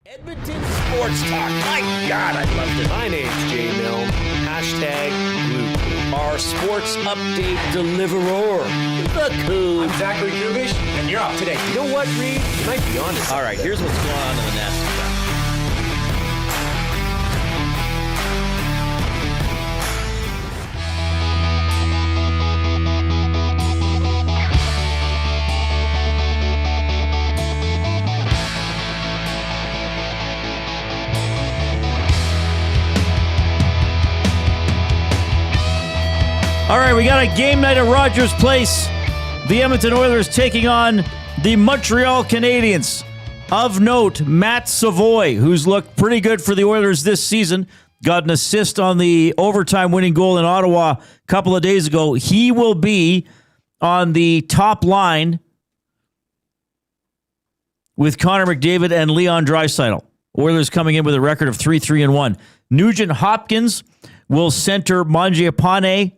Edmonton Sports Talk. My God, I loved it. My name's Jay Milne. Hashtag Luke. Our sports update deliverer. The Coon. I'm Zachary Kubish, and you're up today. You know what, Reid? You might be on to something. All right, here's what's going on in the nest. All right, we got a game night at Rogers Place. The Edmonton Oilers taking on the Montreal Canadiens. Of note, Matt Savoie, who's looked pretty good for the Oilers this season, got an assist on the overtime winning goal in Ottawa a couple of days ago. He will be on the top line with Connor McDavid and Leon Draisaitl. Oilers coming in with a record of 3-3-1. Nugent Hopkins will center Mangiapane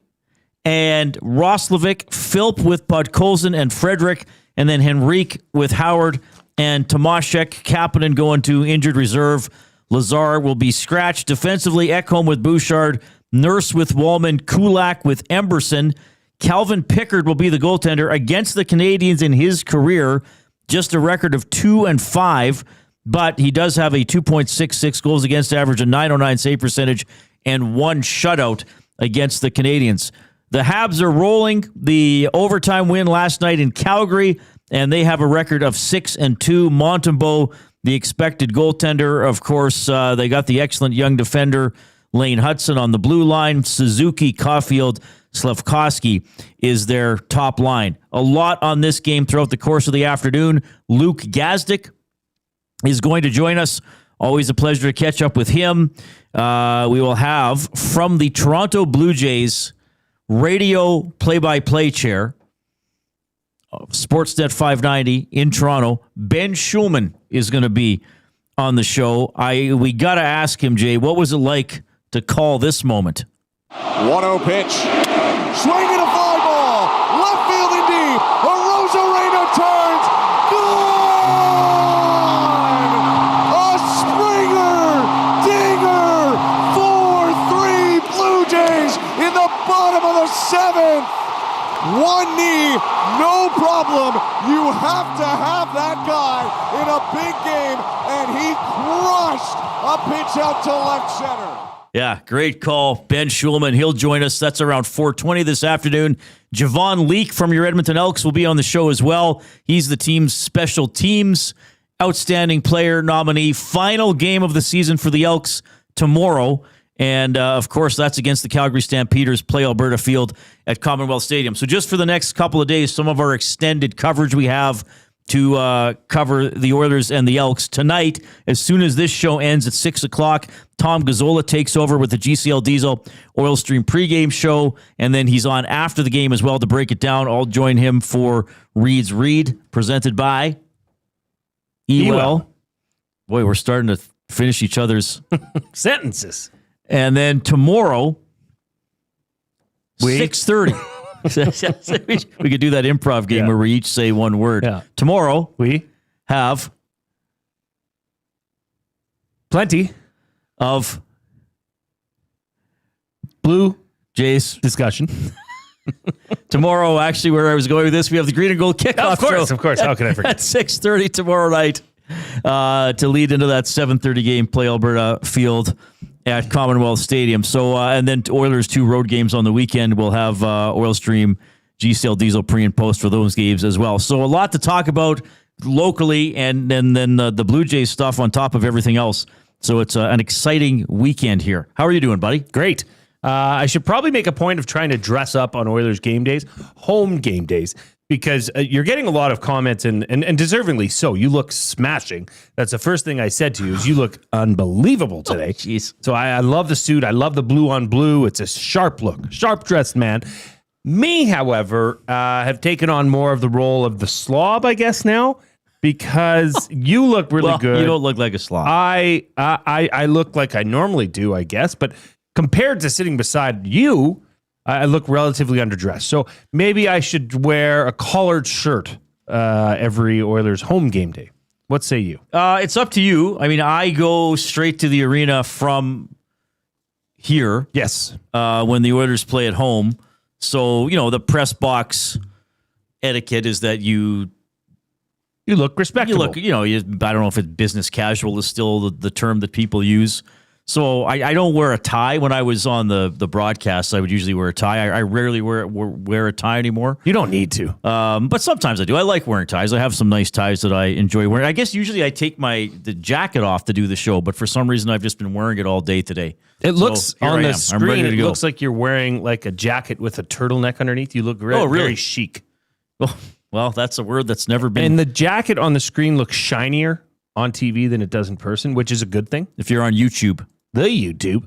and Roslovic, Philp with Podkolzin and Frederick, and then Henrique with Howard and Tomashek. Kapanen going to injured reserve. Lazar will be scratched. Defensively, Ekholm with Bouchard, Nurse with Wallman, Kulak with Emberson. Calvin Pickard will be the goaltender against the Canadiens in his career. Just a record of 2-5, but he does have a 2.66 goals against average, a .909 save percentage, and one shutout against the Canadiens. The Habs are rolling. The overtime win last night in Calgary, and they have a record of 6-2. Montembeault, the expected goaltender, of course, they got the excellent young defender Lane Hudson on the blue line. Suzuki, Caulfield, Slafkovsky is their top line. A lot on this game throughout the course of the afternoon. Luke Gazdic is going to join us. Always a pleasure to catch up with him. We will have from the Toronto Blue Jays radio play-by-play chair of Sportsnet 590 in Toronto, Ben Shulman is going to be on the show. We got to ask him, Jay, what was it like to call this moment? 1-0 pitch. Swing and a fly ball. Left field and deep. Rosarena turns. Gone! A Springer dinger. 4-3 Blue Jays in the bottom of the seventh. One knee, no problem. You have to have that guy in a big game, and he crushed a pitch out to left center. Yeah, great call. Ben Shulman, he'll join us. That's around 4:20 this afternoon. Javon Leake from your Edmonton Elks will be on the show as well. He's the team's special teams outstanding player nominee. Final game of the season for the Elks tomorrow. And, of course, that's against the Calgary Stampeders, Play Alberta Field at Commonwealth Stadium. So just for the next couple of days, some of our extended coverage we have to cover the Oilers and the Elks. Tonight, as soon as this show ends at 6 o'clock, Tom Gazzola takes over with the GCL Diesel Oil Stream pregame show, and then he's on after the game as well to break it down. I'll join him for Reid's Read, presented by Ewell. Boy, we're starting to finish each other's Sentences. And then tomorrow, 6:30. We could do that improv game where we each say one word. Yeah. Tomorrow, We have plenty of Blue Jays discussion. tomorrow. Actually, where I was going with this, we have the Green and Gold kickoff show. Of course. How can I forget? At 6:30 tomorrow night to lead into that 7:30 game, Play Alberta Field at Commonwealth Stadium. So, and then Oilers 2 road games on the weekend. We'll have Oil Stream, GCL Diesel pre and post for those games as well. So a lot to talk about locally, and then the Blue Jays stuff on top of everything else. So it's an exciting weekend here. How are you doing, buddy? Great. I should probably make a point of trying to dress up on Oilers game days, home game days, because you're getting a lot of comments, and deservingly so. You look smashing. That's the first thing I said to you, is you look unbelievable today. Jeez. So I love the suit. I love the blue on blue. It's a sharp look, sharp-dressed man. Me, however, have taken on more of the role of the slob, I guess, now, because you look really good. You don't look like a slob. I look like I normally do, I guess, but compared to sitting beside you, I look relatively underdressed. So maybe I should wear a collared shirt every Oilers home game day. What say you? It's up to you. I mean, I go straight to the arena from here. Yes. When the Oilers play at home. So, the press box etiquette is that you look respectable. I don't know if it's business casual is still the term that people use. So I don't wear a tie. When I was on the broadcast, I would usually wear a tie. I rarely wear a tie anymore. You don't need to. But sometimes I do. I like wearing ties. I have some nice ties that I enjoy wearing. I guess usually I take the jacket off to do the show, but for some reason I've just been wearing it all day today. It looks on the screen, it go. looks like you're wearing like a jacket with a turtleneck underneath. You look very chic. Oh, well, that's a word that's never been. And the jacket on the screen looks shinier on TV than it does in person, which is a good thing. If you're on YouTube. The YouTube.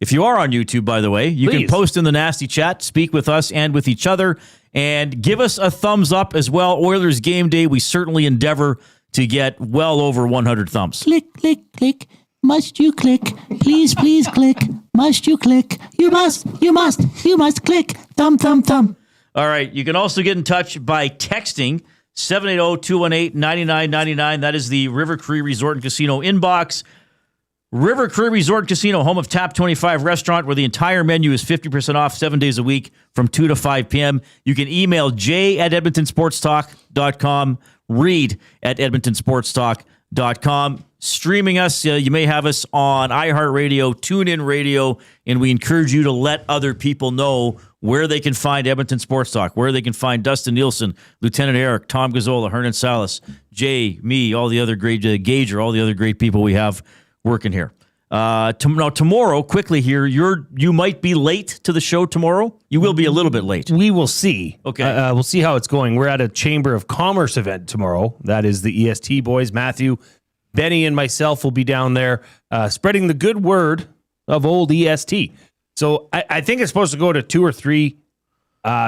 If you are on YouTube, by the way, you can post in the nasty chat, speak with us and with each other, and give us a thumbs up as well. Oilers game day, we certainly endeavor to get well over 100 thumbs. Click, click, click. Must you click? Please, please click. Must you click? You must click. Thumb, thumb, thumb. All right. You can also get in touch by texting 780-218-9999. That is the River Cree Resort and Casino inbox. River Cree Resort and Casino, home of Tap 25 restaurant, where the entire menu is 50% off 7 days a week from 2 to 5 p.m. You can email j@edmontonsportstalk.com, reid@edmontonsportstalk.com. Streaming us, you may have us on iHeartRadio, TuneIn Radio, and we encourage you to let other people know where they can find Edmonton Sports Talk, where they can find Dustin Nielsen, Lieutenant Eric, Tom Gazzola, Hernan Salas, Jay, me, all the other great, Gager, all the other great people we have working here. Now, tomorrow, quickly here, you might be late to the show tomorrow. You will be a little bit late. We will see. Okay. We'll see how it's going. We're at a Chamber of Commerce event tomorrow. That is the EST boys. Matthew, Benny, and myself will be down there spreading the good word of old EST. So I think it's supposed to go to 2 or 3.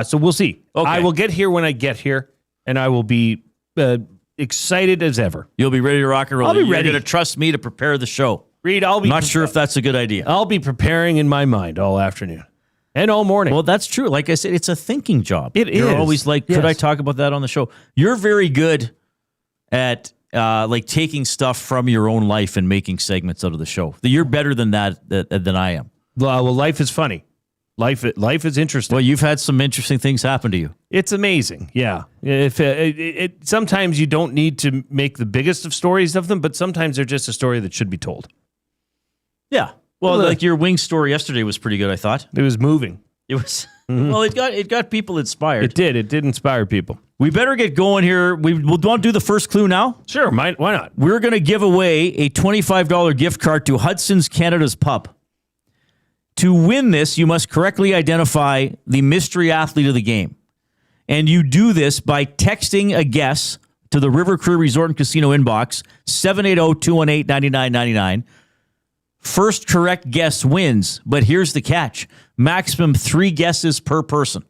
So we'll see. Okay. I will get here when I get here, and I will be excited as ever. You'll be ready to rock and roll. I'll be ready. You're going to trust me to prepare the show. Reid, I'll be not sure if that's a good idea. I'll be preparing in my mind all afternoon and all morning. Well, that's true. Like I said, it's a thinking job. You're always like, could I talk about that on the show? You're very good at taking stuff from your own life and making segments out of the show. You're better than that than I am. Well, life is funny. Life is interesting. Well, you've had some interesting things happen to you. It's amazing. Yeah. If sometimes you don't need to make the biggest of stories of them, but sometimes they're just a story that should be told. Yeah. Well, like your wing story yesterday was pretty good, I thought. It was moving. It was. Well, it got people inspired. It did. It did inspire people. We better get going here. We'll want to do the first clue now? Sure. Why not? We're going to give away a $25 gift card to Hudson's Canada's Pub. To win this, you must correctly identify the mystery athlete of the game. And you do this by texting a guess to the River Cree Resort and Casino inbox, 780-218-9999. First correct guess wins, but here's the catch. Maximum 3 guesses per person.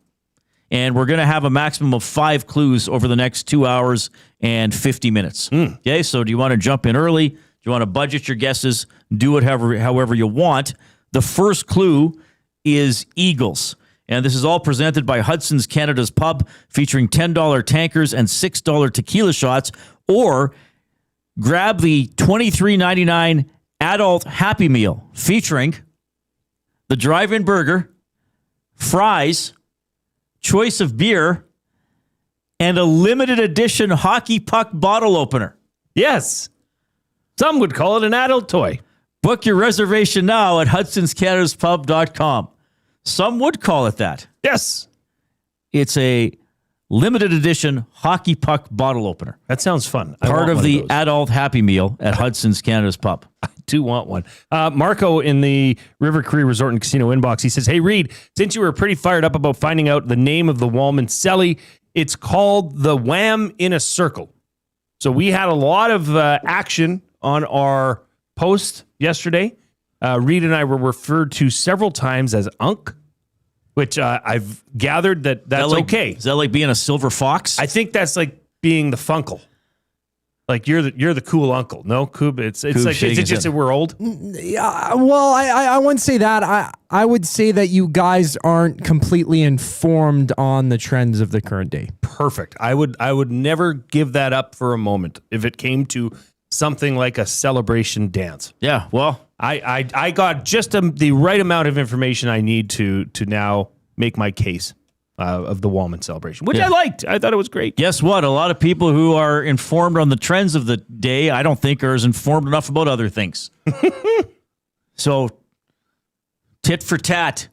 And we're going to have a maximum of 5 clues over the next 2 hours and 50 minutes. Okay, so do you want to jump in early? Do you want to budget your guesses? Do it however you want. The first clue is Eagles. And this is all presented by Hudson's Canada's Pub, featuring $10 tankers and $6 tequila shots. Or grab the $23.99 adult Happy Meal, featuring the drive-in burger, fries, choice of beer, and a limited edition hockey puck bottle opener. Yes. Some would call it an adult toy. Book your reservation now at hudsonscanadaspub.com. Some would call it that. Yes. It's a limited edition hockey puck bottle opener. That sounds fun. Part of the adult Happy Meal at Hudson's Canada's Pub. I do want one. Marco in the River Cree Resort and Casino inbox, he says, hey, Reid, since you were pretty fired up about finding out the name of the Walman Celly, it's called the Wham in a Circle. So we had a lot of action on our post yesterday. Reid and I were referred to several times as Unk, which I've gathered that's okay. Is that like being a silver fox? I think that's like being the Funkle. Like you're the cool uncle. No, Coob. It's like, is it just that we're old? Yeah, well, I wouldn't say that. I would say that you guys aren't completely informed on the trends of the current day. Perfect. I would never give that up for a moment if it came to something like a celebration dance. Yeah, well, I got just the right amount of information I need to now make my case of the Wallman celebration, which I liked. I thought it was great. guess what? A lot of people who are informed on the trends of the day, I don't think are as informed enough about other things. So, tit for tat,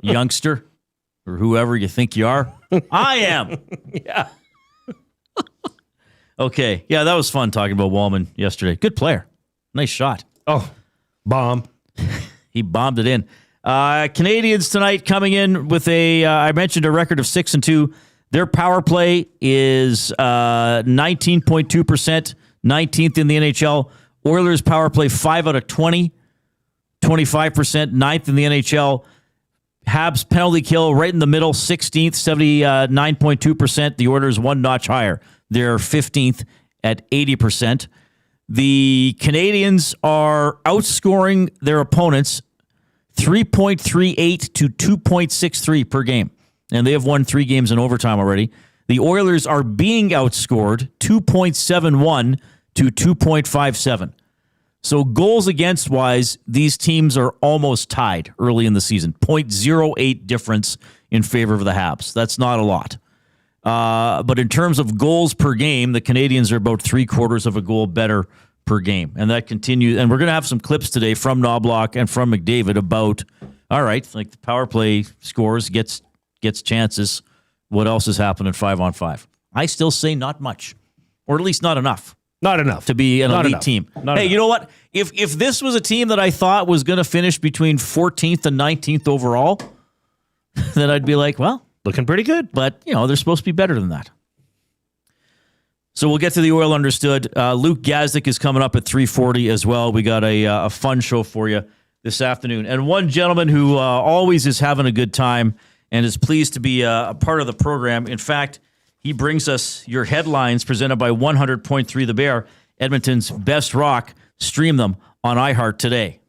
youngster, or whoever you think you are. I am. Yeah. Okay. Yeah, that was fun talking about Wallman yesterday. Good player. Nice shot. Oh, bomb. He bombed it in. Canadians tonight coming in with I mentioned a record of 6-2. Their power play is 19.2%, 19th in the NHL. Oilers power play 5 out of 20, 25%, 9th in the NHL. Habs penalty kill right in the middle, 16th, 79.2%. The Oilers one notch higher. They're 15th at 80%. The Canadians are outscoring their opponents 3.38 to 2.63 per game. And they have won 3 games in overtime already. The Oilers are being outscored 2.71 to 2.57. So goals against wise, these teams are almost tied early in the season. 0.08 difference in favor of the Habs. That's not a lot. But in terms of goals per game, the Canadians are about 3/4 of a goal better per game. And that continues. And we're going to have some clips today from Knobloch and from McDavid about, all right, like the power play scores, gets chances. What else is happening 5-on-5? I still say not much, or at least not enough. Not enough to be an elite team. Not enough. You know what? If this was a team that I thought was going to finish between 14th and 19th overall, then I'd be like, well, looking pretty good. But, they're supposed to be better than that. So we'll get to the Oil Understood. Luke Gazdic is coming up at 3:40 as well. We got a fun show for you this afternoon. And one gentleman who always is having a good time and is pleased to be a part of the program. In fact, he brings us your headlines presented by 100.3 The Bear, Edmonton's best rock. Stream them on iHeart today.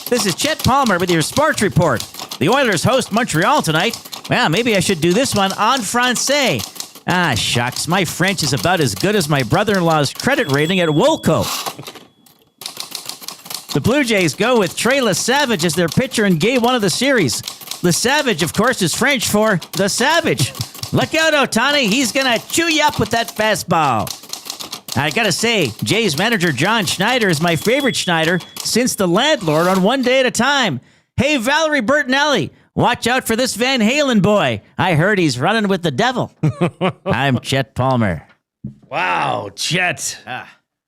This is Chet Palmer with your sports report. The Oilers host Montreal tonight. Well, maybe I should do this one en français. Ah, shucks. My French is about as good as my brother-in-law's credit rating at Wilco. The Blue Jays go with Tre Savage as their pitcher in Game 1 of the series. Savage, of course, is French for the Savage. Look out, Ohtani. He's going to chew you up with that fastball. I got to say, Jays manager John Schneider is my favorite Schneider since the landlord on One Day at a Time. Hey, Valerie Bertinelli, watch out for this Van Halen boy. I heard he's running with the devil. I'm Chet Palmer. Wow, Chet.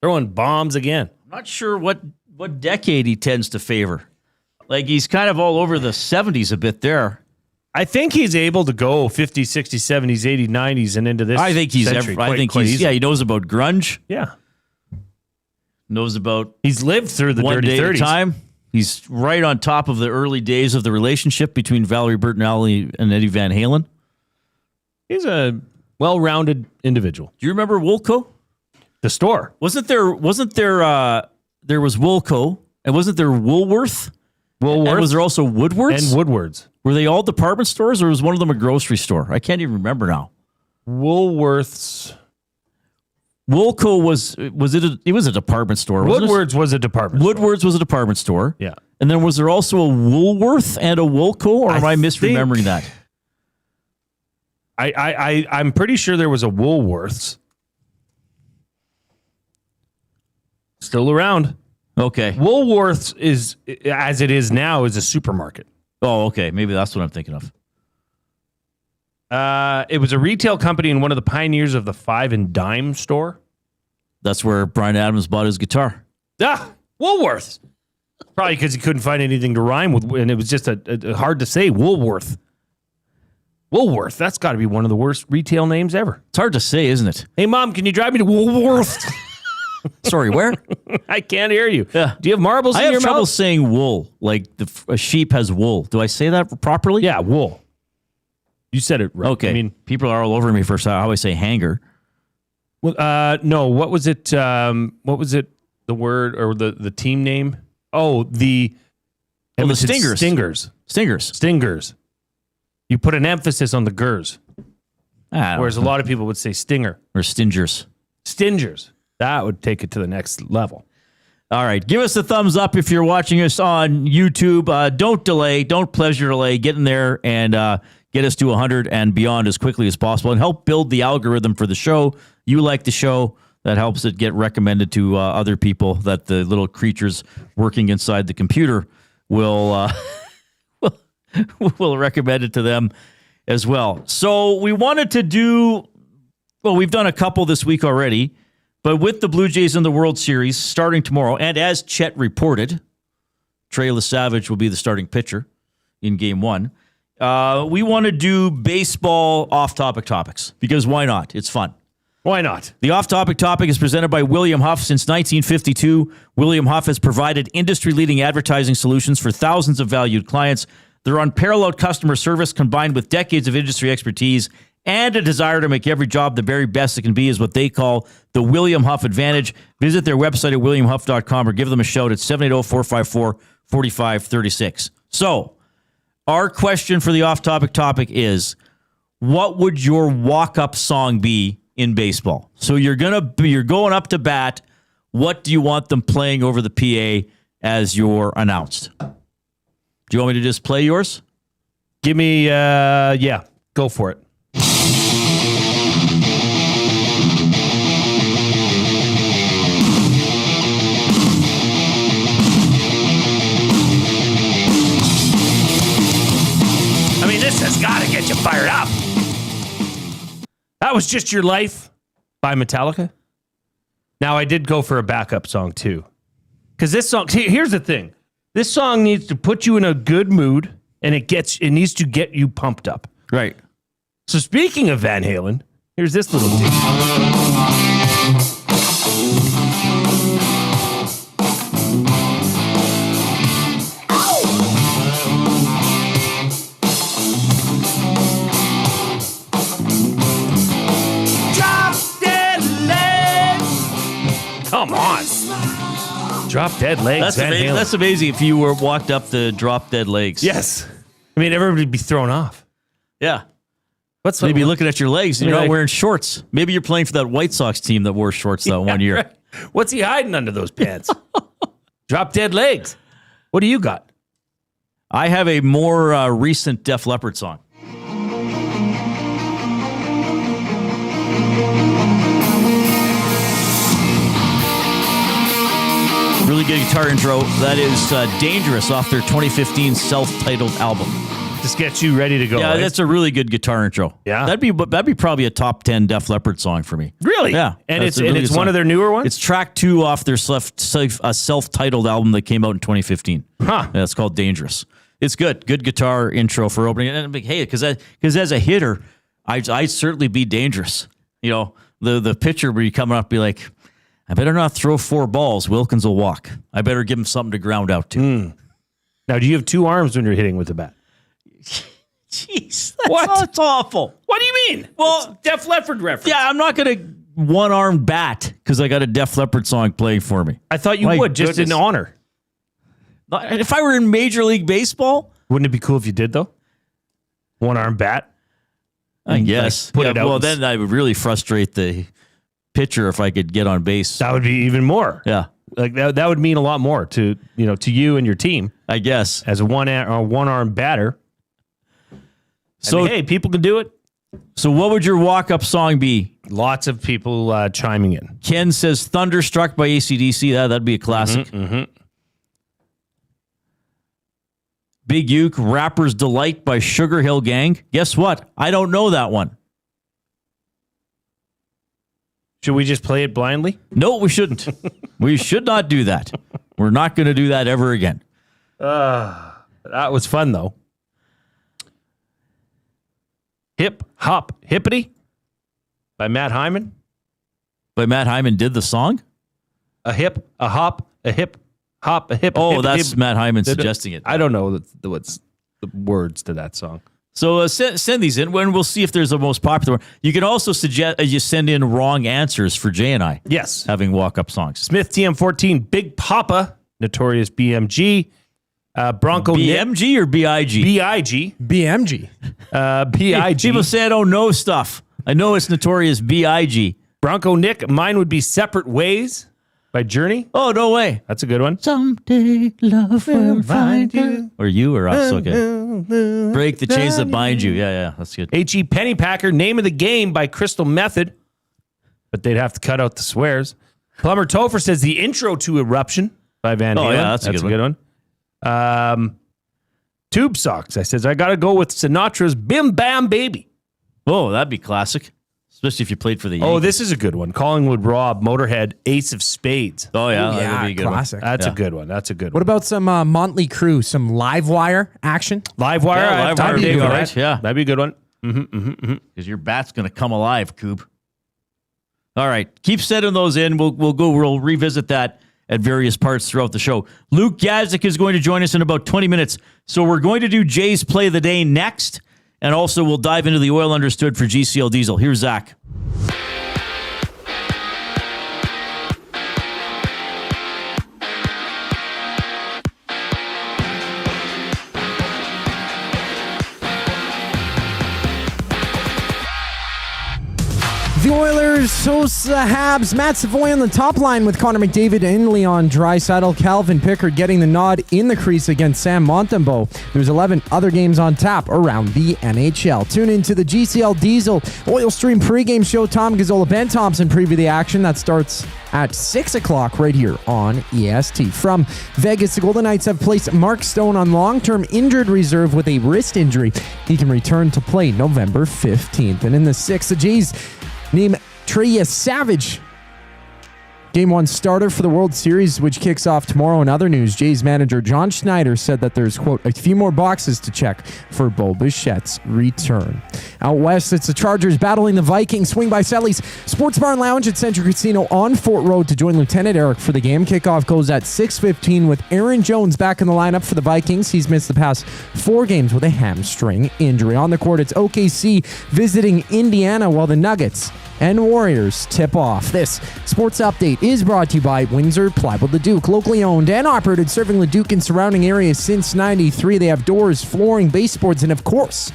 Throwing bombs again. I'm not sure what decade he tends to favor. Like, he's kind of all over the 70s a bit there. I think he's able to go 50s, 60s, 70s, 80s, 90s, and into this. I think he's century quite easy. He knows about grunge. Yeah. Knows about He's lived through the One dirty Day 30s. at a Time. He's right on top of the early days of the relationship between Valerie Bertinelli and Eddie Van Halen. He's a well-rounded individual. Do you remember Wilco? The store. Wasn't there was Wilco, and wasn't there Woolworth? And was there also Woodward's? And Woodward's. Were they all department stores, or was one of them a grocery store? I can't even remember now. Woolworth's. Wilco it was a department store. Woodward's was a department store. Woodward's was a department store. Yeah. And then was there also a Woolworth and a Wilco, or am I misremembering that? I'm pretty sure there was a Woolworth's. Still around. Okay. Woolworth's is, as it is now, is a supermarket. Oh, okay. Maybe that's what I'm thinking of. It was a retail company and one of the pioneers of the 5 and dime store. That's where Bryan Adams bought his guitar. Woolworth's. Probably because he couldn't find anything to rhyme with, and it was just a hard to say. Woolworth. Woolworth. That's got to be one of the worst retail names ever. It's hard to say, isn't it? Hey, Mom, can you drive me to Woolworth? Sorry, where? I can't hear you. Yeah. Do you have marbles in your I have trouble mouth? saying wool, like a sheep has wool. Do I say that properly? Yeah, wool. You said it right. Okay. I mean, people are all over me for how I say hanger. No, what was it? What was it? The word or the team name? Oh, the Stingers. Stingers. You put an emphasis on the gers, whereas a lot of people would say stinger or stingers. Stingers. That would take it to the next level. All right. Give us a thumbs up if you're watching us on YouTube. Don't delay. Don't pleasure delay. Get in there and get us to 100 and beyond as quickly as possible and help build the algorithm for the show. You like the show. That helps it get recommended to other people that the little creatures working inside the computer will recommend it to them as well. So we wanted to do, well, we've done a couple this week already, but with the Blue Jays in the World Series starting tomorrow, and as Chet reported, Tre Savage will be the starting pitcher in Game 1. We want to do baseball off-topic topics because why not? It's fun. Why not? The off-topic topic is presented by William Huff. Since 1952, William Huff has provided industry-leading advertising solutions for thousands of valued clients. Their unparalleled customer service combined with decades of industry expertise and a desire to make every job the very best it can be is what they call the William Huff Advantage. Visit their website at williamhuff.com or give them a shout at 780-454-4536. So, our question for the off-topic topic is, what would your walk-up song be in baseball? So you're going up to bat. What do you want them playing over the PA as you're announced? Do you want me to just play yours? Give me, yeah, go for it. I mean, this has got to get you fired up. That was Just Your Life by Metallica. Now, I did go for a backup song, too. Because this song, here's the thing. This song needs to put you in a good mood, and it needs to get you pumped up. Right. So speaking of Van Halen, here's this little thing. Come on. Drop Dead Legs. That's amazing if you walked up the Drop Dead Legs. Yes. I mean, everybody would be thrown off. Yeah. They'd be looking at your legs and you're not wearing shorts. Maybe you're playing for that White Sox team that wore shorts that one year. Right. What's he hiding under those pants? Drop Dead Legs. What do you got? I have a more recent Def Leppard song. Really good guitar intro. That is Dangerous off their 2015 self-titled album. Just get you ready to go. Yeah, right? That's a really good guitar intro. Yeah, that'd be probably a top 10 Def Leppard song for me. Really? Yeah, and it's one of their newer ones. It's track 2 off their self-titled album that came out in 2015. Huh? Yeah, it's called Dangerous. It's good guitar intro for opening. And I'm like, hey, because as a hitter, I'd certainly be dangerous. You know, the pitcher would be coming up, be like, I better not throw 4 balls. Wilkins will walk. I better give him something to ground out to. Now, do you have 2 arms when you're hitting with the bat? Jeez, that's awful. What do you mean? Well, it's Def Leppard reference. Yeah, I'm not going to one-arm bat because I got a Def Leppard song playing for me. I thought you would, just in honor. If I were in Major League Baseball? Wouldn't it be cool if you did, though? One-arm bat? I guess. Put it out. Well, then I would really frustrate the pitcher if I could get on base. That would be even more. Yeah. Like that would mean a lot more to you and your team. I guess. As a one-arm batter. So, I mean, hey, people can do it. So what would your walk-up song be? Lots of people chiming in. Ken says Thunderstruck by AC/DC. That'd be a classic. Big Uke, Rapper's Delight by Sugar Hill Gang. Guess what? I don't know that one. Should we just play it blindly? No, we shouldn't. We should not do that. We're not going to do that ever again. That was fun, though. Hip, Hop, Hippity by Matt Hyman. By Matt Hyman did the song? A hip, a hop, a hip, hop, a hip. Oh, hip, that's hip. Matt Hyman suggesting it. I don't know what's the words to that song. So send these in, and we'll see if there's a most popular one. You can also suggest you send in wrong answers for Jay and I. Yes. Having walk-up songs. Smith TM14, Big Papa, Notorious BMG, Bronco BMG or BIG? BIG. BMG. BIG. People say I don't know stuff. I know it's Notorious BIG. Bronco Nick, Mine Would Be Separate Ways by Journey. Oh, no way. That's a good one. Someday love will find you. Or you or us, okay. Break the chains that bind you. Yeah, that's good. H.E. Pennypacker, Name of the Game by Crystal Method. But they'd have to cut out the swears. Plumber Topher says the intro to Eruption by Van Halen. Oh, yeah, that's a good one. Tube Socks. I says, I got to go with Sinatra's Bim Bam Baby. Oh, that'd be classic. Especially if you played for the Yankees. Oh, this is a good one. Collingwood Rob, Motorhead, Ace of Spades. Oh, yeah. Yeah, That'd be a good classic. one. That's a good one. That's a good What one. about some Motley Crue, some Livewire action? Livewire? Yeah, I have Livewire time would to be do all that. right, yeah. That'd be a good one. Because your bat's going to come alive, Coop. All right. Keep sending those in. We'll revisit that at various parts throughout the show. Luke Gazdic is going to join us in about 20 minutes. So we're going to do Jay's Play of the Day next. And also we'll dive into the Oil Understood for GCL Diesel. Here's Zach. The Oilers host the Habs. Matt Savoie on the top line with Connor McDavid and Leon Draisaitl. Calvin Pickard getting the nod in the crease against Sam Montembeault. There's 11 other games on tap around the NHL. Tune into the GCL Diesel Oil Stream pregame show. Tom Gazzola, Ben Thompson preview the action. That starts at 6 o'clock right here on EST. From Vegas, the Golden Knights have placed Mark Stone on long-term injured reserve with a wrist injury. He can return to play November 15th. And in the 6th, the Jays name Tre Savage Game 1 starter for the World Series, which kicks off tomorrow. In other news, Jays manager John Schneider said that there's, quote, a few more boxes to check for Bo Bichette's return. Out west, it's the Chargers battling the Vikings. Swing by Sally's Sports Bar and Lounge at Central Casino on Fort Road to join Lieutenant Eric for the game. Kickoff goes at 6:15 with Aaron Jones back in the lineup for the Vikings. He's missed the past 4 games with a hamstring injury. On the court, it's OKC visiting Indiana while the Nuggets and Warriors tip off. This sports update is brought to you by Windsor Plywood Leduc, locally owned and operated, serving Leduc and surrounding areas since '93. They have doors, flooring, baseboards, and of course,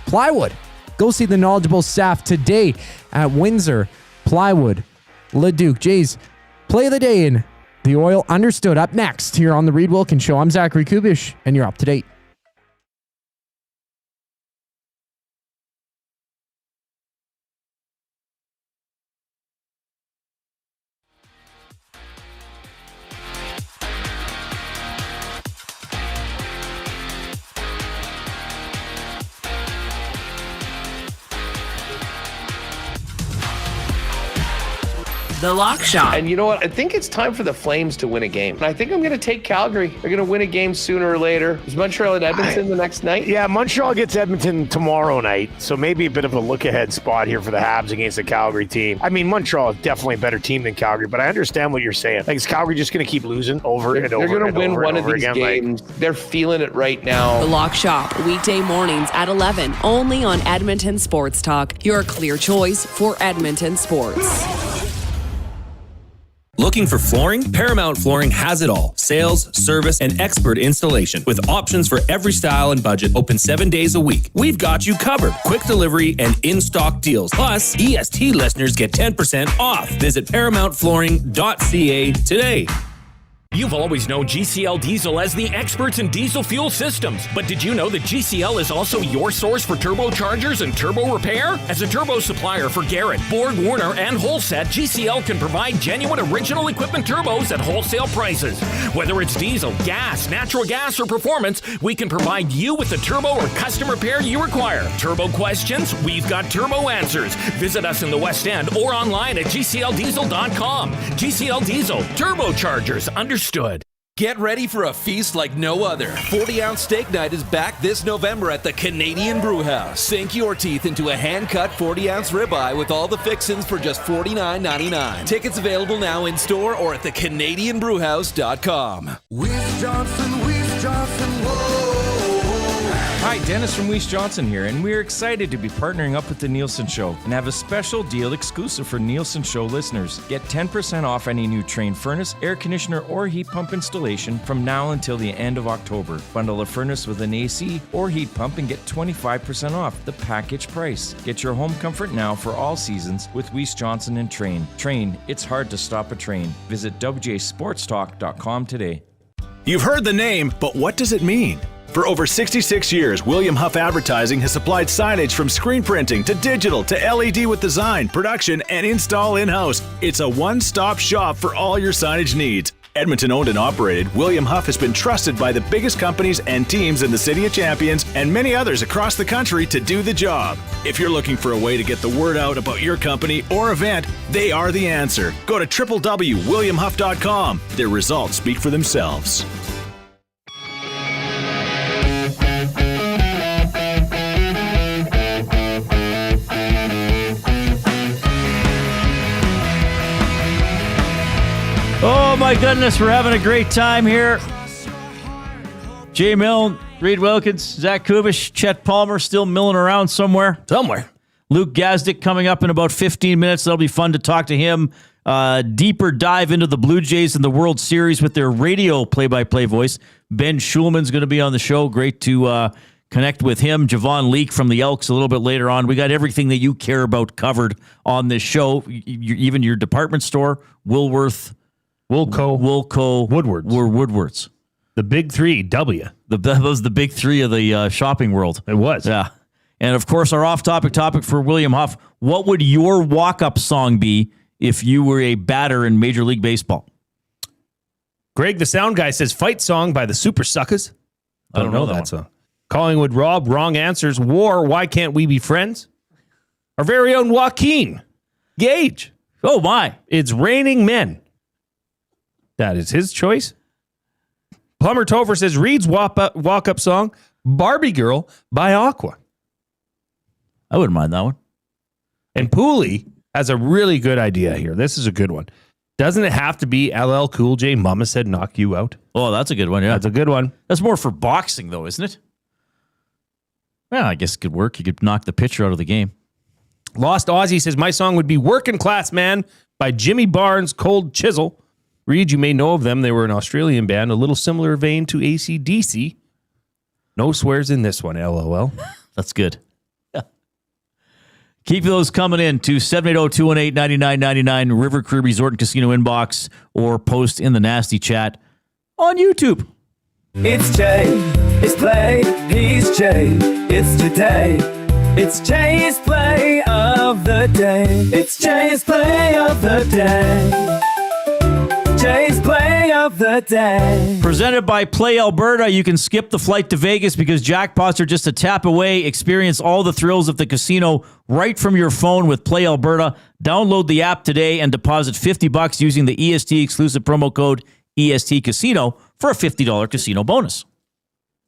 plywood. Go see the knowledgeable staff today at Windsor Plywood Leduc. Jays play of the day in the Oil Understood. Up next here on the Reid Wilkins Show. I'm Zachary Kubish, and you're up to date. The Lock Shop. And you know what? I think it's time for the Flames to win a game. And I think I'm going to take Calgary. They're going to win a game sooner or later. Is Montreal and Edmonton the next night? Yeah, Montreal gets Edmonton tomorrow night, so maybe a bit of a look-ahead spot here for the Habs against the Calgary team. I mean, Montreal is definitely a better team than Calgary, but I understand what you're saying. Like, is Calgary just going to keep losing over and over? They're going to win one of these again, games. They're feeling it right now. The Lock Shop, weekday mornings at 11, only on Edmonton Sports Talk, your clear choice for Edmonton sports. Looking for flooring? Paramount Flooring has it all. Sales, service, and expert installation. With options for every style and budget, open 7 days a week. We've got you covered. Quick delivery and in-stock deals. Plus, EST listeners get 10% off. Visit ParamountFlooring.ca today. You've always known GCL Diesel as the experts in diesel fuel systems, but did you know that GCL is also your source for turbochargers and turbo repair? As a turbo supplier for Garrett, Borg Warner, and Holset, GCL can provide genuine original equipment turbos at wholesale prices. Whether it's diesel, gas, natural gas, or performance, we can provide you with the turbo or custom repair you require. Turbo questions? We've got turbo answers. Visit us in the West End or online at GCLDiesel.com. GCL Diesel, turbochargers, understood. Get ready for a feast like no other. 40-ounce steak night is back this November at the Canadian Brewhouse. Sink your teeth into a hand-cut 40-ounce ribeye with all the fixins for just $49.99. Tickets available now in store or at thecanadianbrewhouse.com. Johnson, whoa. All Hi, Dennis from Weiss Johnson here, and we're excited to be partnering up with the Nielsen Show and have a special deal exclusive for Nielsen Show listeners. Get 10% off any new Trane furnace, air conditioner, or heat pump installation from now until the end of October. Bundle a furnace with an AC or heat pump and get 25% off the package price. Get your home comfort now for all seasons with Weiss Johnson and Trane. Trane, it's hard to stop a train. Visit wjsportstalk.com today. You've heard the name, but what does it mean? For over 66 years, William Huff Advertising has supplied signage from screen printing to digital to LED with design, production, and install in-house. It's a one-stop shop for all your signage needs. Edmonton owned and operated, William Huff has been trusted by the biggest companies and teams in the City of Champions and many others across the country to do the job. If you're looking for a way to get the word out about your company or event, they are the answer. Go to www.williamhuff.com. Their results speak for themselves. Oh my goodness, we're having a great time here. Jay Milne, Reid Wilkins, Zach Kubish, Chet Palmer still milling around somewhere. Luke Gazdic coming up in about 15 minutes. That'll be fun to talk to him. Deeper dive into the Blue Jays and the World Series with their radio play-by-play voice. Ben Shulman's going to be on the show. Great to connect with him. Javon Leake from the Elks a little bit later on. We got everything that you care about covered on this show. Even your department store, Woolworth, Woolco, Woodward's. The big three, W. That was the big three of the shopping world. It was. Yeah. And of course, our off-topic topic for William Huff. What would your walk-up song be if you were a batter in Major League Baseball? Greg, the sound guy, says Fight Song by the Super Suckers. I don't know that song. Collingwood Rob, wrong answers. War, Why Can't We Be Friends? Our very own Joaquin Gage. Oh, my. It's Raining Men. That is his choice. Plumber Topher says Reed's walk-up song, Barbie Girl by Aqua. I wouldn't mind that one. And Pooley has a really good idea here. This is a good one. Doesn't it have to be LL Cool J, Mama Said Knock You Out? Oh, that's a good one, yeah. That's a good one. That's more for boxing, though, isn't it? Well, I guess it could work. You could knock the pitcher out of the game. Lost Aussie says, my song would be Working Class Man by Jimmy Barnes, Cold Chisel. Reed, you may know of them. They were an Australian band, a little similar vein to AC/DC. No swears in this one, LOL. That's good. Keep those coming in to 780-218-9999, River Crew Resort and Casino inbox, or post in the nasty chat on YouTube. It's Jay, it's play, he's Jay, it's today. It's Jay's play of the day. It's Jay's play of the day. Jay's play of the day. Presented by Play Alberta. You can skip the flight to Vegas because jackpots are just a tap away. Experience all the thrills of the casino right from your phone with Play Alberta. Download the app today and deposit $50 using the EST exclusive promo code EST Casino for a $50 casino bonus.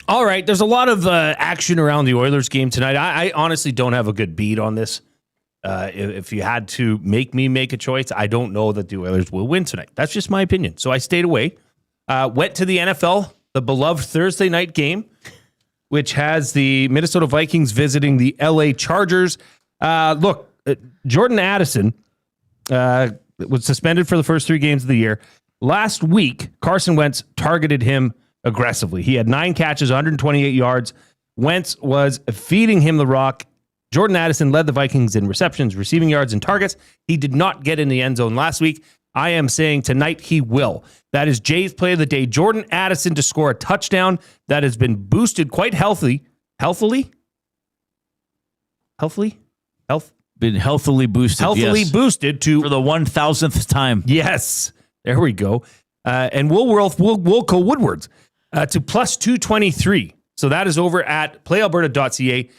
All right, there's a lot of action around the Oilers game tonight. I honestly don't have a good beat on this. If you had to make me make a choice, I don't know that the Oilers will win tonight. That's just my opinion. So I stayed away. Went to the NFL, the beloved Thursday night game, which has the Minnesota Vikings visiting the LA Chargers. Jordan Addison was suspended for the first 3 games of the year. Last week, Carson Wentz targeted him aggressively. He had 9 catches, 128 yards. Wentz was feeding him the rock. Jordan Addison led the Vikings in receptions, receiving yards, and targets. He did not get in the end zone last week. I am saying tonight he will. That is Jay's play of the day. Jordan Addison to score a touchdown that has been boosted quite healthily. Been healthily boosted. Healthily boosted to for the 1,000th time. Yes, there we go. And Woolco Woodwards to plus 223. So that is over at playalberta.ca.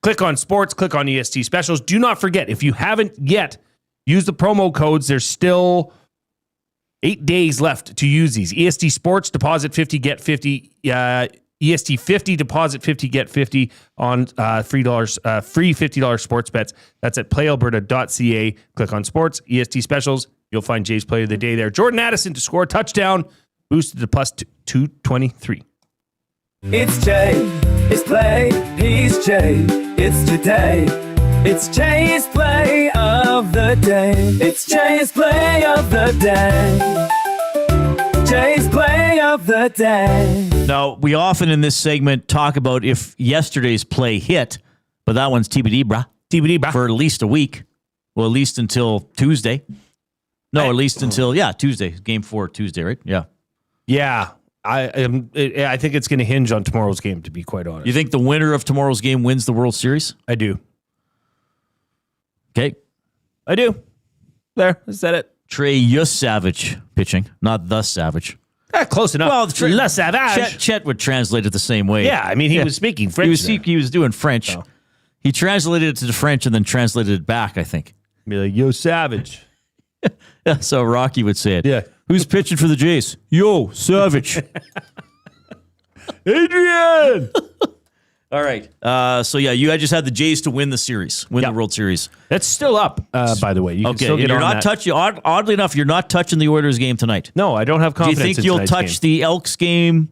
Click on sports, click on EST specials. Do not forget, if you haven't yet used the promo codes, there's still 8 days left to use these. EST Sports, deposit 50, get 50. EST 50, deposit 50, get 50 on free $50 sports bets. That's at playalberta.ca. Click on sports, EST specials. You'll find Jay's play of the day there. Jordan Addison to score a touchdown, boosted to plus 223. It's Jay, It's play, he's Jay. It's today. It's Jay's play of the day. It's Jay's play of the day. Jay's play of the day. Now, we often in this segment talk about if yesterday's play hit, but that one's TBD, brah. TBD, brah. For at least a week. Well, at least until Tuesday. No, at least until, Tuesday. Game 4, Tuesday, right? Yeah. Yeah. I think it's going to hinge on tomorrow's game, to be quite honest. You think the winner of tomorrow's game wins the World Series? I do. Okay. I do. There, I said it. Tre Savage pitching, not the Savage. Close enough. Well, Le Savage. Chet would translate it the same way. Yeah, I mean, he was speaking French. He was doing French. Oh. He translated it to the French and then translated it back, I think. Be like, yo, Savage. Yeah, so Rocky would say it. Yeah. Who's pitching for the Jays? Yo, Savage. Adrian! All right. I just had the Jays to win the series, the World Series. That's still up, by the way. You can still get you're on not that. touching. Oddly enough, you're not touching the Oilers game tonight. No, I don't have Do you confidence. think you'll touch the Elks game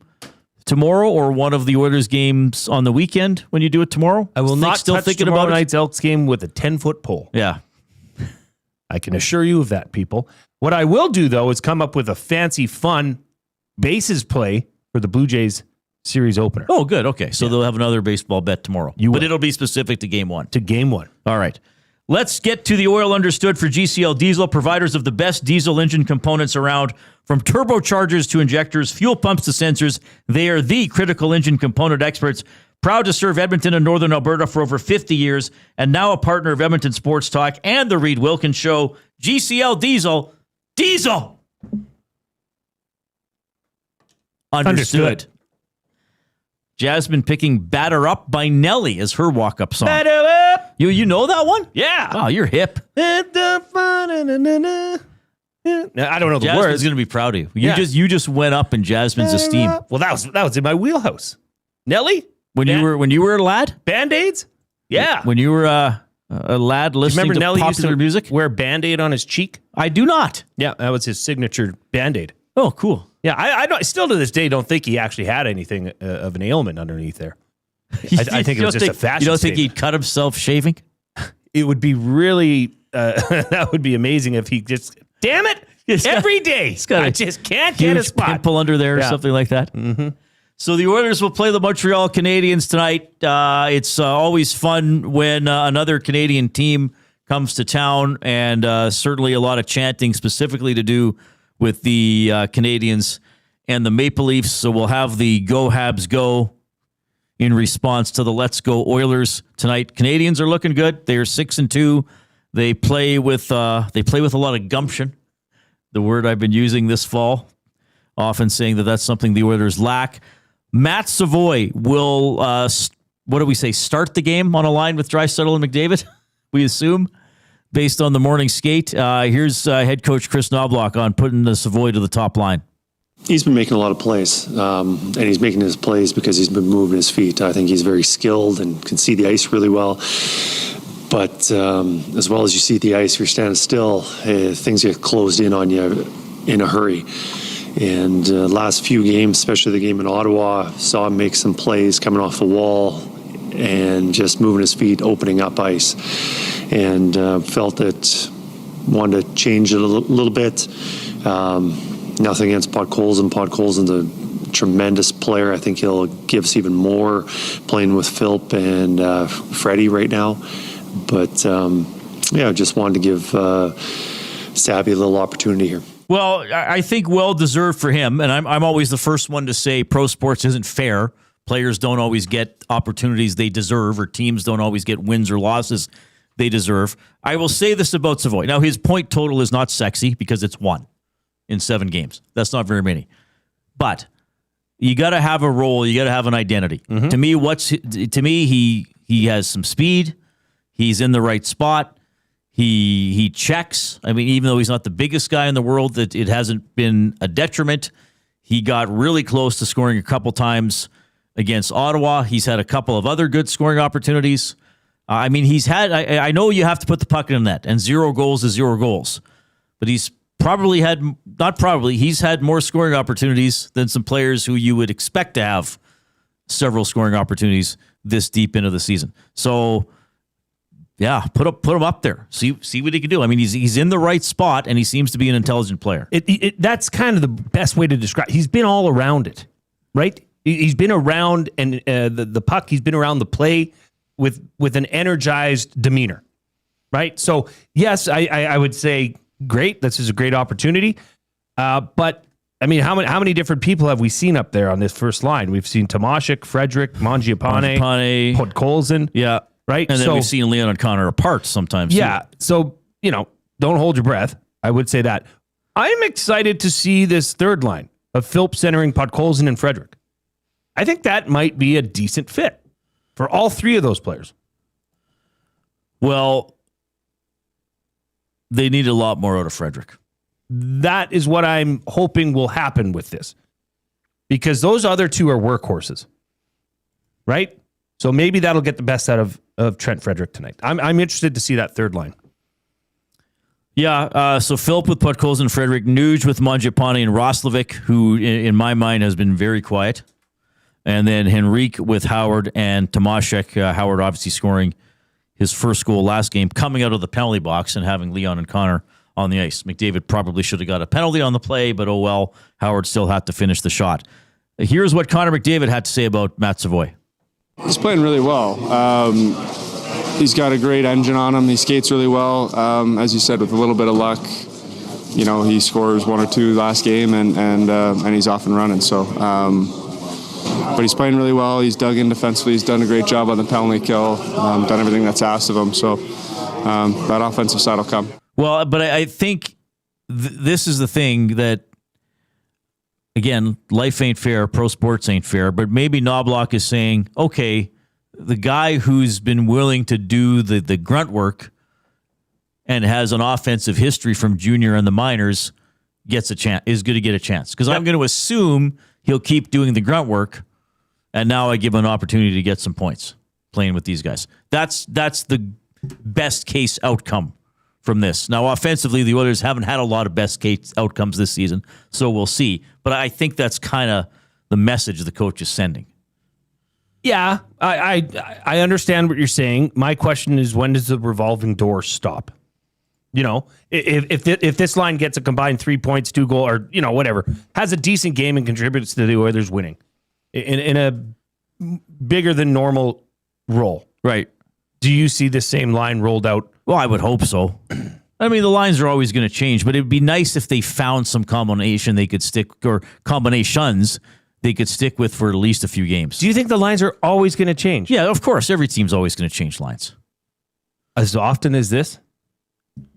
tomorrow or one of the Oilers games on the weekend when you do it tomorrow? I will not still touch thinking tomorrow about night's Elks game with a 10-foot pole. Yeah. I can assure you of that, people. What I will do, though, is come up with a fancy, fun bases play for the Blue Jays series opener. Oh, good. Okay. So they'll have another baseball bet tomorrow. But it'll be specific to game 1. To game 1. All right. Let's get to the oil understood for GCL Diesel, providers of the best diesel engine components around. From turbochargers to injectors, fuel pumps to sensors, they are the critical engine component experts. Proud to serve Edmonton and Northern Alberta for over 50 years, and now a partner of Edmonton Sports Talk and the Reid Wilkins Show. GCL Diesel. Diesel! Understood. Jasmine picking Batter Up by Nelly as her walk-up song. Batter up! You know that one? Yeah. Wow, you're hip. I don't know the Jasmine's words. going to be proud of you. Yeah. You just went up in Jasmine's esteem. Well, that was in my wheelhouse. Nelly? When you were a lad? Band-Aids? Yeah. When you were a lad listening Remember to Nelly used popular to music? wear Band-Aid on his cheek? I do not. Yeah, that was his signature Band-Aid. Oh, cool. Yeah, I still to this day don't think he actually had anything of an ailment underneath there. I think it was just a fashion You don't think statement. he'd cut himself shaving? It would be really, that would be amazing if he just, damn it, every day. I just can't get a Huge spot. pimple under there or something like that. Mm-hmm. So the Oilers will play the Montreal Canadiens tonight. It's always fun when another Canadian team comes to town, and certainly a lot of chanting specifically to do with the Canadiens and the Maple Leafs. So we'll have the Go Habs Go in response to the Let's Go Oilers tonight. Canadians are looking good. They are 6-2. They play with a lot of gumption. The word I've been using this fall, often saying that that's something the Oilers lack. Matt Savoie will, start the game on a line with Draisaitl and McDavid, we assume, based on the morning skate. Here's head coach Chris Knobloch on putting the Savoie to the top line. He's been making a lot of plays, and he's making his plays because he's been moving his feet. I think he's very skilled and can see the ice really well. But as well as you see the ice, if you're standing still, things get closed in on you in a hurry. And last few games, especially the game in Ottawa, saw him make some plays coming off the wall and just moving his feet, opening up ice. And felt that wanted to change it a little bit. Nothing against Podkolzin. Podkolzin's a tremendous player. I think he'll give us even more playing with Philp and Freddie right now. But just wanted to give Savvy a little opportunity here. Well, I think well-deserved for him, and I'm always the first one to say pro sports isn't fair. Players don't always get opportunities they deserve, or teams don't always get wins or losses they deserve. I will say this about Savoie. Now, his point total is not sexy because it's 1 in 7 games. That's not very many. But you got to have a role. You got to have an identity. Mm-hmm. To me, he has some speed. He's in the right spot. He checks. I mean, even though he's not the biggest guy in the world, that it hasn't been a detriment. He got really close to scoring a couple times against Ottawa. He's had a couple of other good scoring opportunities. I mean, he's had. I know you have to put the puck in the net, and 0 goals is 0 goals. But he's he's had more scoring opportunities than some players who you would expect to have several scoring opportunities this deep into the season. So, yeah, put him up there. See what he can do. I mean, he's in the right spot, and he seems to be an intelligent player. That's kind of the best way to describe. He's been all around it, right? He's been around and the puck. He's been around the play with an energized demeanor, right? So yes, I would say great. This is a great opportunity. But I mean, how many different people have we seen up there on this first line? We've seen Tomashik, Frederick, Mangiapane, Podkolzin. Yeah. Right? And then we've seen Leon and Connor apart sometimes. Yeah. Too. So, don't hold your breath. I would say that. I'm excited to see this third line of Philp centering Podkolzin and Frederick. I think that might be a decent fit for all three of those players. Well, they need a lot more out of Frederick. That is what I'm hoping will happen with this. Because those other two are workhorses. Right? So maybe that'll get the best out of Trent Frederick tonight. I'm interested to see that third line. Yeah, so Philp with Podkolzin, Frederick, Nuge with Mangiapane and Roslovic, who in my mind has been very quiet. And then Henrique with Howard and Tomashek. Howard obviously scoring his first goal last game, coming out of the penalty box and having Leon and Connor on the ice. McDavid probably should have got a penalty on the play, but oh well, Howard still had to finish the shot. Here's what Connor McDavid had to say about Matt Savoie. He's playing really well. He's got a great engine on him. He skates really well. As you said, with a little bit of luck, he scores one or two last game, and he's off and running. So, but he's playing really well. He's dug in defensively. He's done a great job on the penalty kill. Done everything that's asked of him. So that offensive side will come. Well, but I think this is the thing that, again, life ain't fair, pro sports ain't fair, but maybe Knobloch is saying, okay, the guy who's been willing to do the grunt work and has an offensive history from junior and the minors gets a chance, is going to get a chance. Because I'm going to assume he'll keep doing the grunt work, and now I give him an opportunity to get some points playing with these guys. That's the best case outcome from this. Now, offensively, the Oilers haven't had a lot of best case outcomes this season, so we'll see. But I think that's kind of the message the coach is sending. Yeah, I understand what you're saying. My question is, when does the revolving door stop? If this line gets a combined 3 points, 2 goals, or whatever, has a decent game and contributes to the Oilers winning in a bigger than normal role, right? Do you see the same line rolled out? Well, I would hope so. I mean, the lines are always going to change, but it'd be nice if they found some combination they could stick, or combinations they could stick with for at least a few games. Do you think the lines are always going to change? Yeah, of course. Every team's always going to change lines. As often as this?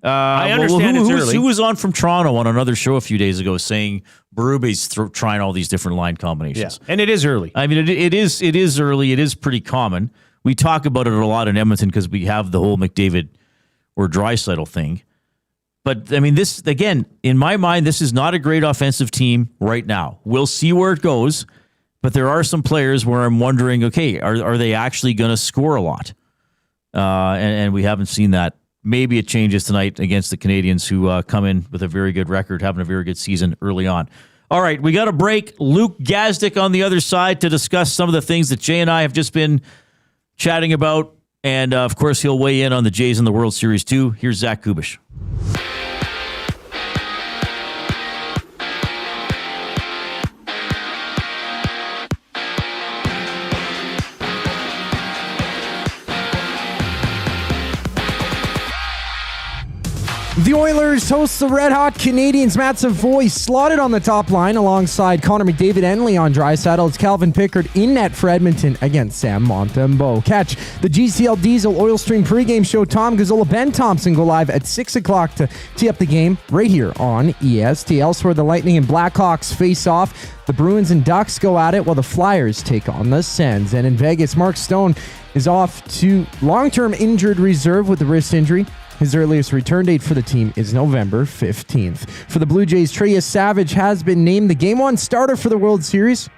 I understand who was on from Toronto on another show a few days ago saying Berube's trying all these different line combinations. Yeah. And it is early. I mean, it is early. It is pretty common. We talk about it a lot in Edmonton because we have the whole McDavid or Draisaitl thing. But, I mean, this, again, in my mind, this is not a great offensive team right now. We'll see where it goes, but there are some players where I'm wondering, okay, are they actually going to score a lot? And we haven't seen that. Maybe it changes tonight against the Canadians, who come in with a very good record, having a very good season early on. All right, we got a break. Luke Gazdic on the other side to discuss some of the things that Jay and I have just been chatting about. And, of course, he'll weigh in on the Jays in the World Series, too. Here's Zach Kubish. The Oilers host the red-hot Canadians. Matt Savoie slotted on the top line alongside Connor McDavid and Leon Draisaitl. It's Calvin Pickard in net for Edmonton against Sam Montembeault. Catch the GCL Diesel Oil Stream pregame show. Tom Gazzola, Ben Thompson go live at 6 o'clock to tee up the game right here on EST. Elsewhere, the Lightning and Blackhawks face off. The Bruins and Ducks go at it while the Flyers take on the Sens. And in Vegas, Mark Stone is off to long-term injured reserve with a wrist injury. His earliest return date for the team is November 15th. For the Blue Jays, Trey Savage has been named the Game 1 starter for the World Series,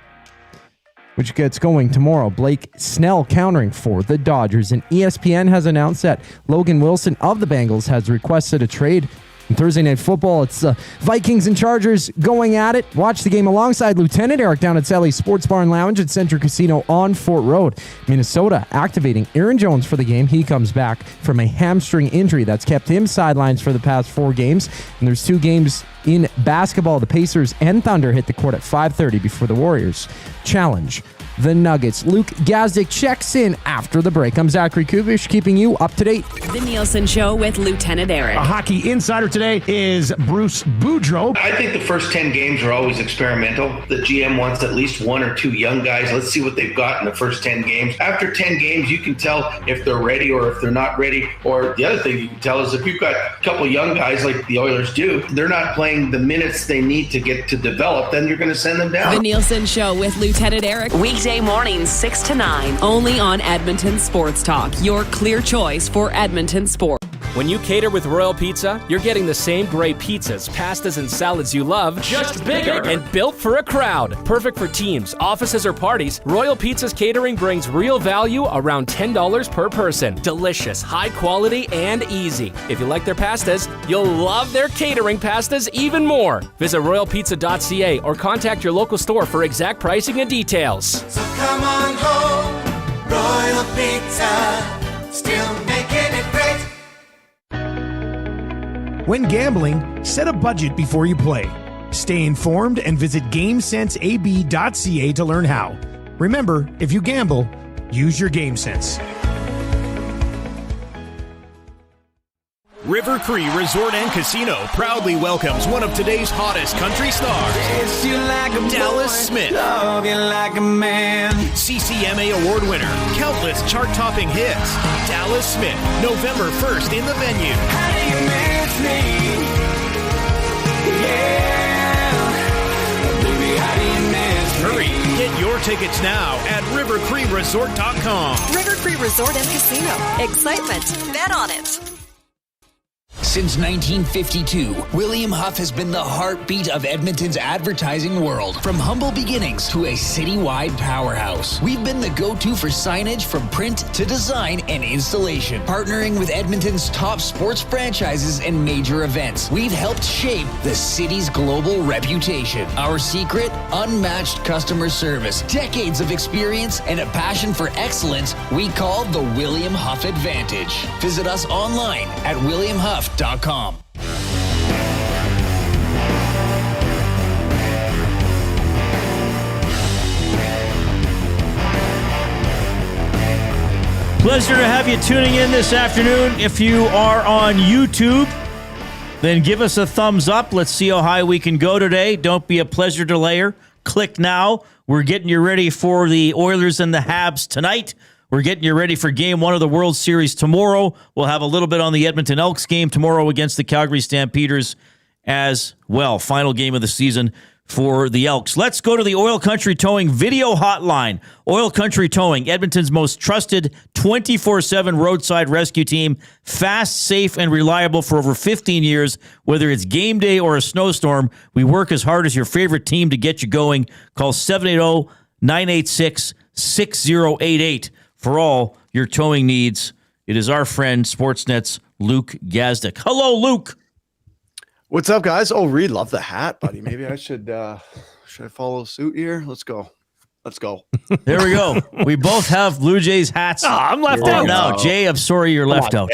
which gets going tomorrow. Blake Snell countering for the Dodgers. And ESPN has announced that Logan Wilson of the Bengals has requested a trade And Thursday Night Football, it's Vikings and Chargers going at it. Watch the game alongside Lieutenant Eric down at Sally's Sports Bar and Lounge at Central Casino on Fort Road. Minnesota activating Aaron Jones for the game. He comes back from a hamstring injury that's kept him sidelines for the past 4 games. And there's 2 games in basketball. The Pacers and Thunder hit the court at 5:30 before the Warriors challenge the Nuggets. Luke Gazdic checks in after the break. I'm Zachary Kubish, keeping you up to date. The Nielsen Show with Lieutenant Eric. A hockey insider today is Bruce Boudreau. I think the first 10 games are always experimental. The GM wants at least 1 or 2 young guys. Let's see what they've got in the first 10 games. After 10 games, you can tell if they're ready or if they're not ready. Or the other thing you can tell is if you've got a couple young guys like the Oilers do, they're not playing the minutes they need to get to develop, then you're going to send them down. The Nielsen Show with Lieutenant Eric. Weekday mornings 6 to 9. Only on Edmonton Sports Talk. Your clear choice for Edmonton sports. When you cater with Royal Pizza, you're getting the same great pizzas, pastas, and salads you love, just bigger and built for a crowd. Perfect for teams, offices, or parties, Royal Pizza's catering brings real value around $10 per person. Delicious, high quality, and easy. If you like their pastas, you'll love their catering pastas even more. Visit royalpizza.ca or contact your local store for exact pricing and details. So come on home, Royal Pizza, still making it great. When gambling, set a budget before you play. Stay informed and visit GameSenseAB.ca to learn how. Remember, if you gamble, use your game sense. River Cree Resort and Casino proudly welcomes one of today's hottest country stars, Dallas Smith. Love you like a man. CCMA award winner, countless chart-topping hits. Dallas Smith, November 1st in the venue. How do you miss me? Yeah. Baby, how do you miss me? Hurry, get your tickets now at rivercreeresort.com. River Cree Resort and Casino. Excitement. Bet on it. Since 1952, William Huff has been the heartbeat of Edmonton's advertising world. From humble beginnings to a citywide powerhouse, we've been the go-to for signage from print to design and installation. Partnering with Edmonton's top sports franchises and major events, we've helped shape the city's global reputation. Our secret? Unmatched customer service, decades of experience, and a passion for excellence we call the William Huff Advantage. Visit us online at williamhuff.com. Pleasure to have you tuning in this afternoon. If you are on YouTube, then give us a thumbs up. Let's see how high we can go today. Don't be a pleasure delayer. Click now. We're getting you ready for the Oilers and the Habs tonight. We're getting you ready for Game 1 of the World Series tomorrow. We'll have a little bit on the Edmonton Elks game tomorrow against the Calgary Stampeders as well. Final game of the season for the Elks. Let's go to the Oil Country Towing video hotline. Oil Country Towing, Edmonton's most trusted 24/7 roadside rescue team. Fast, safe, and reliable for over 15 years. Whether it's game day or a snowstorm, we work as hard as your favorite team to get you going. Call 780-986-6088. For all your towing needs. It is our friend Sportsnet's Luke Gazdic. Hello, Luke. What's up, guys? Oh, Reid, love the hat, buddy. Maybe I should I follow suit here? Let's go. There we go. We both have Blue Jays hats. Oh, I'm left out now. Jay, I'm sorry you're left out.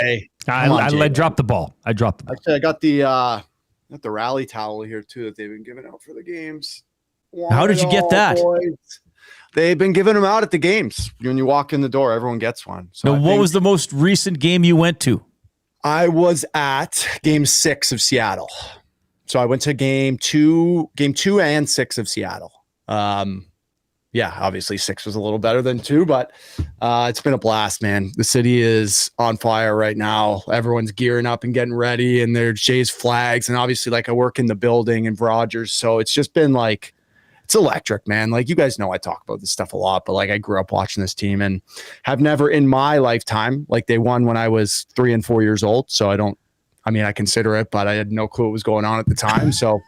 I dropped the ball. Actually, I got the rally towel here too that they've been giving out for the games. How did you get that? Boys. They've been giving them out at the games. When you walk in the door, everyone gets one. So what was the most recent game you went to? I was at Game 6 of Seattle. So I went to Game 2 and 6 of Seattle. Yeah, obviously 6 was a little better than 2, but it's been a blast, man. The city is on fire right now. Everyone's gearing up and getting ready, and there's Jays flags. And obviously, I work in the building in Rogers, so it's just been it's electric, man. You guys know I talk about this stuff a lot, but I grew up watching this team and have never in my lifetime, they won when I was 3 and 4 years old. So I consider it, but I had no clue what was going on at the time. So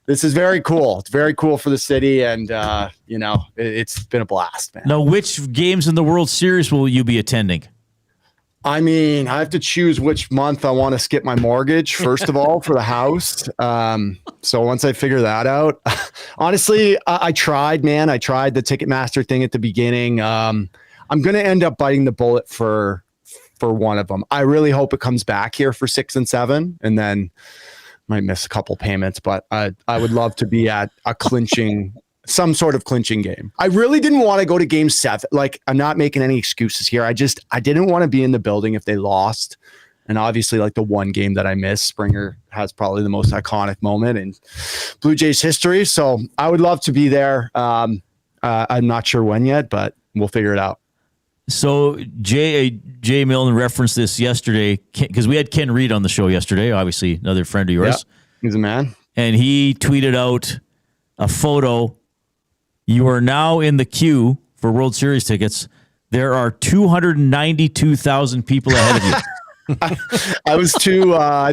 this is very cool. It's very cool for the city. And, it's been a blast, man. Now, which games in the World Series will you be attending? I mean, I have to choose which month I want to skip my mortgage, first of all, for the house. So once I figure that out, honestly, I tried, man. I tried the Ticketmaster thing at the beginning. I'm going to end up biting the bullet for one of them. I really hope it comes back here for 6 and 7, and then might miss a couple payments, but I would love to be at a some sort of clinching game. I really didn't want to go to game 7. Like, I'm not making any excuses here. I didn't want to be in the building if they lost. And obviously, like, the one game that I missed, Springer has probably the most iconic moment in Blue Jays history. So I would love to be there. I'm not sure when yet, but we'll figure it out. So Jay Milne referenced this yesterday because we had Ken Reid on the show yesterday, obviously another friend of yours. Yeah, he's a man. And he tweeted out a photo. You are now in the queue for World Series tickets. There are 292,000 people ahead of you. I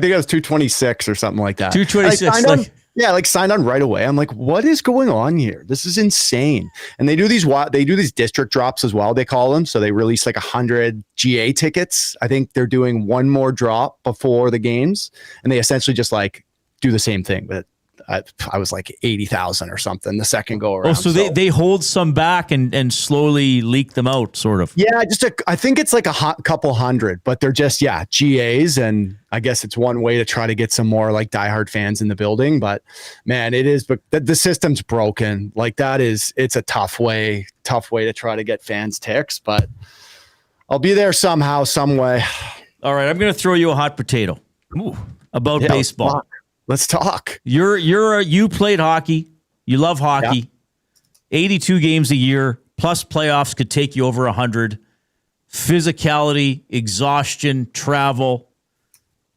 think I was 226 or something like that. 226. Signed on right away. I'm like, what is going on here? This is insane. And they do these district drops as well, they call them. So they release like 100 GA tickets. I think they're doing one more drop before the games, and they essentially just like do the same thing, but I was like 80,000 or something the second go around. Oh, so they hold some back and slowly leak them out, sort of. Yeah, I think it's like a couple hundred, but they're just, GAs. And I guess it's one way to try to get some more like diehard fans in the building. But man, it is, but the system's broken. Like it's a tough way to try to get fans ticks, but I'll be there somehow, some way. All right. I'm going to throw you a hot potato about baseball. Let's talk. You played hockey. You love hockey. Yeah. 82 games a year, plus playoffs could take you over 100. Physicality, exhaustion, travel.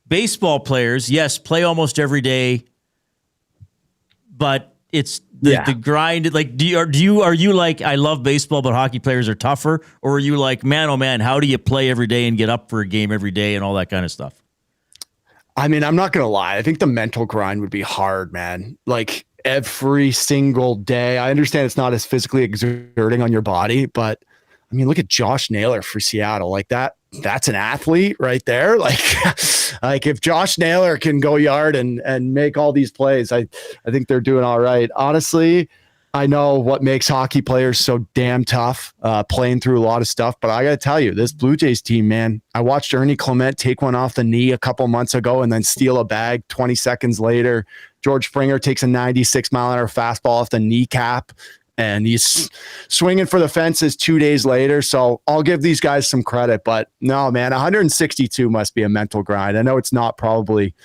Baseball players, yes, play almost every day, but it's the grind. Like, are you like, I love baseball, but hockey players are tougher? Or are you like, man, oh man, how do you play every day and get up for a game every day and all that kind of stuff? I mean, I'm not going to lie. I think the mental grind would be hard, man. Like every single day. I understand it's not as physically exerting on your body, but I mean, look at Josh Naylor for Seattle. Like that's an athlete right there. Like if Josh Naylor can go yard and make all these plays, I think they're doing all right. Honestly, I know what makes hockey players so damn tough, playing through a lot of stuff. But I got to tell you, this Blue Jays team, man, I watched Ernie Clement take one off the knee a couple months ago and then steal a bag 20 seconds later. George Springer takes a 96-mile-an-hour fastball off the kneecap, and he's swinging for the fences 2 days later. So I'll give these guys some credit. But no, man, 162 must be a mental grind. I know it's not probably,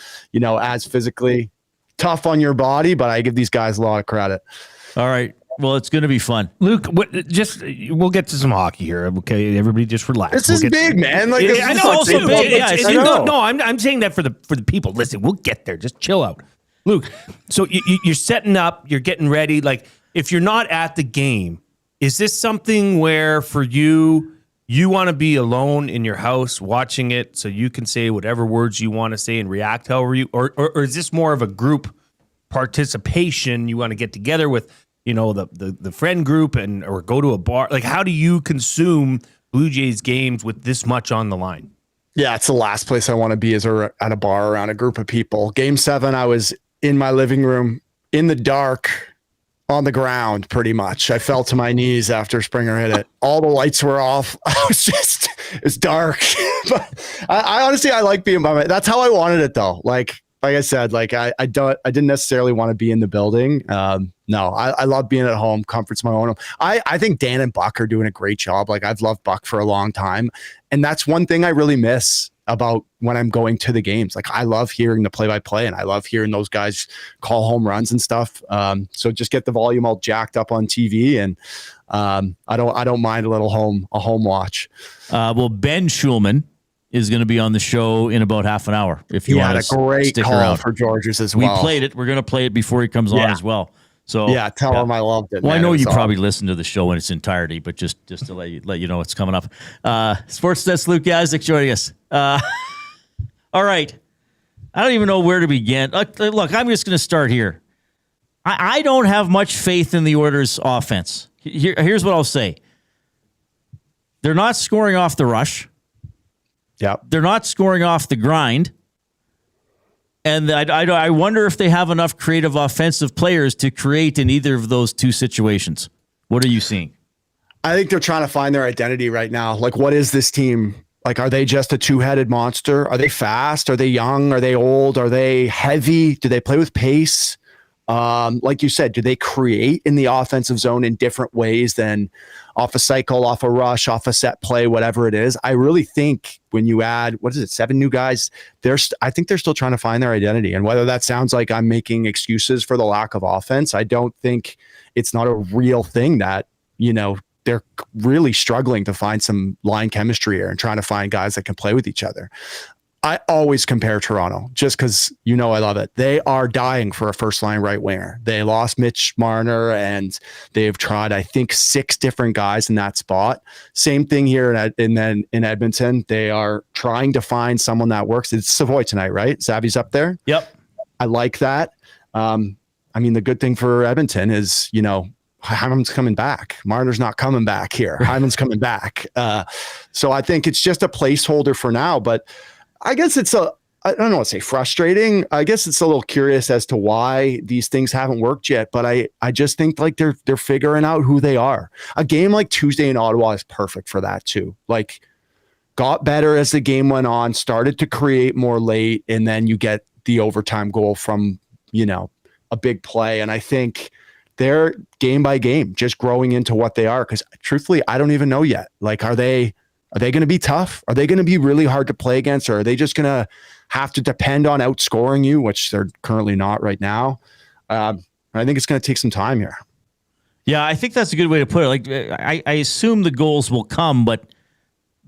as physically tough on your body, but I give these guys a lot of credit. All right. Well, it's going to be fun. Luke, we'll get to some hockey here. Okay, everybody just relax. This is big, man. Like, I know. Also big. No, I'm saying that for the people. Listen, we'll get there. Just chill out. Luke, so you're setting up, you're getting ready. Like, if you're not at the game, is this something where for you want to be alone in your house watching it so you can say whatever words you want to say and react however you, or is this more of a group participation? You want to get together with, the friend group or go to a bar? Like, how do you consume Blue Jays games with this much on the line? Yeah, it's the last place I want to be is at a bar around a group of people. Game 7, I was in my living room in the dark on the ground, pretty much. I fell to my knees after Springer hit it. All the lights were off. It's dark. But I honestly, I like being by my, that's how I wanted it though. Like I said, like I didn't necessarily want to be in the building. No, I love being at home. Comfort's my own home. I think Dan and Buck are doing a great job. Like, I've loved Buck for a long time. And that's one thing I really miss about when I'm going to the games. Like, I love hearing the play-by-play, and I love hearing those guys call home runs and stuff. So just get the volume all jacked up on TV, and I don't mind a home watch. Well, Ben Shulman is going to be on the show in about half an hour. If you want to stick around. He had a great call for Georges as well. We played it. We're going to play it before he comes on as well. So yeah, tell him I loved it. Well, man, I know you probably listened to the show in its entirety, but just to let you know it's coming up. Sportsnet's Luke Gazdic joining us. All right. I don't even know where to begin. Look, I'm just going to start here. I don't have much faith in the Oilers' offense. Here's what I'll say. They're not scoring off the rush. Yeah. They're not scoring off the grind. And I wonder if they have enough creative offensive players to create in either of those two situations. What are you seeing? I think they're trying to find their identity right now. Like, what is this team? Like, are they just a two-headed monster? Are they fast? Are they young? Are they old? Are they heavy? Do they play with pace? Like you said, do they create in the offensive zone in different ways than off a cycle, off a rush, off a set play, whatever it is? I really think when you add, 7 new guys, I think they're still trying to find their identity. And whether that sounds like I'm making excuses for the lack of offense, I don't think it's not a real thing that, they're really struggling to find some line chemistry here and trying to find guys that can play with each other. I always compare Toronto just because, I love it. They are dying for a first line right winger. They lost Mitch Marner and they've tried, I think, 6 different guys in that spot. Same thing here in Edmonton. They are trying to find someone that works. It's Savoie tonight, right? Savvy's up there. Yep. I like that. The good thing for Edmonton is, Hyman's coming back. Marner's not coming back here. Hyman's coming back. So I think it's just a placeholder for now, but I guess I don't know what to say, frustrating. I guess it's a little curious as to why these things haven't worked yet, but I just think like they're figuring out who they are. A game like Tuesday in Ottawa is perfect for that too. Like, got better as the game went on, started to create more late, and then you get the overtime goal from, a big play. And I think they're game by game just growing into what they are. Because truthfully, I don't even know yet. Like, are they going to be tough? Are they going to be really hard to play against? Or are they just going to have to depend on outscoring you, which they're currently not right now? I think it's going to take some time here. Yeah, I think that's a good way to put it. Like, I assume the goals will come, but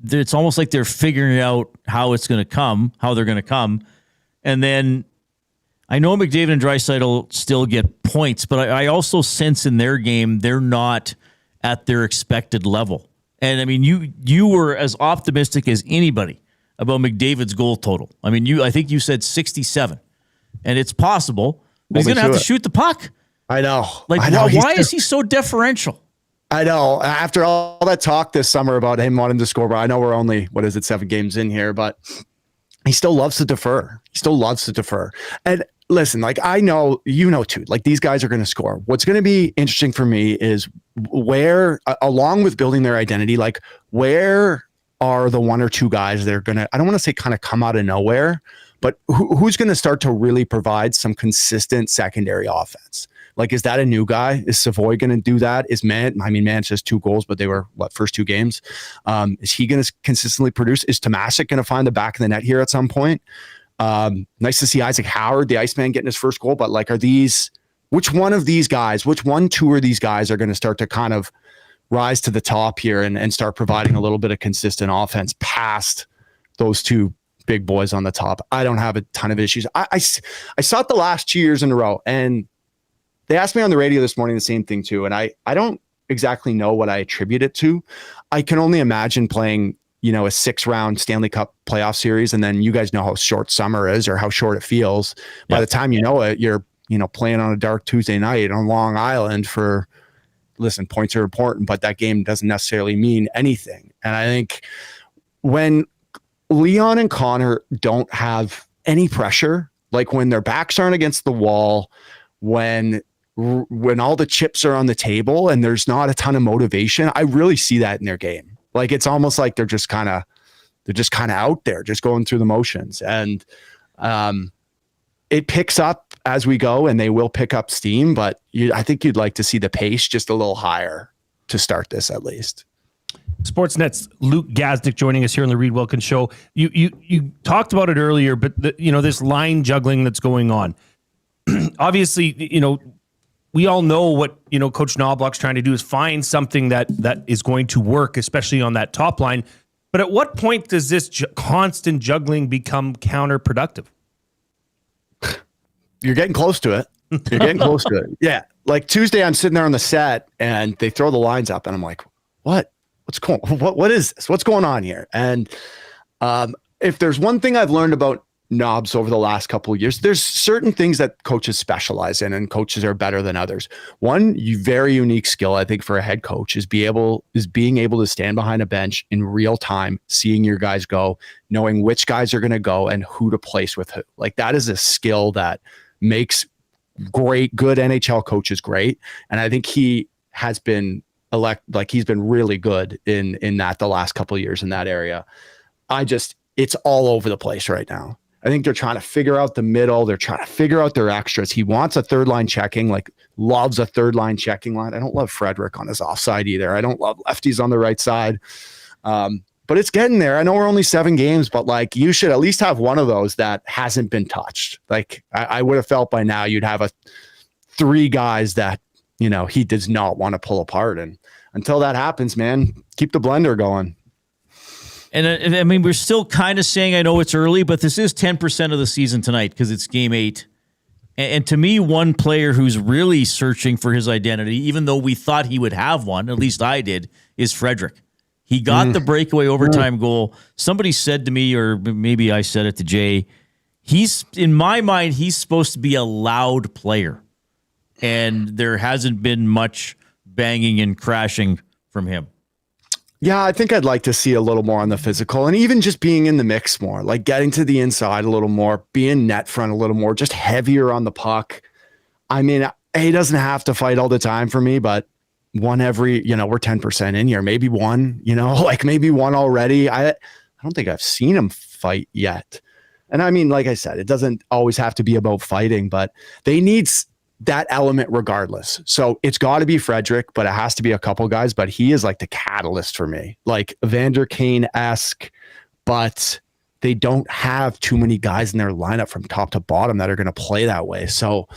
it's almost like they're figuring out how it's going to come, how they're going to come. And then I know McDavid and Draisaitl still get points, but I also sense in their game they're not at their expected level. And I mean, you were as optimistic as anybody about McDavid's goal total. I mean, I think you said 67, and it's possible, but he's going to have to shoot the puck. I know. Like, I know. Why is he so deferential? I know. After all that talk this summer about him wanting to score, but I know we're only 7 games in here, but he still loves to defer. And listen, like, I know, too, like, these guys are going to score. What's going to be interesting for me is where, along with building their identity, like, where are the 1 or 2 guys that are going to, I don't want to say kind of come out of nowhere, but who's going to start to really provide some consistent secondary offense? Like, is that a new guy? Is Savoie going to do that? Is Man's just 2 goals, but they were, first 2 games? Is he going to consistently produce? Is Tomasic going to find the back of the net here at some point? Nice to see Isaac Howard, the Iceman, getting his first goal, but like, which 2 of these guys are going to start to kind of rise to the top here and start providing a little bit of consistent offense past those 2 big boys on the top? I don't have a ton of issues. I saw it the last 2 years in a row, and they asked me on the radio this morning the same thing too. And I don't exactly know what I attribute it to. I can only imagine playing, a 6-round Stanley Cup playoff series. And then you guys know how short summer is or how short it feels. By the time you know it, you're, playing on a dark Tuesday night on Long Island points are important, but that game doesn't necessarily mean anything. And I think when Leon and Connor don't have any pressure, like when their backs aren't against the wall, when all the chips are on the table and there's not a ton of motivation, I really see that in their game. Like, it's almost like they're just kind of out there, just going through the motions. And it picks up as we go, and they will pick up steam, but I think you'd like to see the pace just a little higher to start this, at least. Sportsnet's Luke Gazdic joining us here on the Reid Wilkins Show. You talked about it earlier, but this line juggling that's going on. Obviously, we all know what, Coach Knobloch's trying to do is find something that is going to work, especially on that top line. But at what point does this constant juggling become counterproductive? You're getting close to it. Yeah. Like Tuesday, I'm sitting there on the set and they throw the lines up and I'm like, what is this? What's going on here? And if there's one thing I've learned about knobs over the last couple of years. There's certain things that coaches specialize in, and coaches are better than others. One very unique skill, I think, for a head coach is being able to stand behind a bench in real time, seeing your guys go, knowing which guys are going to go and who to place with who. Like, that is a skill that makes good NHL coaches great. And I think he has been he's been really good in that the last couple of years in that area. It's all over the place right now. I think they're trying to figure out the middle. They're trying to figure out their extras. He wants a third line checking, loves a third line checking line. I don't love Frederick on his offside either. I don't love lefties on the right side. But it's getting there. I know we're only 7 games, but you should at least have one of those that hasn't been touched. I would have felt by now you'd have 3 guys that, he does not want to pull apart. And until that happens, man, keep the blender going. And I mean, we're still kind of saying, I know it's early, but this is 10% of the season tonight because it's game 8. And to me, one player who's really searching for his identity, even though we thought he would have one, at least I did, is Frederick. He got the breakaway overtime goal. Somebody said to me, or maybe I said it to Jay, in my mind, he's supposed to be a loud player. And there hasn't been much banging and crashing from him. Yeah, I think I'd like to see a little more on the physical and even just being in the mix more, getting to the inside a little more, being net front a little more, just heavier on the puck. I mean, he doesn't have to fight all the time for me, but one every, we're 10% in here, maybe one, maybe one already. I don't think I've seen him fight yet. And I mean, like I said, it doesn't always have to be about fighting, but they need that element regardless. So it's got to be Frederick, but it has to be a couple guys, but he is the catalyst for me, Evander Kane-esque, but they don't have too many guys in their lineup from top to bottom that are going to play that way. So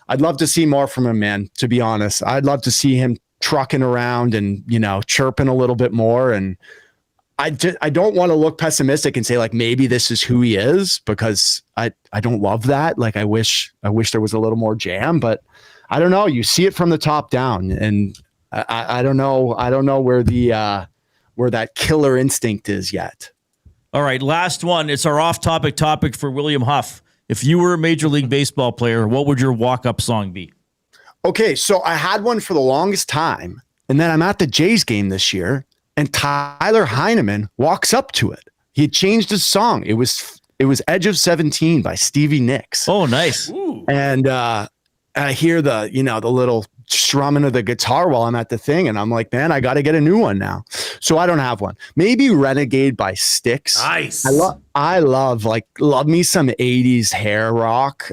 I'd love to see more from him, man, to be honest. I'd love to see him trucking around and, chirping a little bit more. And I don't want to look pessimistic and say maybe this is who he is, because I don't love that. I wish there was a little more jam, but I don't know. You see it from the top down, and I don't know. I don't know where where that killer instinct is yet. All right, last one. It's our off-topic topic for William Huff. If you were a Major League Baseball player, what would your walk-up song be? Okay, so I had one for the longest time, and then I'm at the Jays game this year, and Tyler Heineman walks up to it. He changed his song. It was Edge of 17 by Stevie Nicks. Oh, nice. Ooh. And I hear the little strumming of the guitar while I'm at the thing, and I'm like, man, I got to get a new one now. So I don't have one. Maybe Renegade by Styx. Nice. I love me some 80s hair rock.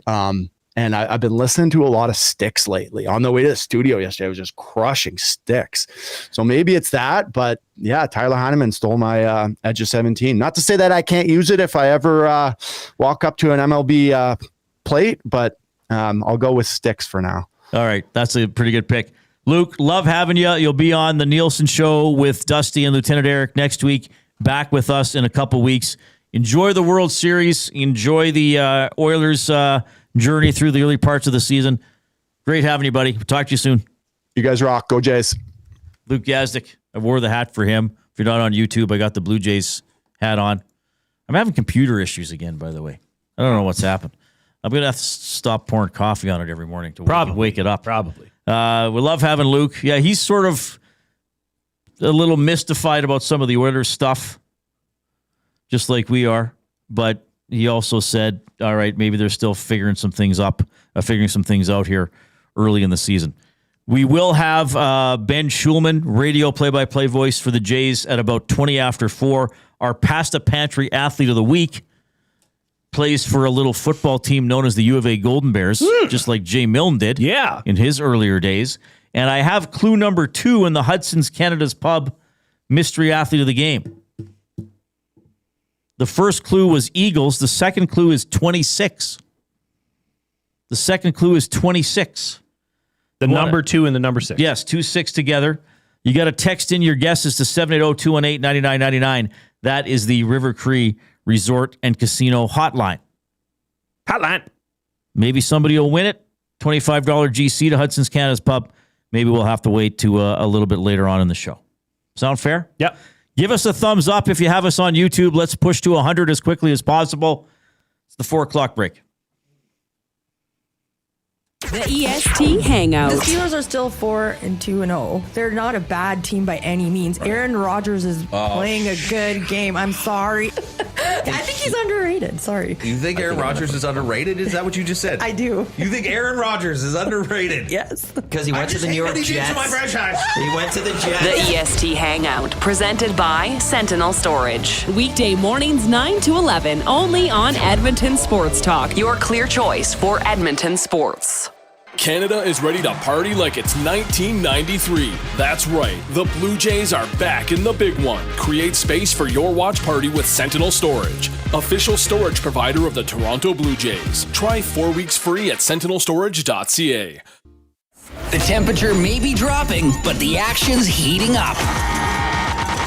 And I've been listening to a lot of Styx lately. On the way to the studio yesterday, I was just crushing Styx. So maybe it's that. But yeah, Tyler Heineman stole my Edge of 17. Not to say that I can't use it if I ever walk up to an MLB plate, but I'll go with Styx for now. All right. That's a pretty good pick. Luke, love having you. You'll be on the Nielsen Show with Dusty and Lieutenant Eric next week. Back with us in a couple weeks. Enjoy the World Series. Enjoy the Oilers journey through the early parts of the season. Great having you, buddy. Talk to you soon. You guys rock. Go Jays. Luke Gazdic. I wore the hat for him. If you're not on YouTube, I got the Blue Jays hat on. I'm having computer issues again, by the way. I don't know what's happened. I'm going to have to stop pouring coffee on it every morning to wake it up. Probably. We love having Luke. Yeah, he's sort of a little mystified about some of the Oilers stuff, just like we are. But he also said, all right, maybe they're still figuring some things out here early in the season. We will have Ben Shulman, radio play-by-play voice for the Jays at about 20 after 4. Our Pasta Pantry Athlete of the Week plays for a little football team known as the U of A Golden Bears, just like Jay Milne did in his earlier days. And I have clue number 2 in the Hudson's Canada's Pub Mystery Athlete of the Game. The first clue was Eagles. The second clue is 26. The second clue is 26. The number 2 and the number 6. Yes, 2-6 together. You got to text in your guesses to 780-218-9999. That is the River Cree Resort and Casino hotline. Maybe somebody will win it. $25 GC to Hudson's Canada's Pub. Maybe we'll have to wait to a little bit later on in the show. Sound fair? Yep. Give us a thumbs up if you have us on YouTube. Let's push to 100 as quickly as possible. It's the 4 o'clock break. The EST Hangout. The Steelers are still 4-2-0. They're not a bad team by any means. Aaron Rodgers is playing a good game. I'm sorry. I think he's underrated. Sorry. You think Aaron Rodgers is underrated? Is that what you just said? I do. You think Aaron Rodgers is underrated? Yes. Because he went to the New York Jets. He went to the Jets. The EST Hangout, presented by Sentinel Storage. Weekday mornings 9 to 11, only on Edmonton Sports Talk. Your clear choice for Edmonton sports. Canada is ready to party like it's 1993. That's right, the Blue Jays are back in the big one. Create space for your watch party with Sentinel Storage, official storage provider of the Toronto Blue Jays. Try 4 weeks free at sentinelstorage.ca. The temperature may be dropping, but the action's heating up.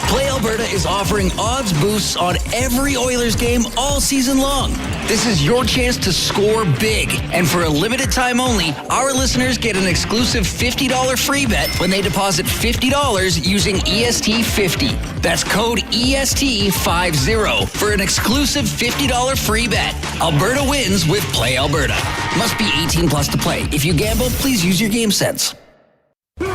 Play Alberta is offering odds boosts on every Oilers game all season long. This is your chance to score big. And for a limited time only, our listeners get an exclusive $50 free bet when they deposit $50 using EST50. That's code EST50 for an exclusive $50 free bet. Alberta wins with Play Alberta. Must be 18 plus to play. If you gamble, please use your game sense.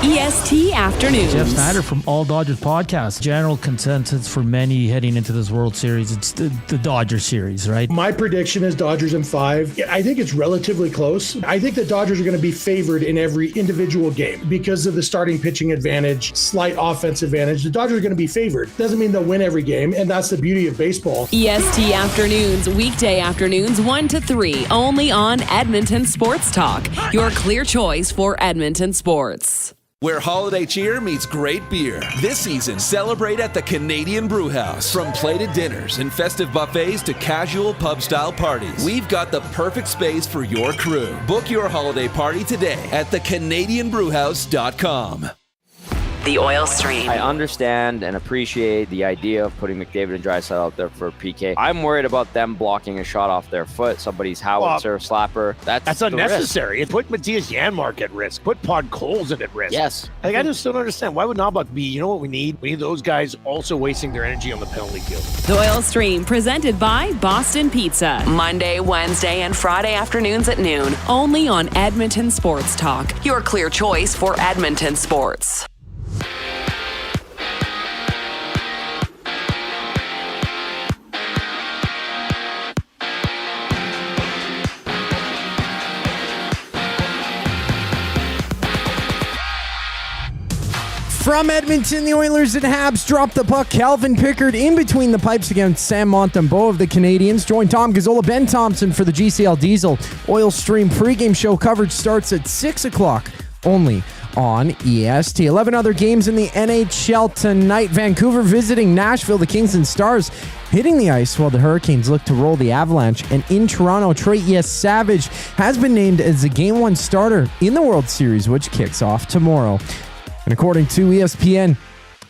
EST Afternoons. Jeff Snyder from All Dodgers Podcast. General consensus for many heading into this World Series, it's the Dodgers series, right? My prediction is Dodgers in 5. I think it's relatively close. I think the Dodgers are going to be favored in every individual game because of the starting pitching advantage, slight offensive advantage. The Dodgers are going to be favored. Doesn't mean they'll win every game, and that's the beauty of baseball. EST Afternoons, weekday afternoons 1 to 3, only on Edmonton Sports Talk. Your clear choice for Edmonton sports. Where holiday cheer meets great beer. This season, celebrate at the Canadian Brewhouse. From plated dinners and festive buffets to casual pub-style parties, we've got the perfect space for your crew. Book your holiday party today at thecanadianbrewhouse.com. The Oil Stream. I understand and appreciate the idea of putting McDavid and Draisaitl out there for PK. I'm worried about them blocking a shot off their foot, somebody's howitzer, slapper. That's unnecessary. It put Matthias Janmark at risk. Put Podkolzin at risk. Yes. I just don't understand. Why would Knobloch be? You know what we need? We need those guys also wasting their energy on the penalty kill. The Oil Stream, presented by Boston Pizza. Monday, Wednesday, and Friday afternoons at noon. Only on Edmonton Sports Talk. Your clear choice for Edmonton sports. From Edmonton, the Oilers and Habs drop the puck. Calvin Pickard in between the pipes against Sam Montembeault of the Canadians. Join Tom Gazzola, Ben Thompson for the GCL Diesel Oil Stream pregame show. Coverage starts at 6 o'clock only on EST. 11 other games in the NHL tonight. Vancouver visiting Nashville. The Kings and Stars hitting the ice while the Hurricanes look to roll the Avalanche. And in Toronto, Trey Savage has been named as the Game 1 starter in the World Series, which kicks off tomorrow. And according to ESPN,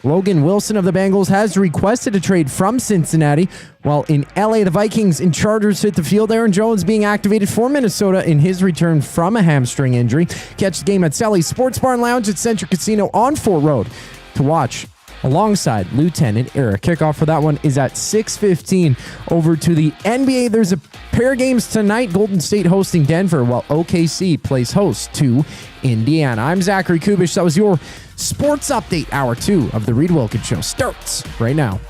Logan Wilson of the Bengals has requested a trade from Cincinnati, while in LA, the Vikings and Chargers hit the field. Aaron Jones being activated for Minnesota in his return from a hamstring injury. Catch the game at Sally's Sports Bar and Lounge at Central Casino on Fort Road to watch alongside Lieutenant Eric. Kickoff for that one is at 6:15. Over to the NBA, there's a pair of games tonight. Golden State hosting Denver, while OKC plays host to Indiana. I'm Zachary Kubish. That was your Sports Update. Hour 2 of the Reid Wilkins Show starts right now.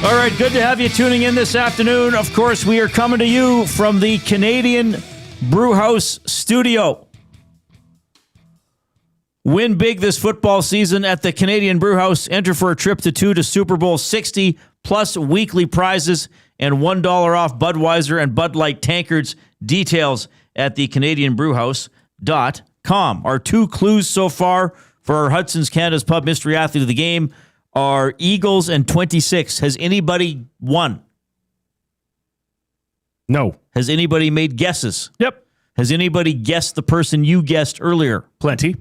All right, good to have you tuning in this afternoon. Of course, we are coming to you from the Canadian Brewhouse studio. Win big this football season at the Canadian Brewhouse. Enter for a trip to Super Bowl 60, plus weekly prizes and $1 off Budweiser and Bud Light tankards. Details at thecanadianbrewhouse.com. Our 2 clues so far for our Hudson's Canada's Pub Mystery Athlete of the Game are Eagles and 26. Has anybody won? No. Has anybody made guesses? Yep. Has anybody guessed the person you guessed earlier? Plenty.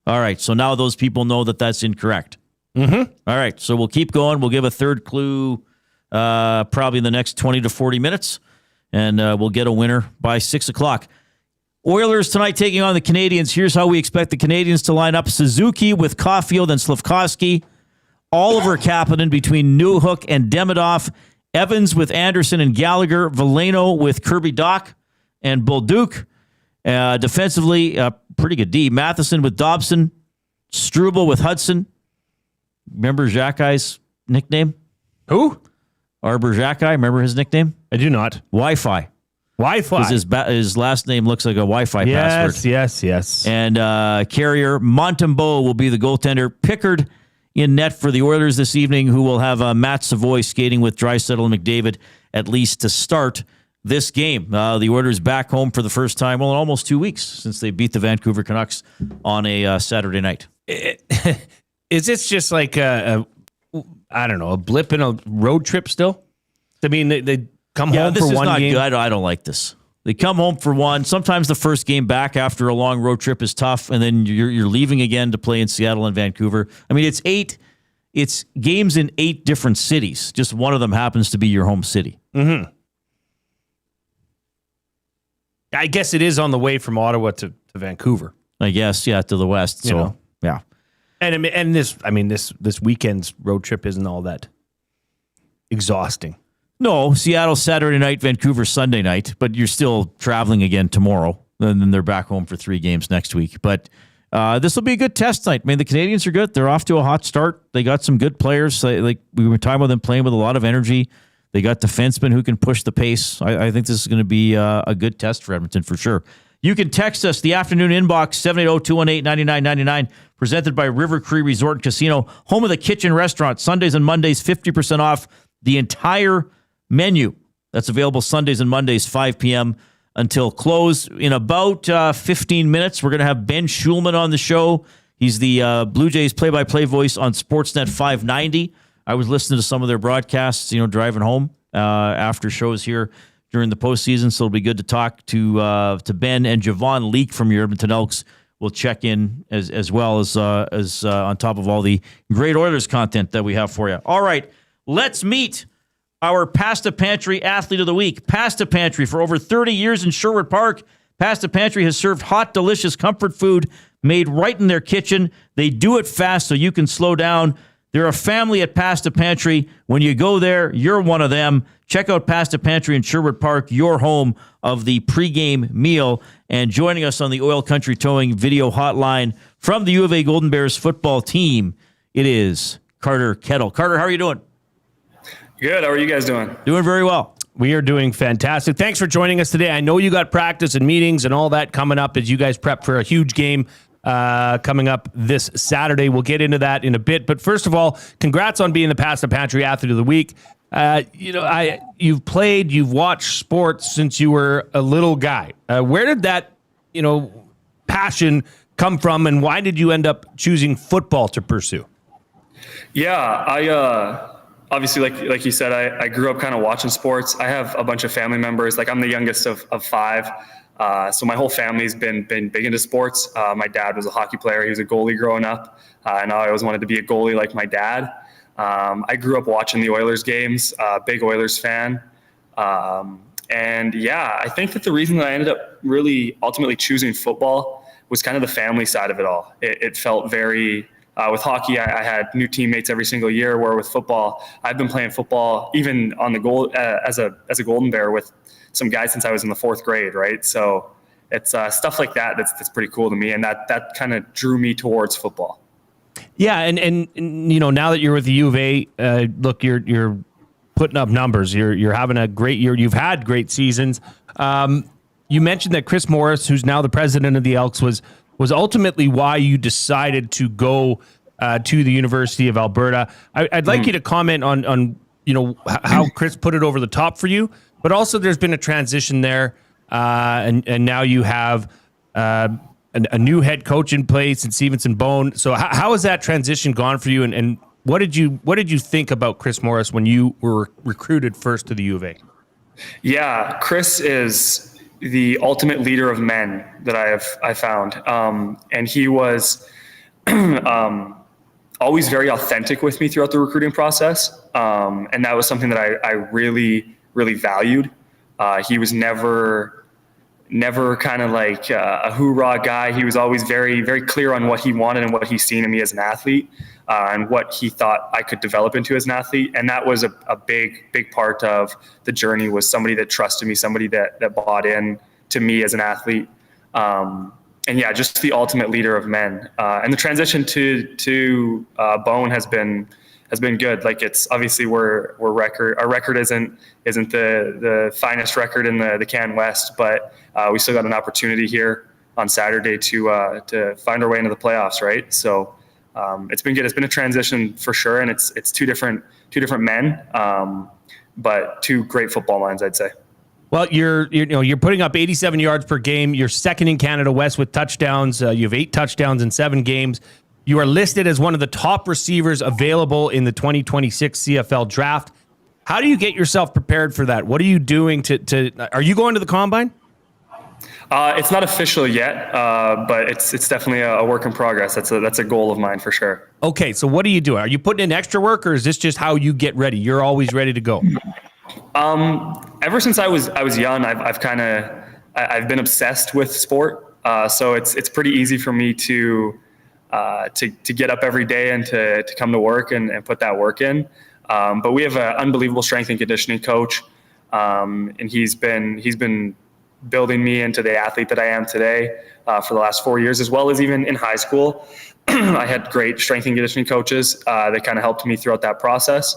All right, so now those people know that that's incorrect. Mm-hmm. All right, so we'll keep going. We'll give a third clue probably in the next 20 to 40 minutes, and we'll get a winner by 6 o'clock. Oilers tonight taking on the Canadiens. Here's how we expect the Canadiens to line up. Suzuki with Caulfield and Slafkovsky. Oliver Kapanen between Newhook and Demidov. Evans with Anderson and Gallagher. Veleno with Kirby Doc and Bolduc. Defensively, pretty good D. Matheson with Dobson. Struble with Hudson. Remember Xhekai's nickname? Who? Arbor Xhekaj. Remember his nickname? I do not. Wi-Fi. Wi-Fi. His last name looks like a Wi-Fi password. Yes. And Carrier Montembeault will be the goaltender. Pickard in net for the Oilers this evening, who will have Matt Savoie skating with Draisaitl and McDavid at least to start this game. The Oilers back home for the first time, in almost 2 weeks since they beat the Vancouver Canucks on a Saturday night. Is this just like a blip in a road trip still? I mean, they come home for one game. Good. I don't like this. They come home for one. Sometimes the first game back after a long road trip is tough, and then you're leaving again to play in Seattle and Vancouver. I mean, it's games in 8 different cities. Just one of them happens to be your home city. Mm-hmm. I guess it is on the way from Ottawa to Vancouver. I guess, yeah, to the west. So, yeah. And this weekend's road trip isn't all that exhausting. No, Seattle Saturday night, Vancouver Sunday night, but you're still traveling again tomorrow, and then they're back home for 3 games next week. But this will be a good test night. I mean, the Canadiens are good. They're off to a hot start. They got some good players. Like we were talking about them playing with a lot of energy. They got defensemen who can push the pace. I think this is going to be a good test for Edmonton for sure. You can text us the afternoon inbox, 780-218-9999, presented by River Cree Resort and Casino, home of the Kitchen Restaurant. Sundays and Mondays, 50% off the entire menu. That's available Sundays and Mondays, 5 p.m. until close. In about 15 minutes, we're going to have Ben Shulman on the show. He's the Blue Jays play-by-play voice on Sportsnet 590. I was listening to some of their broadcasts, driving home after shows here during the postseason, so it'll be good to talk to Ben, and Javon Leake from your Edmonton Elks will check in as well as on top of all the great Oilers content that we have for you. All right, let's meet our Pasta Pantry Athlete of the Week. Pasta Pantry, for over 30 years in Sherwood Park, Pasta Pantry has served hot, delicious comfort food made right in their kitchen. They do it fast so you can slow down. They're a family at Pasta Pantry. When you go there, you're one of them. Check out Pasta Pantry in Sherwood Park, your home of the pregame meal. And joining us on the Oil Country Towing video hotline from the U of A Golden Bears football team, it is Carter Kettle. Carter, how are you doing? Good. How are you guys doing? Doing very well. We are doing fantastic. Thanks for joining us today. I know you got practice and meetings and all that coming up as you guys prep for a huge game coming up this Saturday. We'll get into that in a bit. But first of all, congrats on being the Pasta Pantry Athlete of the Week. You've played, you've watched sports since you were a little guy. Where did that, passion come from, and why did you end up choosing football to pursue? Yeah, I obviously, like you said, I grew up kind of watching sports. I have a bunch of family members. Like, I'm the youngest of 5. So my whole family's been big into sports. My dad was a hockey player. He was a goalie growing up. And I always wanted to be a goalie like my dad. I grew up watching the Oilers games, big Oilers fan. And yeah, I think that the reason that I ended up really ultimately choosing football was kind of the family side of it all. It felt very, with hockey, I had new teammates every single year, where with football, I've been playing football even on the goal as a Golden Bear with some guys since I was in the 4th grade, right? So it's stuff like that's pretty cool to me, and that kind of drew me towards football. Yeah, and now that you're with the U of A, look, you're putting up numbers. You're having a great year. You've had great seasons. You mentioned that Chris Morris, who's now the president of the Elks, was ultimately why you decided to go to the University of Alberta. I'd like you to comment on how Chris put it over the top for you, but also there's been a transition there, and now you have a new head coach in place in Stevenson Bone. So how has that transition gone for you, and What did you think about Chris Morris when you were recruited first to the U of A? Yeah, Chris is the ultimate leader of men that I found. And he was always very authentic with me throughout the recruiting process. And that was something that I really, really valued. He was never kind of like a hoorah guy. He was always very, very clear on what he wanted and what he's seen in me as an athlete, and what he thought I could develop into as an athlete. And that was a big, big part of the journey, was somebody that trusted me, somebody that bought in to me as an athlete. And yeah, just the ultimate leader of men. And the transition to Bone has been good. Like, it's obviously our record isn't the finest record in the Can West, but we still got an opportunity here on Saturday to find our way into the playoffs, right? So it's been good. It's been a transition for sure, and it's two different men, but two great football minds, I'd say. Well, you're putting up 87 yards per game. You're second in Canada West with touchdowns. You have 8 touchdowns in 7 games. You are listed as one of the top receivers available in the 2026 CFL draft. How do you get yourself prepared for that? What are you doing are you going to the combine? It's not official yet, but it's definitely a work in progress. That's a goal of mine for sure. Okay, so what are you doing? Are you putting in extra work, or is this just how you get ready? You're always ready to go. Ever since I was young, I've been obsessed with sport. So it's pretty easy for me to get up every day and to come to work and put that work in. But we have an unbelievable strength and conditioning coach. And he's been building me into the athlete that I am today, for the last 4 years, as well as even in high school. I had great strength and conditioning coaches, that kind of helped me throughout that process.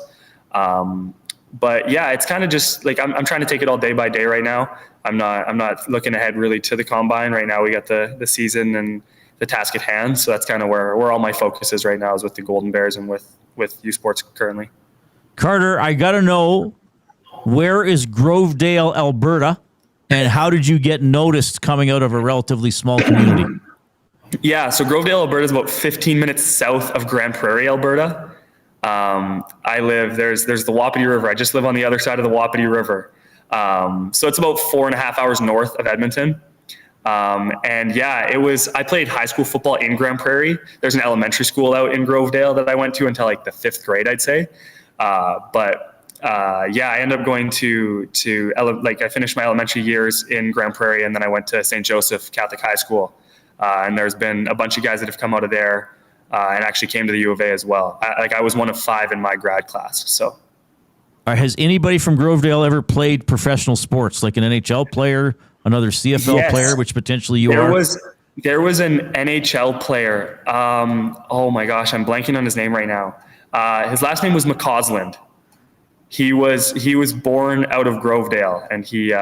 But yeah, it's kind of just like, I'm trying to take it all day by day right now. I'm not looking ahead really to the combine right now. We got the season and the task at hand. So that's kind of where all my focus is right now, is with the Golden Bears and with U Sports currently. Carter, I got to know, where is Grovedale, Alberta, and how did you get noticed coming out of a relatively small community? Yeah, so Grovedale, Alberta is about 15 minutes south of Grand Prairie, Alberta. I live, there's the Wapiti River. I just live on the other side of the Wapiti River. So it's about 4.5 hours north of Edmonton. And yeah, I played high school football in Grand Prairie. There's an elementary school out in Grovedale that I went to until like the 5th grade, I'd say. Yeah, I ended up going I finished my elementary years in Grand Prairie, and then I went to St. Joseph Catholic High School. And there's been a bunch of guys that have come out of there, and actually came to the U of A as well. I was one of 5 in my grad class. So, has anybody from Grovedale ever played professional sports, like an NHL player, another CFL player, which potentially you are? There was an NHL player. Oh my gosh, I'm blanking on his name right now. His last name was McCausland. He was born out of Grovedale, and he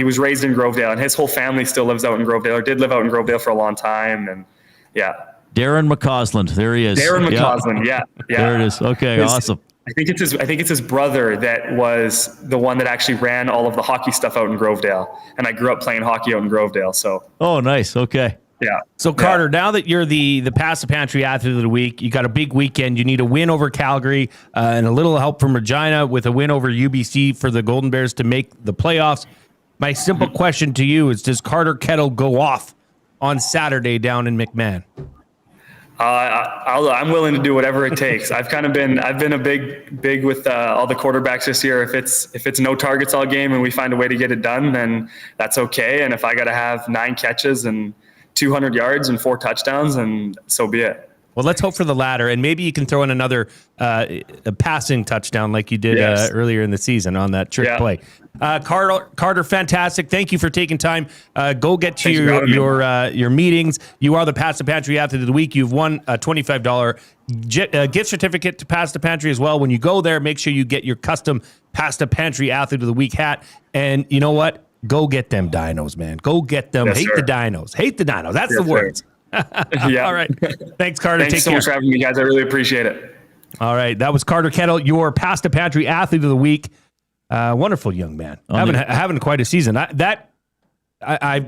was raised in Grovedale, and his whole family still lives out in Grovedale, or did live out in Grovedale for a long time. And yeah. Darren McCausland. There he is. Darren McCausland. Yeah. There it is. Okay. Awesome. I think it's his brother that was the one that actually ran all of the hockey stuff out in Grovedale. And I grew up playing hockey out in Grovedale. So. Oh, nice. Okay. Yeah. So Carter, now that you're the Pass the Pantry Athlete of the Week, you got a big weekend. You need a win over Calgary, and a little help from Regina with a win over UBC for the Golden Bears to make the playoffs. My simple question to you is, does Carter Kettle go off on Saturday down in McMahon? I'm willing to do whatever it takes. I've been a big with all the quarterbacks this year. If it's no targets all game and we find a way to get it done, then that's okay. And if I got to have 9 catches and 200 yards and 4 touchdowns, and so be it. Well, let's hope for the latter, and maybe you can throw in another a passing touchdown like you did earlier in the season on that trick play. Carter, fantastic. Thank you for taking time. Go get to your meetings. You are the Pass the Pantry Athlete of the Week. You've won a $25 gift certificate to Pass the Pantry as well. When you go there, make sure you get your custom Pass the Pantry Athlete of the Week hat. And you know what? Go get them dinos, man. Go get them. Hate the dinos. Hate the dinos. That's the words. Yeah. All right. Thanks, Carter. Thanks so much for having me, guys. I really appreciate it. All right. That was Carter Kettle, your Pass the Pantry Athlete of the Week. Wonderful young man. Having quite a season. I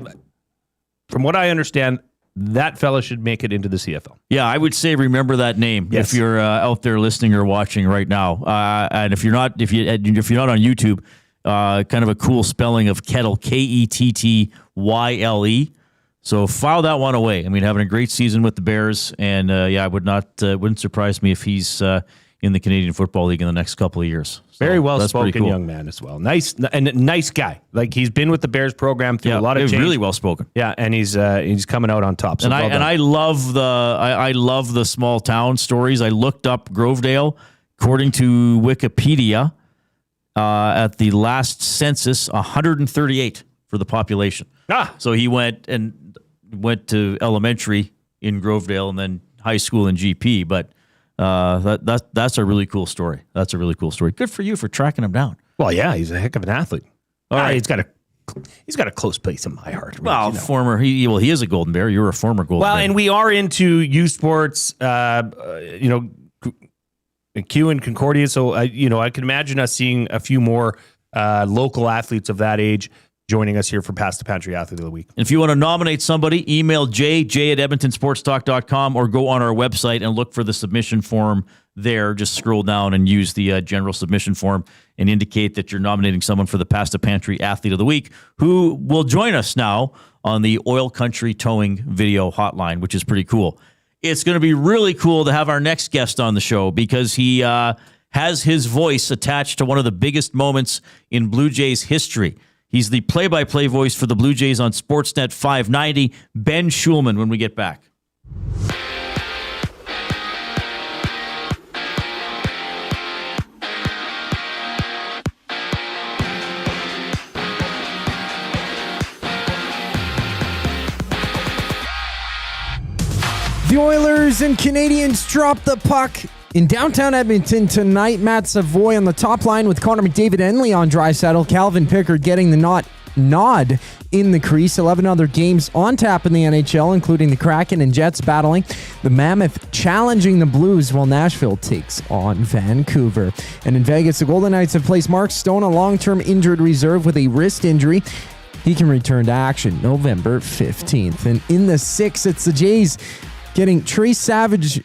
from what I understand, that fella should make it into the CFL. Yeah, I would say remember that name if you're out there listening or watching right now. And if you're not on YouTube, kind of a cool spelling of Kettle, Kettyle. So file that one away. I mean, having a great season with the Bears, and I wouldn't surprise me if he's in the Canadian Football League in the next couple of years. So very well that's spoken cool. young man as well. Nice guy. Like he's been with the Bears program through a lot of change. Really well spoken. Yeah, and he's coming out on top. So I love the small town stories. I looked up Grovedale. According to Wikipedia, at the last census, 138 for the population. So he went to elementary in Grovedale and then high school in GP. But that's a really cool story. That's a really cool story. Good for you for tracking him down. Well, yeah, he's a heck of an athlete. All right, he's got a close place in my heart. Well, he is a Golden Bear. You're a former Golden Bear. Well, and we are into youth sports. Q and Concordia. So I can imagine us seeing a few more local athletes of that age joining us here for Pass the Pantry Athlete of the Week. And if you want to nominate somebody, email J at edmontonsportstalk.com or go on our website and look for the submission form there. Just scroll down and use the general submission form and indicate that you're nominating someone for the Pass the Pantry Athlete of the Week, who will join us now on the Oil Country Towing video hotline, which is pretty cool. It's going to be really cool to have our next guest on the show because he has his voice attached to one of the biggest moments in Blue Jays history. He's the play-by-play voice for the Blue Jays on Sportsnet 590, Ben Shulman, when we get back. The Oilers and Canadians drop the puck in downtown Edmonton tonight. Matt Savoie on the top line with Connor McDavid and Leon Draisaitl. Calvin Pickard getting the nod in the crease. 11 other games on tap in the NHL, including the Kraken and Jets battling. The Mammoth challenging the Blues while Nashville takes on Vancouver. And in Vegas, the Golden Knights have placed Mark Stone on long-term injured reserve with a wrist injury. He can return to action November 15th. And in the 6th, it's the Jays giving Tre Savage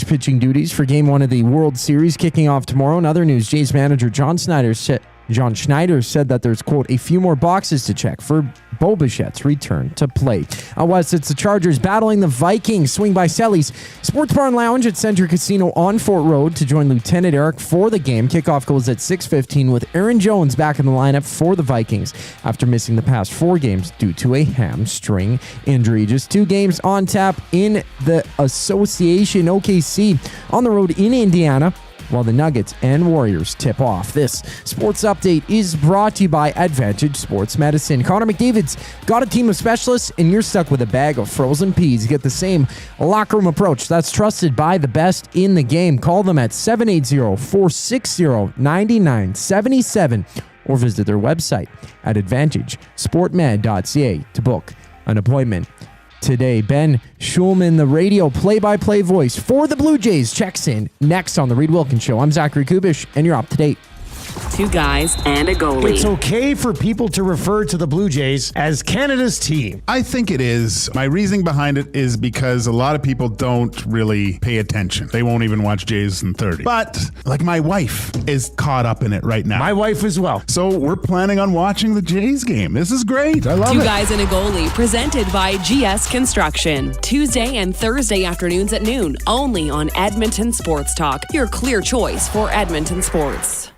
pitching duties for Game 1 of the World Series kicking off tomorrow. In other news, Jays manager John Schneider said that there's, quote, a few more boxes to check for Bo Bichette's return to play. Out west, it's the Chargers battling the Vikings. Swing by Selly's Sports Bar and Lounge at Century Casino on Fort Road to join Lieutenant Eric for the game. Kickoff goes at 6:15 with Aaron Jones back in the lineup for the Vikings after missing the past 4 games due to a hamstring injury. Just 2 games on tap in the Association. OKC on the road in Indiana, while the Nuggets and Warriors tip off. This sports update is brought to you by Advantage Sports Medicine. Connor McDavid's got a team of specialists, and you're stuck with a bag of frozen peas. Get the same locker room approach that's trusted by the best in the game. Call them at 780-460-9977 or visit their website at advantagesportmed.ca to book an appointment today. Ben Shulman, the radio play-by-play voice for the Blue Jays, checks in next on the Reid Wilkins Show. I'm Zachary Kubish, and you're up to date. 2 guys and a goalie. It's okay for people to refer to the Blue Jays as Canada's team. I think it is. My reasoning behind it is because a lot of people don't really pay attention. They won't even watch Jays in 30. But, like, my wife is caught up in it right now. My wife as well. So we're planning on watching the Jays game. This is great. I love it. 2 guys and a goalie, presented by GS Construction. Tuesday and Thursday afternoons at noon, only on Edmonton Sports Talk, your clear choice for Edmonton sports.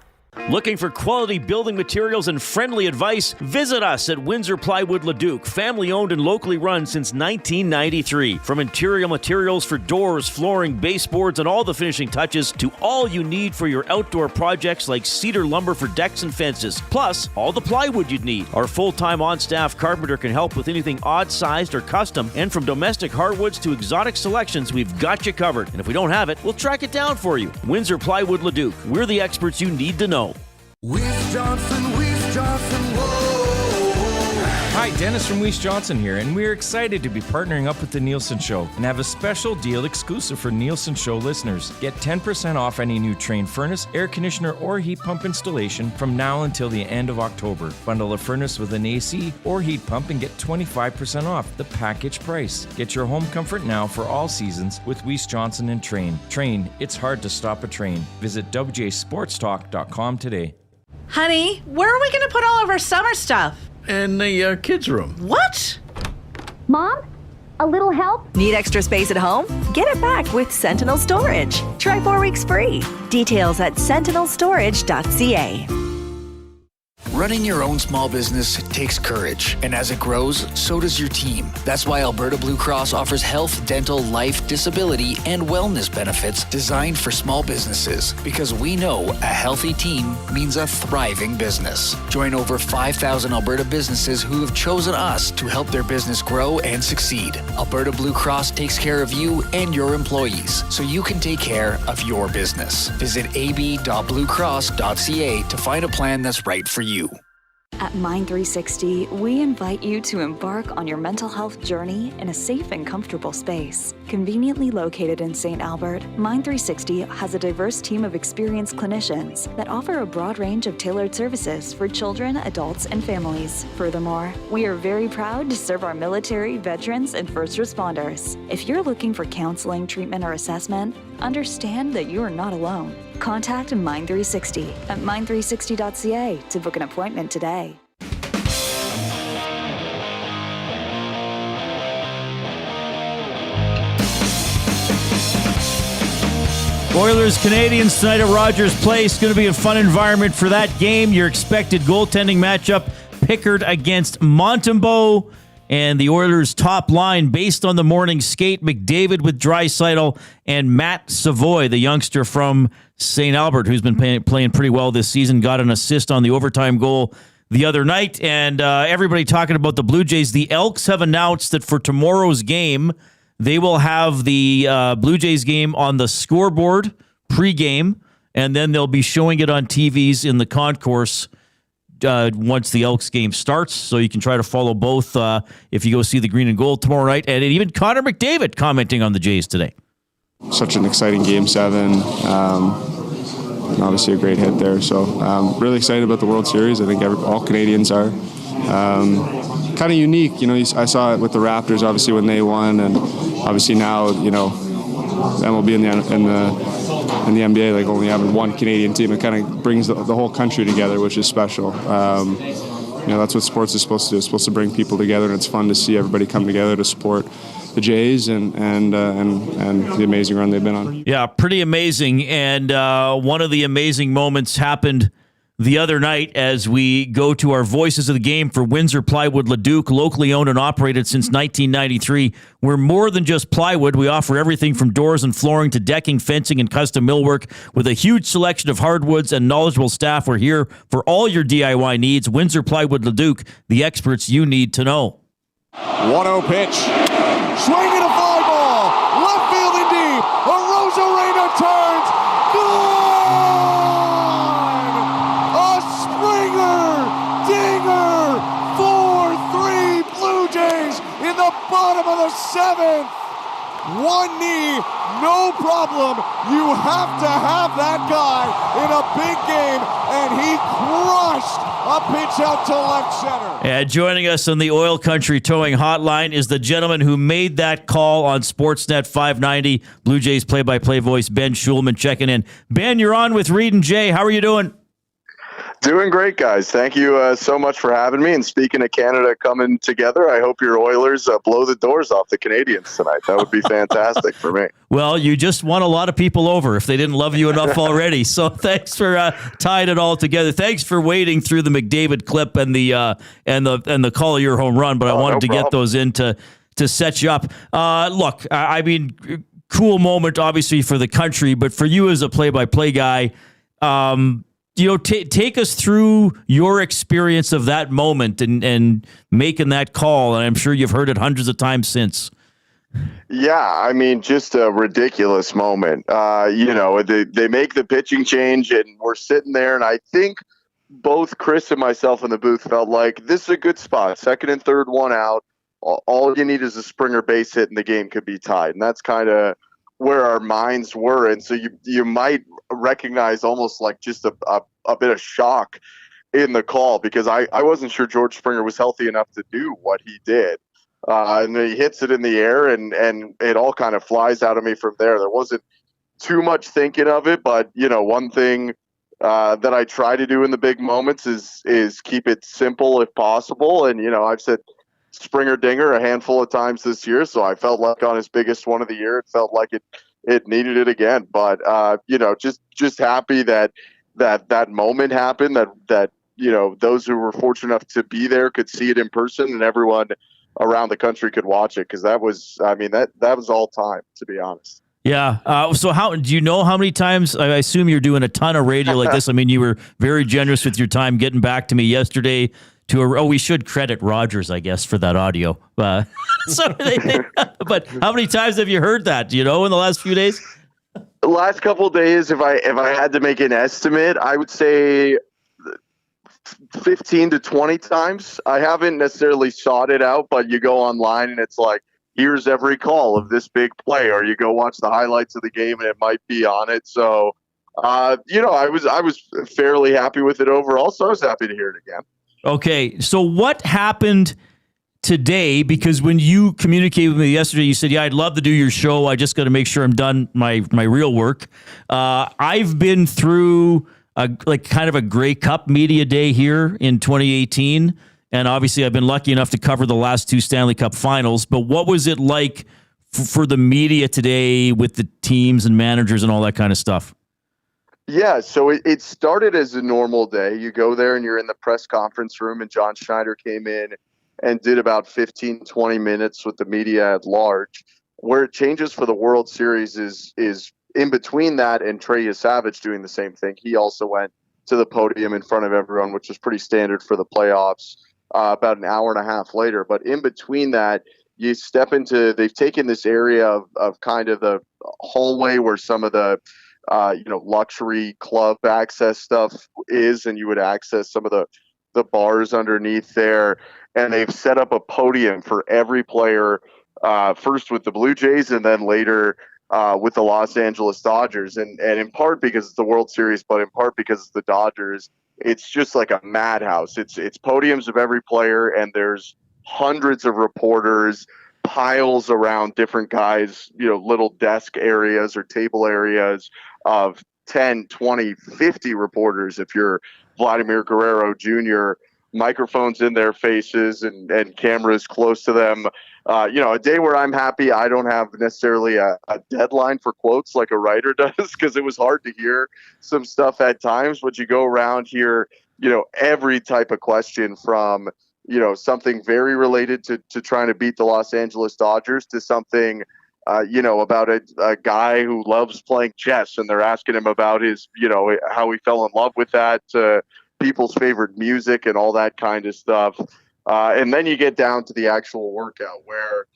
Looking for quality building materials and friendly advice? Visit us at Windsor Plywood Leduc, family owned and locally run since 1993. From interior materials for doors, flooring, baseboards, and all the finishing touches to all you need for your outdoor projects like cedar lumber for decks and fences, plus all the plywood you'd need. Our full-time on-staff carpenter can help with anything odd-sized or custom, and from domestic hardwoods to exotic selections, we've got you covered. And if we don't have it, we'll track it down for you. Windsor Plywood Leduc. We're the experts you need to know. Johnson, whoa. Hi, Dennis from Weiss Johnson here, and we're excited to be partnering up with the Nielsen Show and have a special deal exclusive for Nielsen Show listeners. Get 10% off any new Trane furnace, air conditioner, or heat pump installation from now until the end of October. Bundle a furnace with an AC or heat pump and get 25% off the package price. Get your home comfort now for all seasons with Weiss Johnson and Trane. Trane, it's hard to stop a train. Visit WJSportstalk.com today. Honey, where are we going to put all of our summer stuff? In the kids' room. What? Mom, a little help? Need extra space at home? Get it back with Sentinel Storage. Try 4 weeks free. Details at sentinelstorage.ca. Running your own small business takes courage, and as it grows, so does your team. That's why Alberta Blue Cross offers health, dental, life, disability, and wellness benefits designed for small businesses, because we know a healthy team means a thriving business. Join over 5,000 Alberta businesses who have chosen us to help their business grow and succeed. Alberta Blue Cross takes care of you and your employees, so you can take care of your business. Visit ab.bluecross.ca to find a plan that's right for you. At Mind360, we invite you to embark on your mental health journey in a safe and comfortable space. Conveniently located in St. Albert, Mind360 has a diverse team of experienced clinicians that offer a broad range of tailored services for children, adults, and families. Furthermore, we are very proud to serve our military, veterans, and first responders. If you're looking for counseling, treatment, or assessment, understand that you are not alone. Contact Mind360 at mind360.ca to book an appointment today. Oilers Canadians tonight at Rogers Place. Going to be a fun environment for that game. Your expected goaltending matchup, Pickard against Montembeault. And the Oilers' top line, based on the morning skate, McDavid with Draisaitl and Matt Savoie, the youngster from St. Albert, who's been playing pretty well this season, got an assist on the overtime goal the other night. And everybody talking about the Blue Jays. The Elks have announced that for tomorrow's game, they will have the Blue Jays game on the scoreboard pregame, and then they'll be showing it on TVs in the concourse once the Elks game starts, so you can try to follow both if you go see the green and gold tomorrow night. And even Connor McDavid commenting on the Jays today. Such an exciting Game 7. Obviously a great hit there. So really excited about the World Series. I think all Canadians are. Kind of unique. You know, I saw it with the Raptors, obviously, when they won. And obviously now, you know, MLB in the NBA, like only having one Canadian team, it kind of brings the whole country together, which is special. You know, that's what sports is supposed to do. It's supposed to bring people together, and it's fun to see everybody come together to support the Jays and the amazing run they've been on. Yeah, pretty amazing. And one of the amazing moments happened the other night as we go to our voices of the game for Windsor Plywood Leduc, locally owned and operated since 1993. We're more than just plywood. We offer everything from doors and flooring to decking, fencing, and custom millwork. With a huge selection of hardwoods and knowledgeable staff, we're here for all your DIY needs. Windsor Plywood Leduc, the experts you need to know. 1-0 pitch. Swing and a fly ball. Left field and deep. A Rosarena turns. In the bottom of the 7th. One knee, no problem. You have to have that guy in a big game, and he crushed a pitch out to left center. And joining us on the Oil Country Towing Hotline is the gentleman who made that call on Sportsnet 590. Blue Jays play-by-play voice Ben Shulman checking in. Ben, you're on with Reid and Jay. How are you doing? Doing great, guys. Thank you so much for having me. And speaking of Canada coming together, I hope your Oilers blow the doors off the Canadians tonight. That would be fantastic for me. Well, you just won a lot of people over if they didn't love you enough already. So thanks for tying it all together. Thanks for wading through the McDavid clip and the call of your home run. But I wanted to get those in to set you up. Look, I mean, cool moment, obviously, for the country. But for you as a play-by-play guy, you know, take us through your experience of that moment and making that call. And I'm sure you've heard it hundreds of times since. Yeah, I mean, just a ridiculous moment. You know, they make the pitching change, and we're sitting there, and I think both Chris and myself in the booth felt like this is a good spot. Second and third one out. All you need is a Springer base hit and the game could be tied. And that's kind of where our minds were. And so you might recognize almost like just a bit of shock in the call, because I wasn't sure George Springer was healthy enough to do what he did. And then he hits it in the air and it all kind of flies out of me from there. There wasn't too much thinking of it, but one thing that I try to do in the big moments is keep it simple if possible. And, I've said Springer dinger a handful of times this year, so I felt like on his biggest one of the year, it felt like it needed it again. But, just happy that moment happened, that those who were fortunate enough to be there could see it in person, and everyone around the country could watch it, because that was all time, to be honest. Yeah. So how do you know how many times? I assume you're doing a ton of radio like this. I mean, you were very generous with your time getting back to me yesterday. We should credit Rogers, I guess, for that audio. But how many times have you heard that? In the last few days? The last couple of days, if I had to make an estimate, I would say 15 to 20 times. I haven't necessarily sought it out, but you go online and it's like, here's every call of this big play, or you go watch the highlights of the game and it might be on it. So, I was fairly happy with it overall. So I was happy to hear it again. Okay. So what happened today? Because when you communicated with me yesterday, you said, I'd love to do your show. I just got to make sure I'm done my real work. I've been through kind of a Grey Cup media day here in 2018. And obviously I've been lucky enough to cover the last two Stanley Cup finals. But what was it like for the media today with the teams and managers and all that kind of stuff? Yeah, so it started as a normal day. You go there and you're in the press conference room, and John Schneider came in and did about 15, 20 minutes with the media at large. Where it changes for the World Series is in between that and Trey Yesavage doing the same thing. He also went to the podium in front of everyone, which was pretty standard for the playoffs, about an hour and a half later. But in between that, you step into, they've taken this area of kind of the hallway where some of the luxury club access stuff is, and you would access some of the bars underneath there. And they've set up a podium for every player, first with the Blue Jays and then later with the Los Angeles Dodgers. And in part because it's the World Series, but in part because it's the Dodgers, it's just like a madhouse. It's podiums of every player, and there's hundreds of reporters, piles around different guys, little desk areas or table areas of 10, 20, 50 reporters. If you're Vladimir Guerrero Jr., microphones in their faces and cameras close to them. A day where I'm happy I don't have necessarily a deadline for quotes like a writer does, because it was hard to hear some stuff at times. But you go around here, every type of question from, something very related to trying to beat the Los Angeles Dodgers to something, about a guy who loves playing chess, and they're asking him about his, how he fell in love with that, people's favorite music and all that kind of stuff. And then you get down to the actual workout where,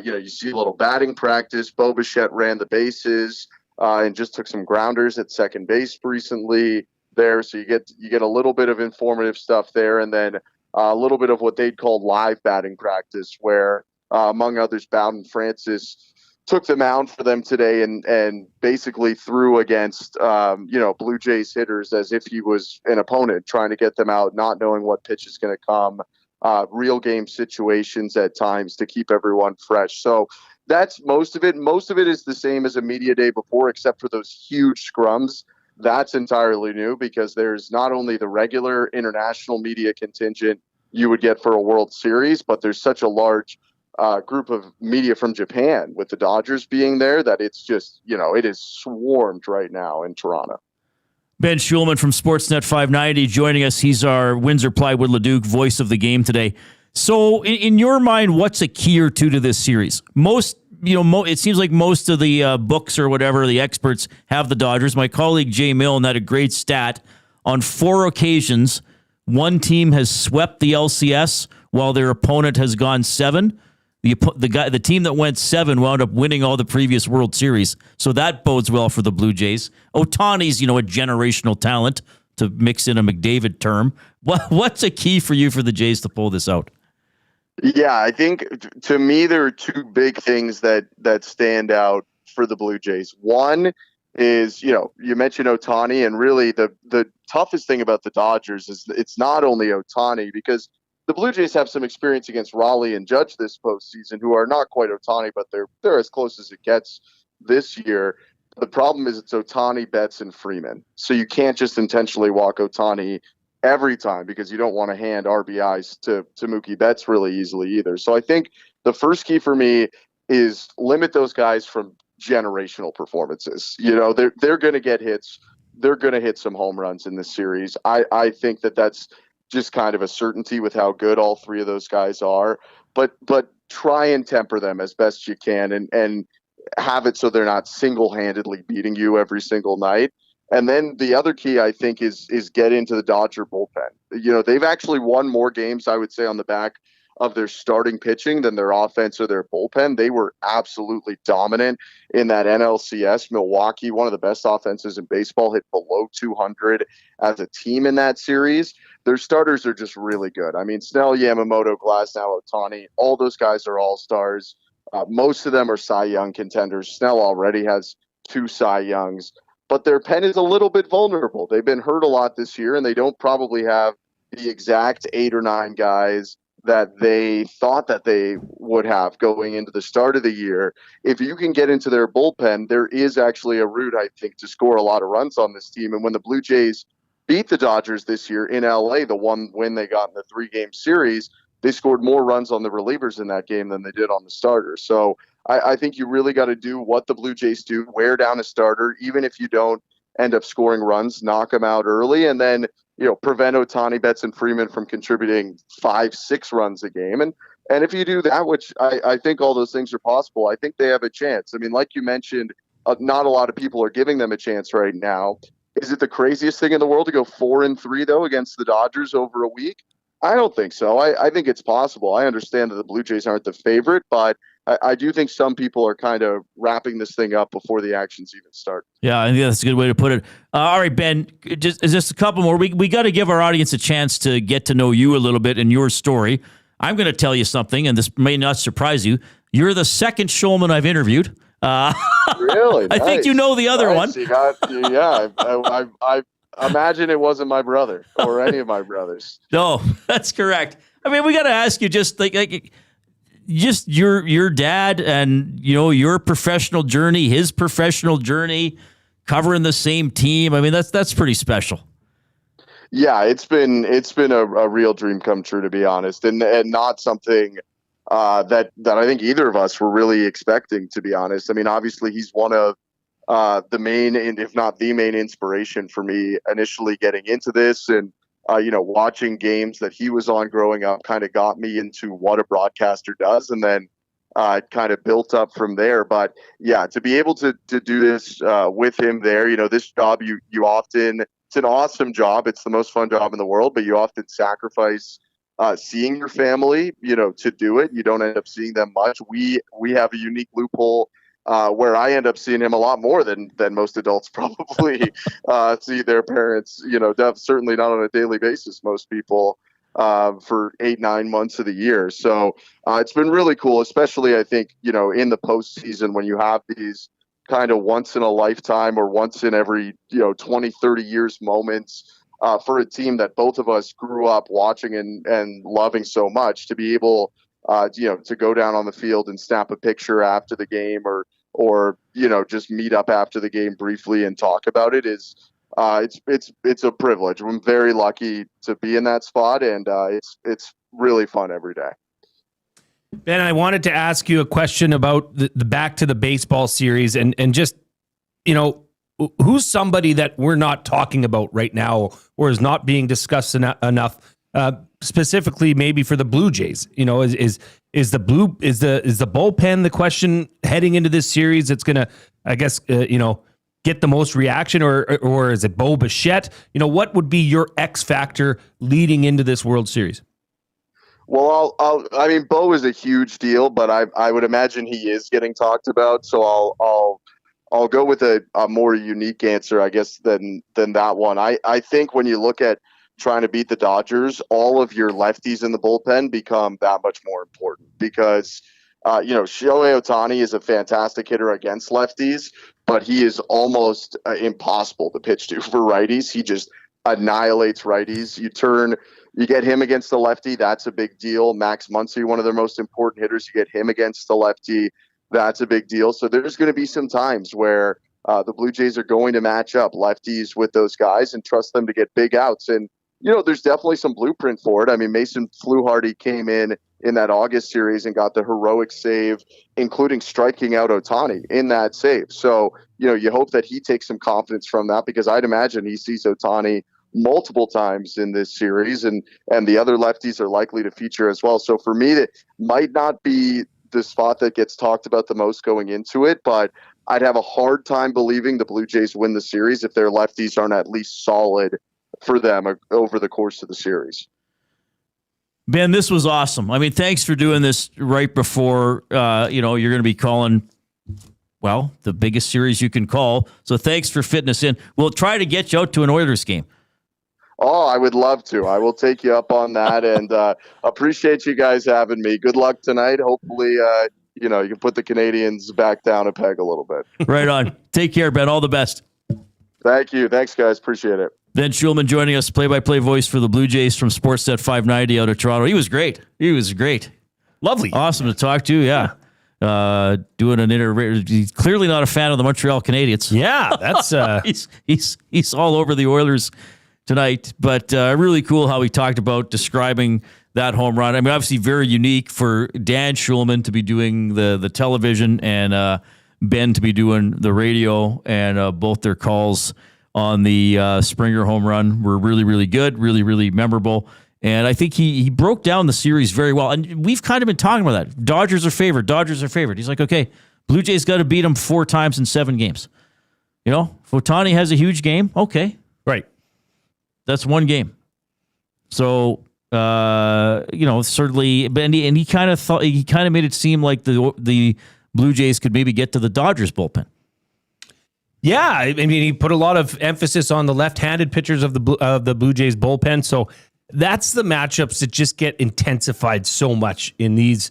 you see a little batting practice. Bo Bichette ran the bases and just took some grounders at second base recently there. So you get a little bit of informative stuff there. And then a little bit of what they'd call live batting practice, where, among others, Bowden Francis took the mound for them today and basically threw against, Blue Jays hitters as if he was an opponent, trying to get them out, not knowing what pitch is going to come, real game situations at times to keep everyone fresh. So that's most of it. Most of it is the same as a media day before, except for those huge scrums. That's entirely new, because there's not only the regular international media contingent you would get for a World Series, but there's such a large group of media from Japan, with the Dodgers being there, that it's just, it is swarmed right now in Toronto. Ben Shulman from Sportsnet 590 joining us. He's our Windsor Plywood Leduc voice of the game today. So in your mind, what's a key or two to this series? It seems like most of the books or whatever, the experts have the Dodgers. My colleague Jay Milne had a great stat. On 4 occasions, one team has swept the LCS while their opponent has gone 7. The team that went 7 wound up winning all the previous World Series. So that bodes well for the Blue Jays. Ohtani's, a generational talent. to mix in a McDavid term. What's a key for you for the Jays to pull this out? Yeah, I think to me there are two big things that stand out for the Blue Jays. One is, you mentioned Ohtani, and really the toughest thing about the Dodgers is it's not only Ohtani, because the Blue Jays have some experience against Raleigh and Judge this postseason, who are not quite Ohtani, but they're as close as it gets this year. The problem is it's Ohtani, Betts, and Freeman. So you can't just intentionally walk Ohtani every time, because you don't want to hand RBIs to Mookie Betts really easily either. So I think the first key for me is limit those guys from generational performances. They're going to get hits. They're going to hit some home runs in this series. I think that's just kind of a certainty with how good all three of those guys are. But try and temper them as best you can, and have it so they're not single-handedly beating you every single night. And then the other key, I think, is get into the Dodger bullpen. They've actually won more games, I would say, on the back of their starting pitching than their offense or their bullpen. They were absolutely dominant in that NLCS. Milwaukee, one of the best offenses in baseball, hit below 200 as a team in that series. Their starters are just really good. I mean, Snell, Yamamoto, Glasnow, Ohtani, all those guys are all-stars. Most of them are Cy Young contenders. Snell already has 2 Cy Youngs. But their pen is a little bit vulnerable. They've been hurt a lot this year, and they don't probably have the exact 8 or 9 guys that they thought that they would have going into the start of the year. If you can get into their bullpen, there is actually a route, I think, to score a lot of runs on this team. And when the Blue Jays beat the Dodgers this year in LA, the one win they got in the 3-game series, they scored more runs on the relievers in that game than they did on the starters. So I think you really got to do what the Blue Jays do, wear down a starter, even if you don't end up scoring runs, knock them out early, and then prevent Ohtani, Betts, and Freeman from contributing 5-6 runs a game. And if you do that, which I think all those things are possible, I think they have a chance. I mean, like you mentioned, not a lot of people are giving them a chance right now. Is it the craziest thing in the world to go 4-3, though, against the Dodgers over a week? I don't think so. I think it's possible. I understand that the Blue Jays aren't the favorite, but I do think some people are kind of wrapping this thing up before the actions even start. Yeah, I think that's a good way to put it. All right, Ben, just a couple more. We got to give our audience a chance to get to know you a little bit and your story. I'm going to tell you something, and this may not surprise you. You're the second Schulman I've interviewed. Really? I think you know the other one. I imagine it wasn't my brother or any of my brothers. No, that's correct. I mean, we got to ask you just just your dad and your professional journey, his professional journey, covering the same team. I mean, that's pretty special. Yeah, it's been a real dream come true, to be honest, and not something that I think either of us were really expecting, to be honest. I mean, obviously he's one of the main, if not the main, inspiration for me initially getting into this, and watching games that he was on growing up kind of got me into what a broadcaster does, and then it kind of built up from there. But yeah, to be able to do this with him there, this job you often, it's an awesome job. It's the most fun job in the world, but you often sacrifice seeing your family, to do it. You don't end up seeing them much. We have a unique loophole where I end up seeing him a lot more than most adults probably see their parents, certainly not on a daily basis, most people, for 8-9 months of the year. So it's been really cool, especially I think, in the postseason when you have these kind of once in a lifetime or once in every, 20, 30 years moments for a team that both of us grew up watching and loving so much, to be able to go down on the field and snap a picture after the game or just meet up after the game briefly and talk about it is it's a privilege. I'm very lucky to be in that spot, and it's really fun every day. Ben, I wanted to ask you a question about the Back to the Baseball series and just, who's somebody that we're not talking about right now or is not being discussed enough, specifically maybe for the Blue Jays? Is the bullpen the question heading into this series? It's going to, I guess, get the most reaction, or is it Bo Bichette? What would be your X factor leading into this World Series? Well, I mean, Bo is a huge deal, but I would imagine he is getting talked about. So I'll go with a more unique answer, I guess, than that one. I think when you look at trying to beat the Dodgers, all of your lefties in the bullpen become that much more important because, Shohei Ohtani is a fantastic hitter against lefties, but he is almost impossible to pitch to for righties. He just annihilates righties. You get him against the lefty, that's a big deal. Max Muncy, one of their most important hitters, you get him against the lefty, that's a big deal. So there's going to be some times where the Blue Jays are going to match up lefties with those guys and trust them to get big outs. And, there's definitely some blueprint for it. I mean, Mason Fluharty came in that August series and got the heroic save, including striking out Ohtani in that save. So, you hope that he takes some confidence from that because I'd imagine he sees Ohtani multiple times in this series and the other lefties are likely to feature as well. So for me, that might not be the spot that gets talked about the most going into it, but I'd have a hard time believing the Blue Jays win the series if their lefties aren't at least solid for them over the course of the series. Ben, this was awesome. I mean, thanks for doing this right before, you're going to be calling, the biggest series you can call. So thanks for fitting us in. We'll try to get you out to an Oilers game. Oh, I would love to. I will take you up on that and appreciate you guys having me. Good luck tonight. Hopefully, you can put the Canadians back down a peg a little bit. Right on. Take care, Ben. All the best. Thank you. Thanks, guys. Appreciate it. Ben Shulman joining us, play-by-play voice for the Blue Jays from Sportsnet 590 out of Toronto. He was great. Lovely. Awesome to talk to, yeah. Doing an interview. He's clearly not a fan of the Montreal Canadiens. Yeah, that's... he's all over the Oilers tonight, but really cool how he talked about describing that home run. I mean, obviously very unique for Dan Shulman to be doing the television and Ben to be doing the radio, and both their calls on the Springer home run were really, really good, really, really memorable. And I think he broke down the series very well. And we've kind of been talking about that. Dodgers are favored. He's like, okay, Blue Jays got to beat them 4 times in 7 games. If Ohtani has a huge game, okay. Right. That's 1 game. So, certainly, and he kind of made it seem like the Blue Jays could maybe get to the Dodgers bullpen. Yeah, I mean, he put a lot of emphasis on the left-handed pitchers of the Blue Jays bullpen. So that's the matchups that just get intensified so much in these,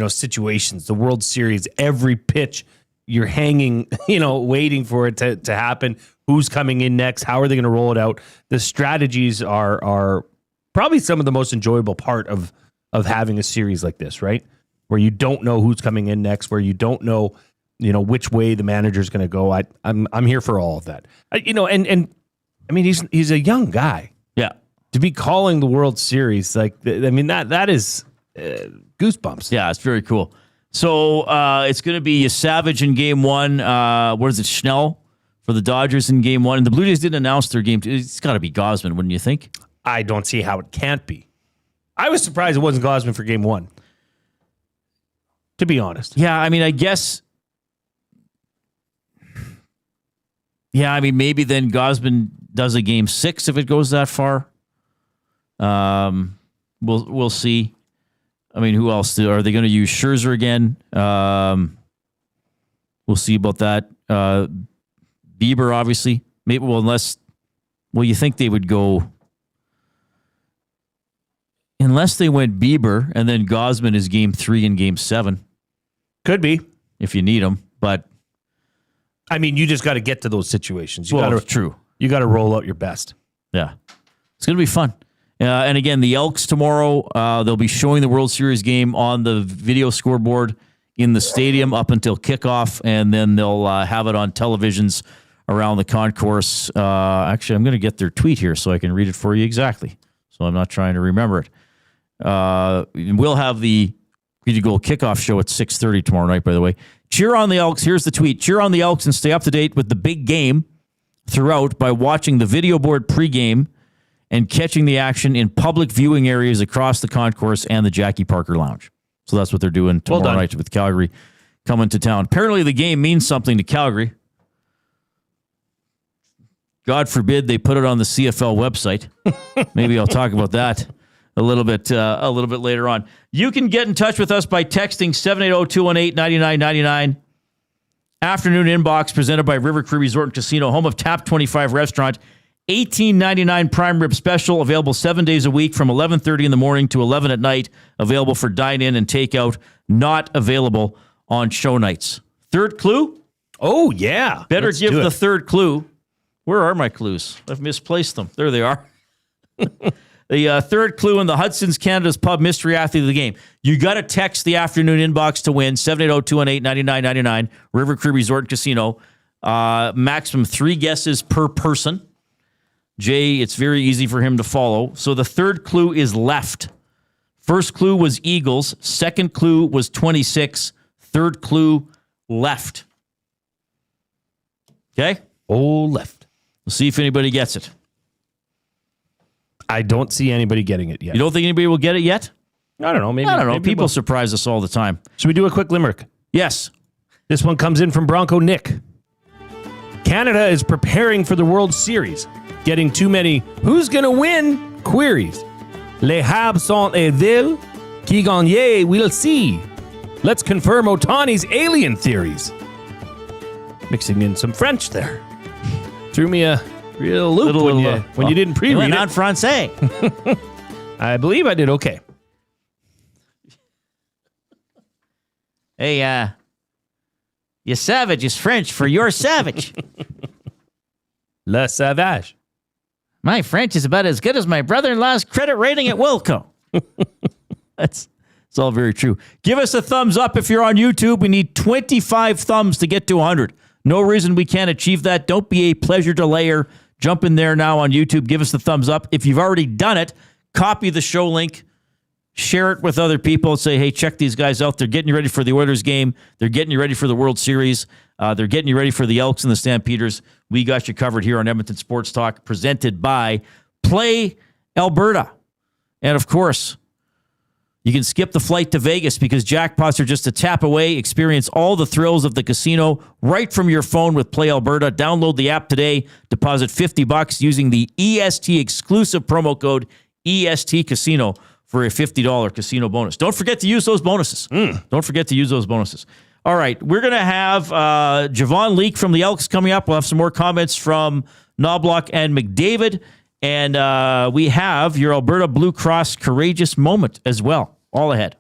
situations. The World Series, every pitch you're hanging, waiting for it to happen. Who's coming in next? How are they going to roll it out? The strategies are probably some of the most enjoyable part of having a series like this, right? Where you don't know who's coming in next, where you don't know, which way the manager's going to go. I'm here for all of that. And I mean, he's a young guy. Yeah. To be calling the World Series, that is goosebumps. Yeah, it's very cool. So it's going to be Savage in game 1. What is it, Schnell for the Dodgers in game 1? And the Blue Jays didn't announce their game. It's got to be Gausman, wouldn't you think? I don't see how it can't be. I was surprised it wasn't Gausman for game 1. To be honest. Yeah, I mean, I guess... Yeah, I mean, maybe then Gausman does a game 6 if it goes that far. We'll see. I mean, who else? Are they going to use Scherzer again? We'll see about that. Bieber, obviously. Maybe, you think they would go... Unless they went Bieber and then Gausman is game 3 and game 7. Could be. If you need him, but... I mean, you just got to get to those situations. True. You got to roll out your best. Yeah. It's going to be fun. And again, the Elks tomorrow, they'll be showing the World Series game on the video scoreboard in the stadium up until kickoff, and then they'll have it on televisions around the concourse. Actually, I'm going to get their tweet here so I can read it for you exactly, so I'm not trying to remember it. We'll have the Greedy Goal kickoff show at 6:30 tomorrow night, by the way. Cheer on the Elks. Here's the tweet. Cheer on the Elks and stay up to date with the big game throughout by watching the video board pregame and catching the action in public viewing areas across the concourse and the Jackie Parker Lounge. So that's what they're doing tomorrow night with Calgary coming to town. Apparently the game means something to Calgary. God forbid they put it on the CFL website. Maybe I'll talk about that a little bit later on. You can get in touch with us by texting 780-218-9999. Afternoon Inbox presented by River Cree Resort and Casino, home of Tap 25 Restaurant. $18.99 prime rib special, available 7 days a week from 11:30 in the morning to 11 at night. Available for dine-in and takeout. Not available on show nights. Third clue? Oh, yeah. Better Let's give do the it. third clue. Where are my clues? I've misplaced them. There they are. The third clue in the Hudson's Canada's Pub Mystery Athlete of the Game. You got to text the afternoon inbox to win, 780-218-9999, River Cree Resort and Casino. Maximum 3 guesses per person. Jay, it's very easy for him to follow. So the third clue is left. First clue was Eagles. Second clue was 26. Third clue, left. Okay? Oh, left. We'll see if anybody gets it. I don't see anybody getting it yet. You don't think anybody will get it yet? I don't know. Maybe. I don't know. maybe People we'll. surprise us all the time. Should we do a quick limerick? Yes. This one comes in from Bronco Nick. Canada is preparing for the World Series, getting too many "who's gonna win" queries. Les Habs sont et ville, qui gagne, we'll see. Let's confirm Otani's alien theories. Mixing in some French there. Threw me a real loop when you didn't pre-read it. En français. I believe I did okay. Hey, you savage is French for you're savage. Le Savage. My French is about as good as my brother-in-law's credit rating at Wilco. It's all very true. Give us a thumbs up if you're on YouTube. We need 25 thumbs to get to 100. No reason we can't achieve that. Don't be a pleasure delayer. Jump in there now on YouTube. Give us the thumbs up. If you've already done it, copy the show link. Share it with other people. Say, hey, check these guys out. They're getting you ready for the Oilers game. They're getting you ready for the World Series. They're getting you ready for the Elks and the Stampeders. We got you covered here on Edmonton Sports Talk, presented by Play Alberta. And, of course, you can skip the flight to Vegas because jackpots are just a tap away. Experience all the thrills of the casino right from your phone with Play Alberta. Download the app today. Deposit $50 using the EST exclusive promo code EST Casino for a $50 casino bonus. Don't forget to use those bonuses. Don't forget to use those bonuses. All right, we're going to have Javon Leake from the Elks coming up. We'll have some more comments from Knobloch and McDavid. And we have your Alberta Blue Cross Courageous Moment as well. All ahead.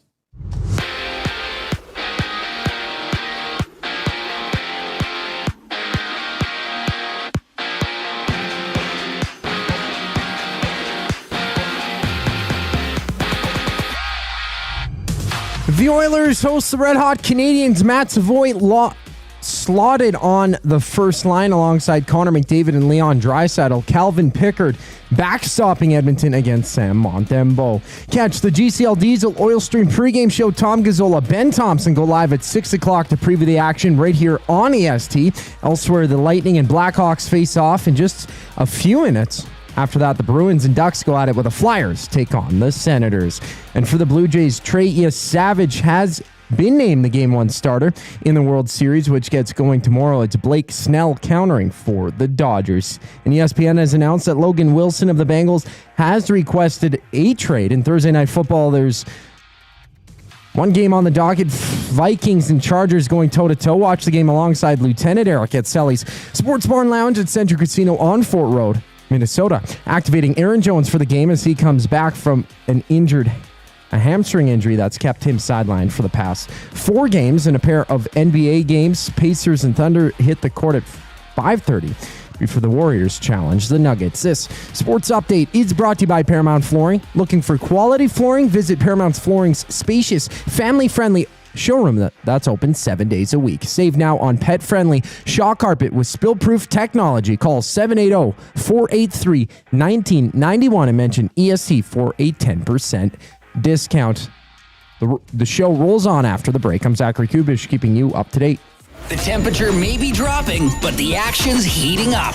The Oilers host the Red Hot Canadians. Matt Savoie slotted on the first line alongside Connor McDavid and Leon Draisaitl. Calvin Pickard backstopping Edmonton against Sam Montembeault. Catch the GCL Diesel Oil Stream pregame show. Tom Gazzola, Ben Thompson go live at 6 o'clock to preview the action right here on EST. Elsewhere, the Lightning and Blackhawks face off in just a few minutes. After that, the Bruins and Ducks go at it, with the Flyers take on the Senators. And for the Blue Jays, Trey Savage has been named the Game 1 starter in the World Series, which gets going tomorrow. It's Blake Snell countering for the Dodgers. And ESPN has announced that Logan Wilson of the Bengals has requested a trade. In Thursday Night Football, there's one game on the docket. Vikings and Chargers going toe-to-toe. Watch the game alongside Lieutenant Eric at Selly's Sports Barn Lounge at Central Casino on Fort Road, Minnesota. Activating Aaron Jones for the game as he comes back from a hamstring injury that's kept him sidelined for the past 4 games. And a pair of NBA games, Pacers and Thunder, hit the court at 5:30 before the Warriors challenge the Nuggets. This sports update is brought to you by Paramount Flooring. Looking for quality flooring? Visit Paramount Flooring's spacious, family-friendly showroom that's open 7 days a week. Save now on pet-friendly shock carpet with spill-proof technology. Call 780-483-1991 and mention EST for a 10% discount. The show rolls on after the break. I'm Zachary Kubish, keeping you up to date. The temperature may be dropping, but the action's heating up.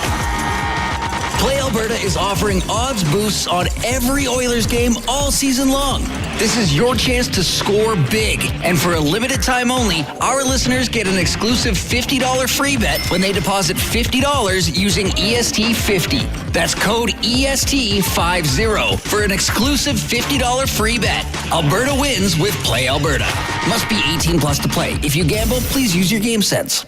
Play Alberta is offering odds boosts on every Oilers game all season long. This is your chance to score big. And for a limited time only, our listeners get an exclusive $50 free bet when they deposit $50 using EST50. That's code EST50 for an exclusive $50 free bet. Alberta wins with Play Alberta. Must be 18 plus to play. If you gamble, please use your game sense.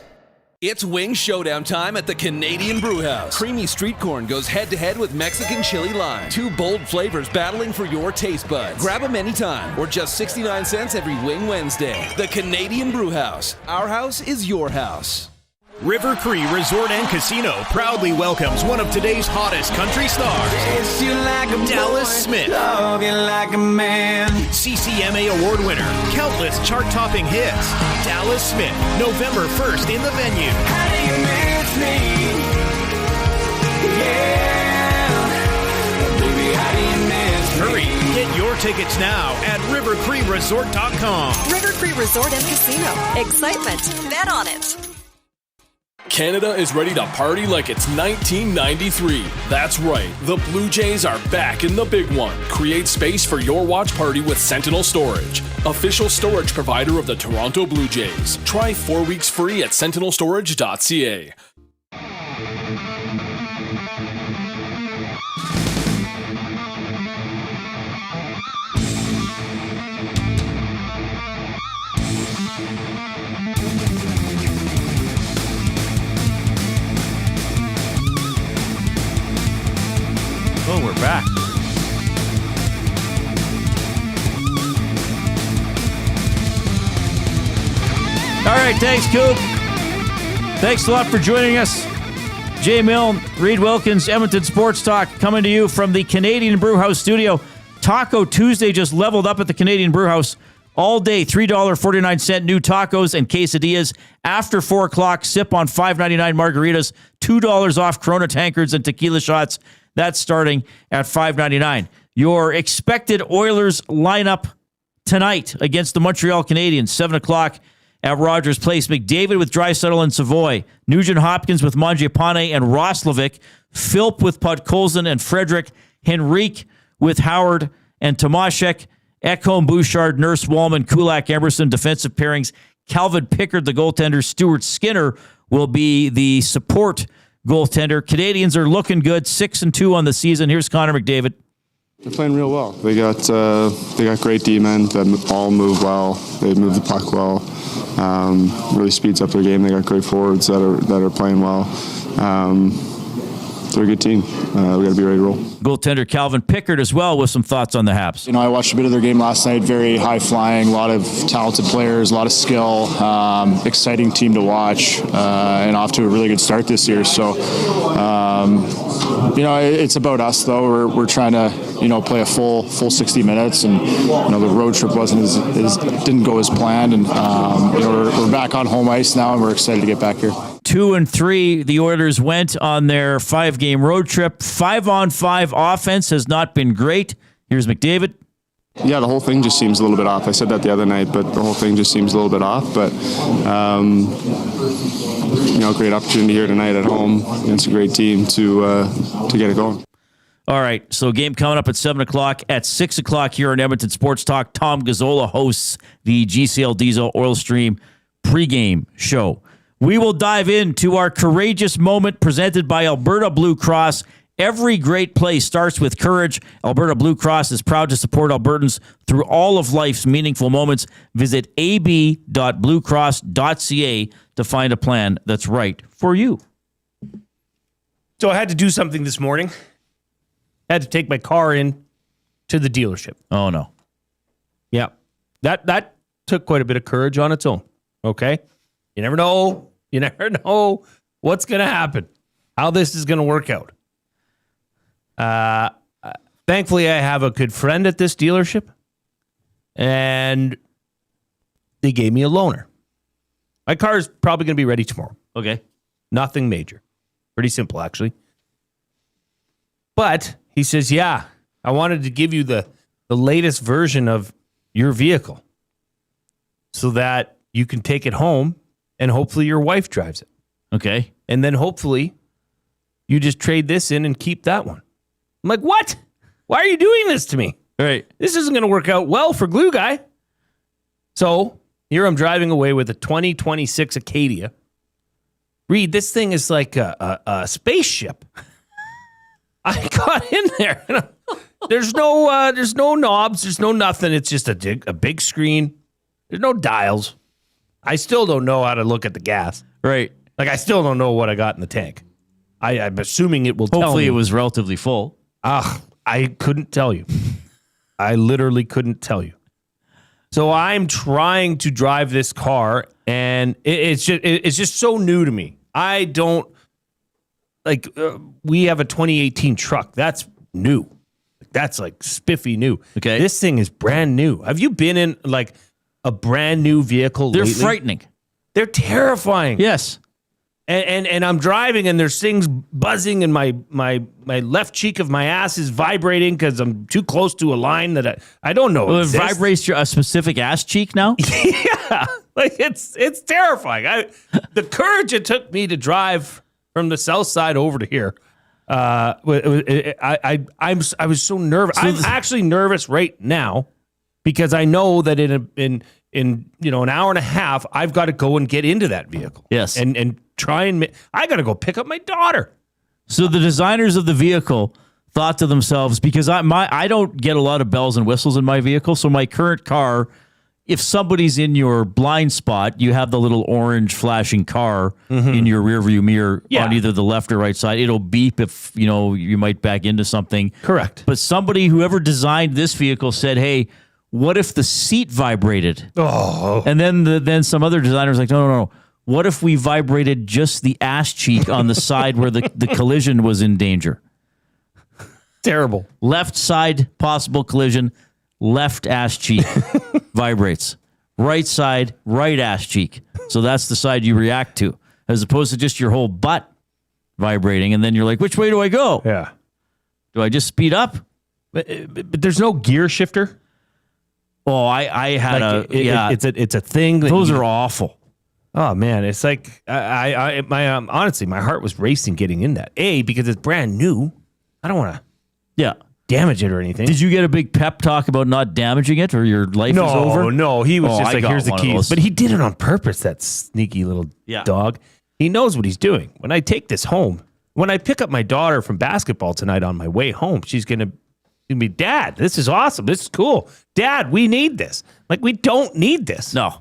It's wing showdown time at the Canadian Brewhouse. Creamy street corn goes head-to-head with Mexican chili lime. Two bold flavors battling for your taste buds. Grab them anytime, or just 69 cents every Wing Wednesday. The Canadian Brewhouse. Our house is your house. River Cree Resort and Casino proudly welcomes one of today's hottest country stars, Dallas Smith. CCMA award winner, countless chart-topping hits. Dallas Smith, November 1st in the venue. How do you miss me? Yeah. Baby, how do you miss me? Hurry, get your tickets now at rivercreeresort.com. River Cree Resort and Casino. Excitement. Bet on it. Canada is ready to party like it's 1993. That's right, the Blue Jays are back in the big one. Create space for your watch party with Sentinel Storage, official storage provider of the Toronto Blue Jays. Try 4 weeks free at sentinelstorage.ca. Oh, we're back. All right, thanks, Coop. Thanks a lot for joining us. Jay Milne, Reid Wilkins, Edmonton Sports Talk, coming to you from the Canadian Brewhouse studio. Taco Tuesday just leveled up at the Canadian Brewhouse. All day, $3.49 new tacos and quesadillas. After 4 o'clock, sip on $5.99 margaritas, $2 off Corona tankards and tequila shots. That's starting at $5.99. Your expected Oilers lineup tonight against the Montreal Canadiens, 7 o'clock at Rogers Place. McDavid with Draisaitl and Savoie. Nugent Hopkins with Mangiapane and Roslovic. Philp with Podkolzin and Frederick. Henrique with Howard and Tomashek. Ekholm, Bouchard, Nurse, Wallman, Kulak, Emerson, defensive pairings. Calvin Pickard, the goaltender. Stuart Skinner will be the support goaltender. Canadians are looking good, 6-2 on the season. Here's Connor McDavid. They're playing real well. They got great D-men that all move well. They move the puck well. Really speeds up their game. They got great forwards that are playing well. They're a good team. We got to be ready to roll. Goaltender Calvin Pickard as well with some thoughts on the Habs. I watched a bit of their game last night. Very high flying, a lot of talented players, a lot of skill. Exciting team to watch, and off to a really good start this year. So, it's about us though. We're trying to play a full 60 minutes, and the road trip didn't go as planned, and we're back on home ice now, and we're excited to get back here. 2-3, the Oilers went on their 5-game road trip. 5-on-5 offense has not been great. Here's McDavid. Yeah, the whole thing just seems a little bit off. I said that the other night, but the whole thing just seems a little bit off. But, great opportunity here tonight at home against a great team to get it going. All right, so game coming up at 7 o'clock. At 6 o'clock here on Edmonton Sports Talk, Tom Gazzola hosts the GCL Diesel Oil Stream pregame show. We will dive into our courageous moment presented by Alberta Blue Cross. Every great play starts with courage. Alberta Blue Cross is proud to support Albertans through all of life's meaningful moments. Visit ab.bluecross.ca to find a plan that's right for you. So I had to do something this morning. I had to take my car in to the dealership. Oh, no. Yeah. That took quite a bit of courage on its own. Okay? You never know. You never know what's going to happen, how this is going to work out. Thankfully, I have a good friend at this dealership, and they gave me a loaner. My car is probably going to be ready tomorrow. Okay. Nothing major. Pretty simple, actually. But he says, yeah, I wanted to give you the latest version of your vehicle so that you can take it home and hopefully your wife drives it. Okay. And then hopefully you just trade this in and keep that one. I'm like, what? Why are you doing this to me? Right. This isn't going to work out well for Glue Guy. So here I'm driving away with a 2026 Acadia. Reed, this thing is like a spaceship. I got in there. There's no knobs. There's no nothing. It's just a big screen. There's no dials. I still don't know how to look at the gas. Right. Like, I still don't know what I got in the tank. I'm assuming it will tell me. Hopefully it was relatively full. I couldn't tell you. I literally couldn't tell you. So I'm trying to drive this car, and it's just so new to me. I don't, like, we have a 2018 truck. That's new. That's like spiffy new. Okay. This thing is brand new. Have you been in like a brand new vehicle They're lately? frightening. They're terrifying. Yes. And I'm driving and there's things buzzing and my left cheek of my ass is vibrating because I'm too close to a line that I don't know. Well, it vibrates a specific ass cheek now? Yeah. Like it's terrifying. The courage it took me to drive from the south side over to here. I was so nervous. I'm actually nervous right now because I know that in an hour and a half, I've got to go and get into that vehicle. Yes. And try and I got to go pick up my daughter. So the designers of the vehicle thought to themselves, because I don't get a lot of bells and whistles in my vehicle. So my current car, if somebody's in your blind spot, you have the little orange flashing car in your rearview mirror on either the left or right side. It'll beep if, you might back into something. Correct. But whoever designed this vehicle said, hey, what if the seat vibrated? Oh. And then some other designers like, no. What if we vibrated just the ass cheek on the side where the collision was in danger? Terrible. Left side, possible collision. Left ass cheek vibrates. Right side, right ass cheek. So that's the side you react to, as opposed to just your whole butt vibrating. And then you're like, which way do I go? Yeah. Do I just speed up? But there's no gear shifter. Oh, I had it's a thing. Those are awful. Oh man, it's like honestly, my heart was racing getting in that. Because it's brand new. I don't want to damage it or anything. Did you get a big pep talk about not damaging it or your life is over? No, he was just like, here's the keys. But he did it on purpose, that sneaky little dog. He knows what he's doing. When I take this home, when I pick up my daughter from basketball tonight on my way home, she's going to be, Dad, this is awesome. This is cool. Dad, we need this. Like, we don't need this. No.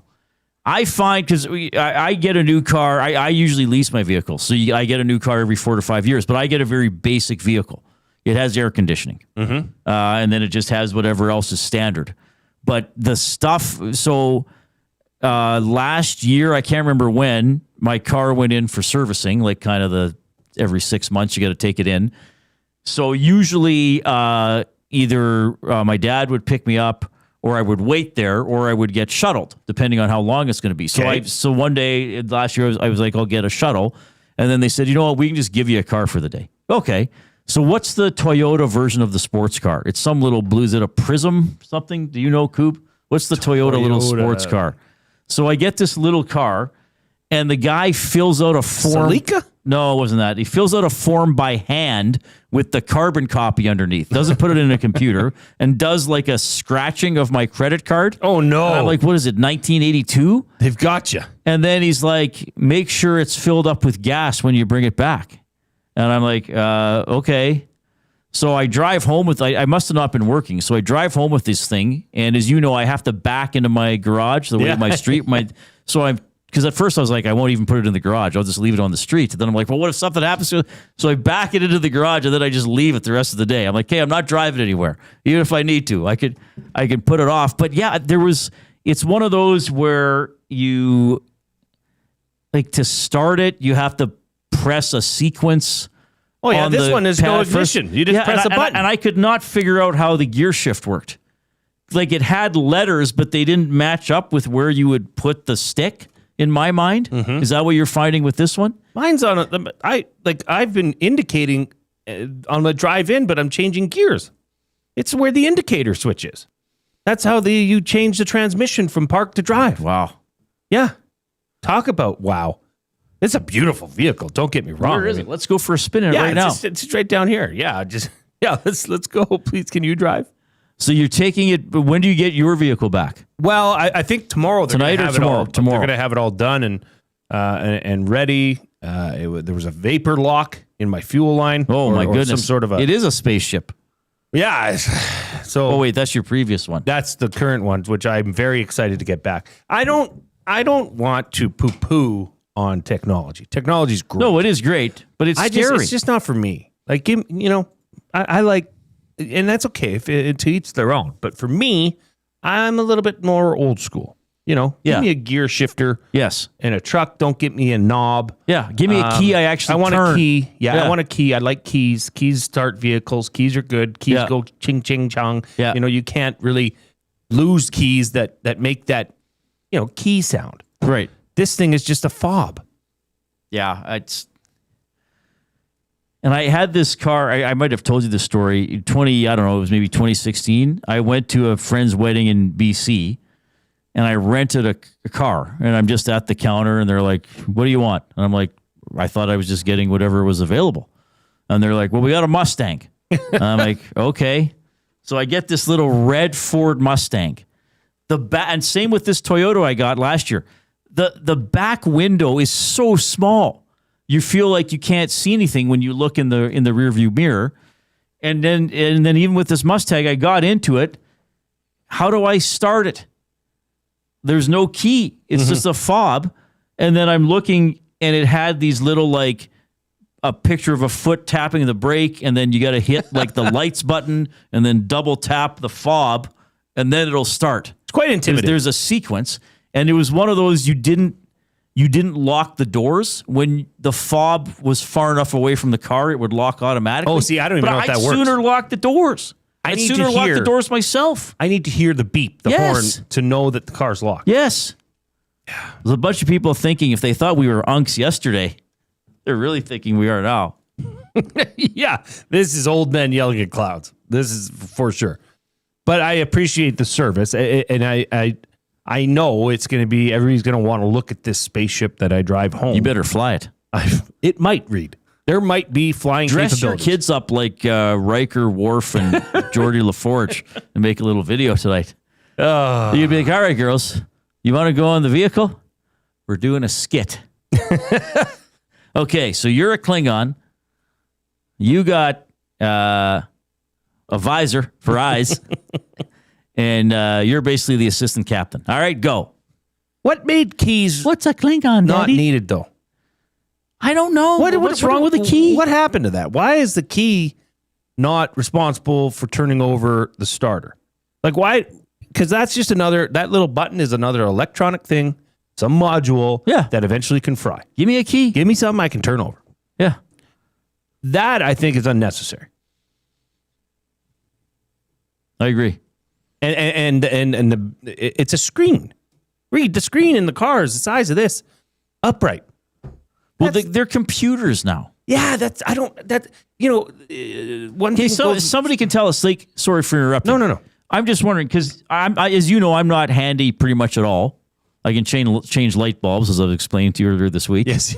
I find, because I get a new car, I usually lease my vehicle. So I get a new car every 4 to 5 years, but I get a very basic vehicle. It has air conditioning. And then it just has whatever else is standard. But the stuff, last year, I can't remember when, my car went in for servicing, like kind of every 6 months you got to take it in. So usually either my dad would pick me up, or I would wait there, or I would get shuttled, depending on how long it's going to be. So one day last year, I was like, I'll get a shuttle. And then they said, you know what, we can just give you a car for the day. Okay. So what's the Toyota version of the sports car? It's some little blue, is it a Prism something? Do you know, Coop? What's the Toyota little sports car? So I get this little car, and the guy fills out a form. Celica? No, it wasn't that. He fills out a form by hand with the carbon copy underneath. Doesn't put it in a computer, and does like a scratching of my credit card. Oh, no. And I'm like, what is it, 1982? They've got you. And then he's like, make sure it's filled up with gas when you bring it back. And I'm like, okay. So I drive home with, I must have not been working. So I drive home with this thing. And as you know, I have to back into my garage, the way of my street. Because at first I was like, I won't even put it in the garage. I'll just leave it on the street. And then I'm like, well, what if something happens to it? So I back it into the garage, and then I just leave it the rest of the day. I'm like, hey, I'm not driving anywhere. Even if I need to, I can put it off. But yeah, it's one of those where you, like, to start it, you have to press a sequence. Oh yeah, this one is no ignition. You just press a button. And I could not figure out how the gear shift worked. Like, it had letters, but they didn't match up with where you would put the stick. In my mind, is that what you're finding with this one? Mine's on I've been indicating on the drive in, but I'm changing gears. It's where the indicator switch is. That's how you change the transmission from park to drive. Wow. Yeah. Talk about wow. It's a beautiful vehicle. Don't get me wrong. Where is it? Let's go for a spin in it right now. It's right down here. Yeah. Let's go. Please. Can you drive? So you're taking it, but when do you get your vehicle back? Well, I think tomorrow. Tonight or tomorrow? Tomorrow. They're going to have it all done and ready. There was a vapor lock in my fuel line. Oh, my goodness. Some sort of it is a spaceship. Yeah. So. Oh, wait, that's your previous one. That's the current one, which I'm very excited to get back. I don't want to poo-poo on technology. Technology's great. No, it is great, but it's scary. It's just not for me. Like, I like, and that's okay if to each their own. But for me, I'm a little bit more old school. Give me a gear shifter. Yes. And a truck. Don't get me a knob. Yeah. Give me a key. I want a key. Yeah, I want a key. I like keys. Keys start vehicles. Keys are good. Keys go ching, ching, chong. Yeah. You can't really lose keys that make that, key sound. Right. This thing is just a fob. Yeah. And I had this car. I might have told you this story. It was maybe 2016. I went to a friend's wedding in BC. And I rented a car, and I'm just at the counter, and they're like, "What do you want?" And I'm like, "I thought I was just getting whatever was available." And they're like, "Well, we got a Mustang." And I'm like, "Okay." So I get this little red Ford Mustang. And same with this Toyota I got last year. The back window is so small, you feel like you can't see anything when you look in the rearview mirror. And then even with this Mustang, I got into it. How do I start it? There's no key. It's just a fob. And then I'm looking, and it had these little, like, a picture of a foot tapping the brake, and then you got to hit, like, the lights button, and then double tap the fob, and then it'll start. It's quite intimidating. There's a sequence, and it was one of those you didn't lock the doors. When the fob was far enough away from the car, it would lock automatically. Oh, see, I don't even know if that works. I'd sooner lock the doors. I'd sooner lock the doors myself. I need to hear the beep, the horn, to know that the car's locked. Yes. There's a bunch of people thinking if they thought we were unks yesterday, they're really thinking we are now. Yeah, this is old men yelling at clouds. This is for sure. But I appreciate the service, and I know it's going to be, everybody's going to want to look at this spaceship that I drive home. You better fly it. It might, Reid. There might be flying capabilities. Dress your kids up like Riker, Worf, and Geordie LaForge and make a little video tonight. You'd be like, all right, girls, you want to go in the vehicle? We're doing a skit. Okay, so you're a Klingon. You got a visor for eyes. And you're basically the assistant captain. All right, go. What made keys What's a Klingon, not Daddy? needed, though? I don't know. What's wrong with the key? What happened to that? Why is the key not responsible for turning over the starter? Like, why? Because that's just that little button is another electronic thing, some module that eventually can fry. Give me a key. Give me something I can turn over. Yeah. That, I think, is unnecessary. I agree. And it's a screen. Reid, the screen in the car is the size of this. Upright. Well, they're computers now. Yeah, one Okay, so somebody can tell us, like, sorry for interrupting. No. I'm just wondering, because as you know, I'm not handy pretty much at all. I can change light bulbs, as I've explained to you earlier this week. Yes.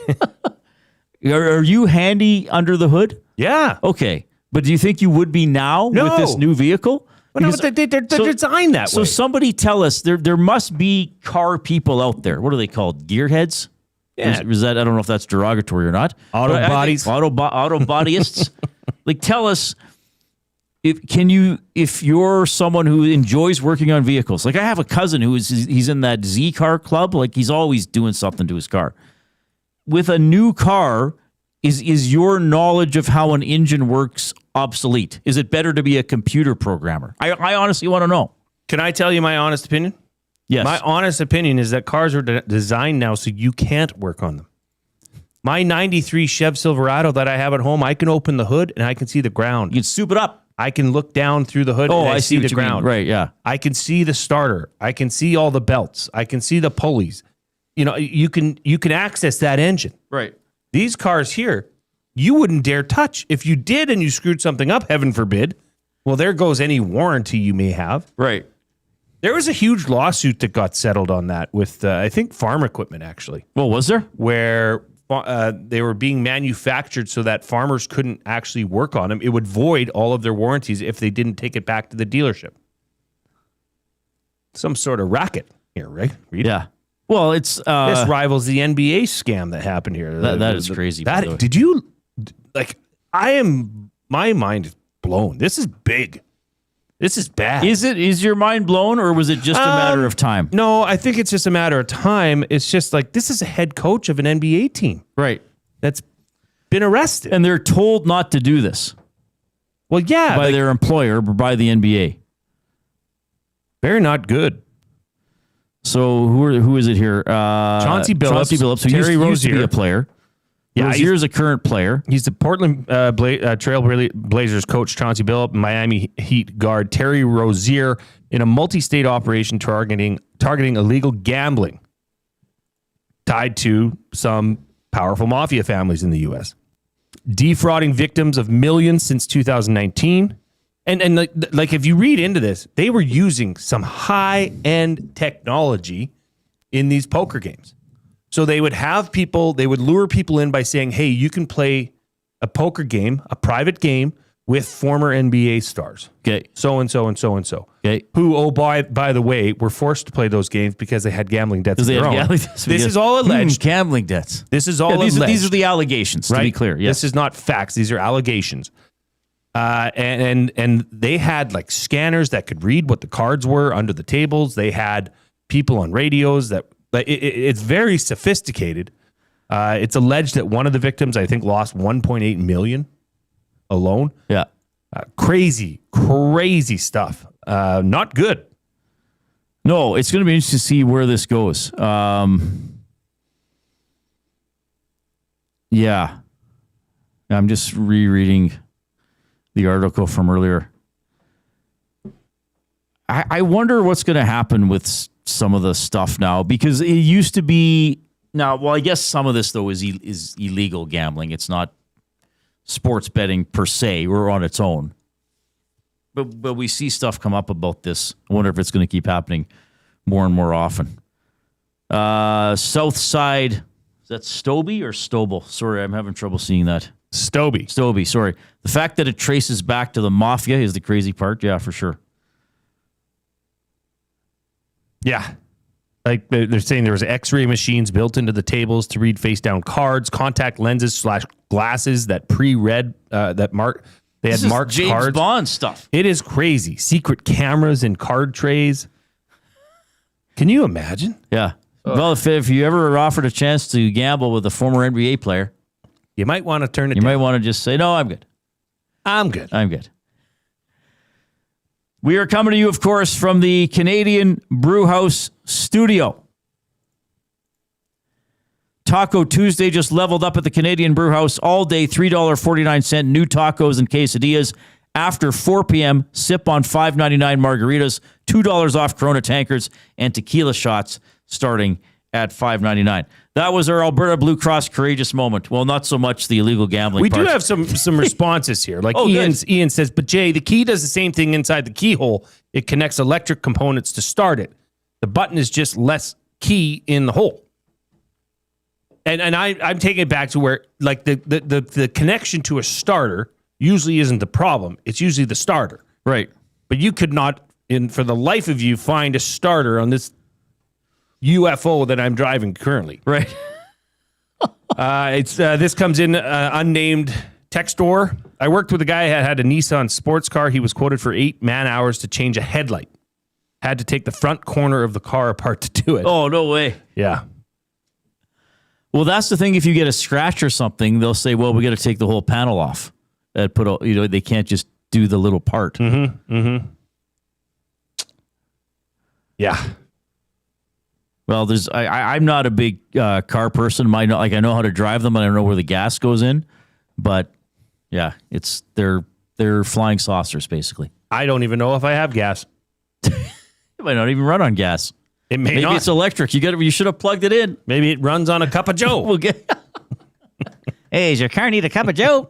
Are you handy under the hood? Yeah. Okay. But do you think you would be now with this new vehicle? Well, no, they're designed that way. So somebody tell us, there must be car people out there. What are they called? Gearheads? Yeah. Is that, I don't know if that's derogatory or not. Auto bodies. Auto bodyists. Like, tell us, if you're someone who enjoys working on vehicles. Like, I have a cousin he's in that Z car club. Like, he's always doing something to his car. With a new car, is your knowledge of how an engine works obsolete? Is it better to be a computer programmer? I honestly want to know. Can I tell you my honest opinion? Yes. My honest opinion is that cars are designed now so you can't work on them. My 93 Chev Silverado that I have at home, I can open the hood and I can see the ground. You can soup it up. I can look down through the hood and I see the ground. Right, yeah. I can see the starter. I can see all the belts. I can see the pulleys. You can access that engine. Right. These cars here, you wouldn't dare touch. If you did and you screwed something up, heaven forbid, well, there goes any warranty you may have. Right. There was a huge lawsuit that got settled on that with, I think, farm equipment, actually. Well, was there? Where they were being manufactured so that farmers couldn't actually work on them. It would void all of their warranties if they didn't take it back to the dealership. Some sort of racket here, right? Reid? Yeah. Well, it's... this rivals the NBA scam that happened here. That is crazy. Did you... Like, my mind is blown. This is big. This is bad. Is your mind blown, or was it just a matter of time? No, I think it's just a matter of time. It's just like, this is a head coach of an NBA team. Right. That's been arrested. And they're told not to do this. Well, yeah. By their employer, or by the NBA. They're not good. So who is it here? Chauncey Billups. Who Terry used to be a player. Yeah, Rozier's a current player. He's the Portland Trail Blazers coach, Chauncey Billups, Miami Heat guard Terry Rozier, in a multi-state operation targeting illegal gambling tied to some powerful mafia families in the U.S., defrauding victims of millions since 2019. And like if you read into this, they were using some high-end technology in these poker games. So they would lure people in by saying, hey, you can play a poker game, a private game with former NBA stars. Okay. So-and-so and so-and-so. Okay. Who, by the way, were forced to play those games because they had gambling debts of their own. This is all alleged. Gambling debts. This is all alleged. These are the allegations, right? To be clear. Yes. This is not facts. These are allegations. And they had like scanners that could read what the cards were under the tables. They had people on radios that it's very sophisticated. It's alleged that one of the victims, I think, lost $1.8 million alone. Yeah. Crazy stuff. Not good. No, it's going to be interesting to see where this goes. Yeah. I'm just rereading the article from earlier. I wonder what's going to happen with some of the stuff now, because it used to be now. Well, I guess some of this though is illegal gambling. It's not sports betting per se, or on its own. But we see stuff come up about this. I wonder if it's going to keep happening more and more often. South Side, is that Stobie or Stobel? Sorry, I'm having trouble seeing that. Stobie, sorry. The fact that it traces back to the mafia is the crazy part. Yeah, for sure. Yeah. Like they're saying there was X-ray machines built into the tables to read face-down cards, contact lenses / glasses that pre-read that mark. They had marked James cards. Bond stuff. It is crazy. Secret cameras in card trays. Can you imagine? Yeah. Well, if you ever are offered a chance to gamble with a former NBA player, you might want to turn it down. You might want to just say, no, I'm good. I'm good. We are coming to you, of course, from the Canadian Brewhouse studio. Taco Tuesday just leveled up at the Canadian Brewhouse all day, $3.49 new tacos and quesadillas. After 4 p.m., sip on $5.99 margaritas, $2 off Corona tankards, and tequila shots starting at $5.99. That was our Alberta Blue Cross courageous moment. Well, not so much the illegal gambling We part. do have some responses here. Like Ian says, but Jay, the key does the same thing inside the keyhole. It connects electric components to start it. The button is just less key in the hole. And I'm taking it back to where like the connection to a starter usually isn't the problem. It's usually the starter. Right. But you could not, for the life of you, find a starter on this UFO that I'm driving currently. Right. This comes in unnamed text door. I worked with a guy who had a Nissan sports car. He was quoted for 8 man-hours to change a headlight. Had to take the front corner of the car apart to do it. Oh, no way. Yeah. Well, that's the thing. If you get a scratch or something, they'll say, well, we got to take the whole panel off. They can't just do the little part. Mm-hmm. Yeah. Well, I'm not a big car person. I know how to drive them, and I don't know where the gas goes in. But yeah, they're flying saucers basically. I don't even know if I have gas. It might not even run on gas. Maybe not. It's electric. You should have plugged it in. Maybe it runs on a cup of Joe. Hey, does your car need a cup of Joe?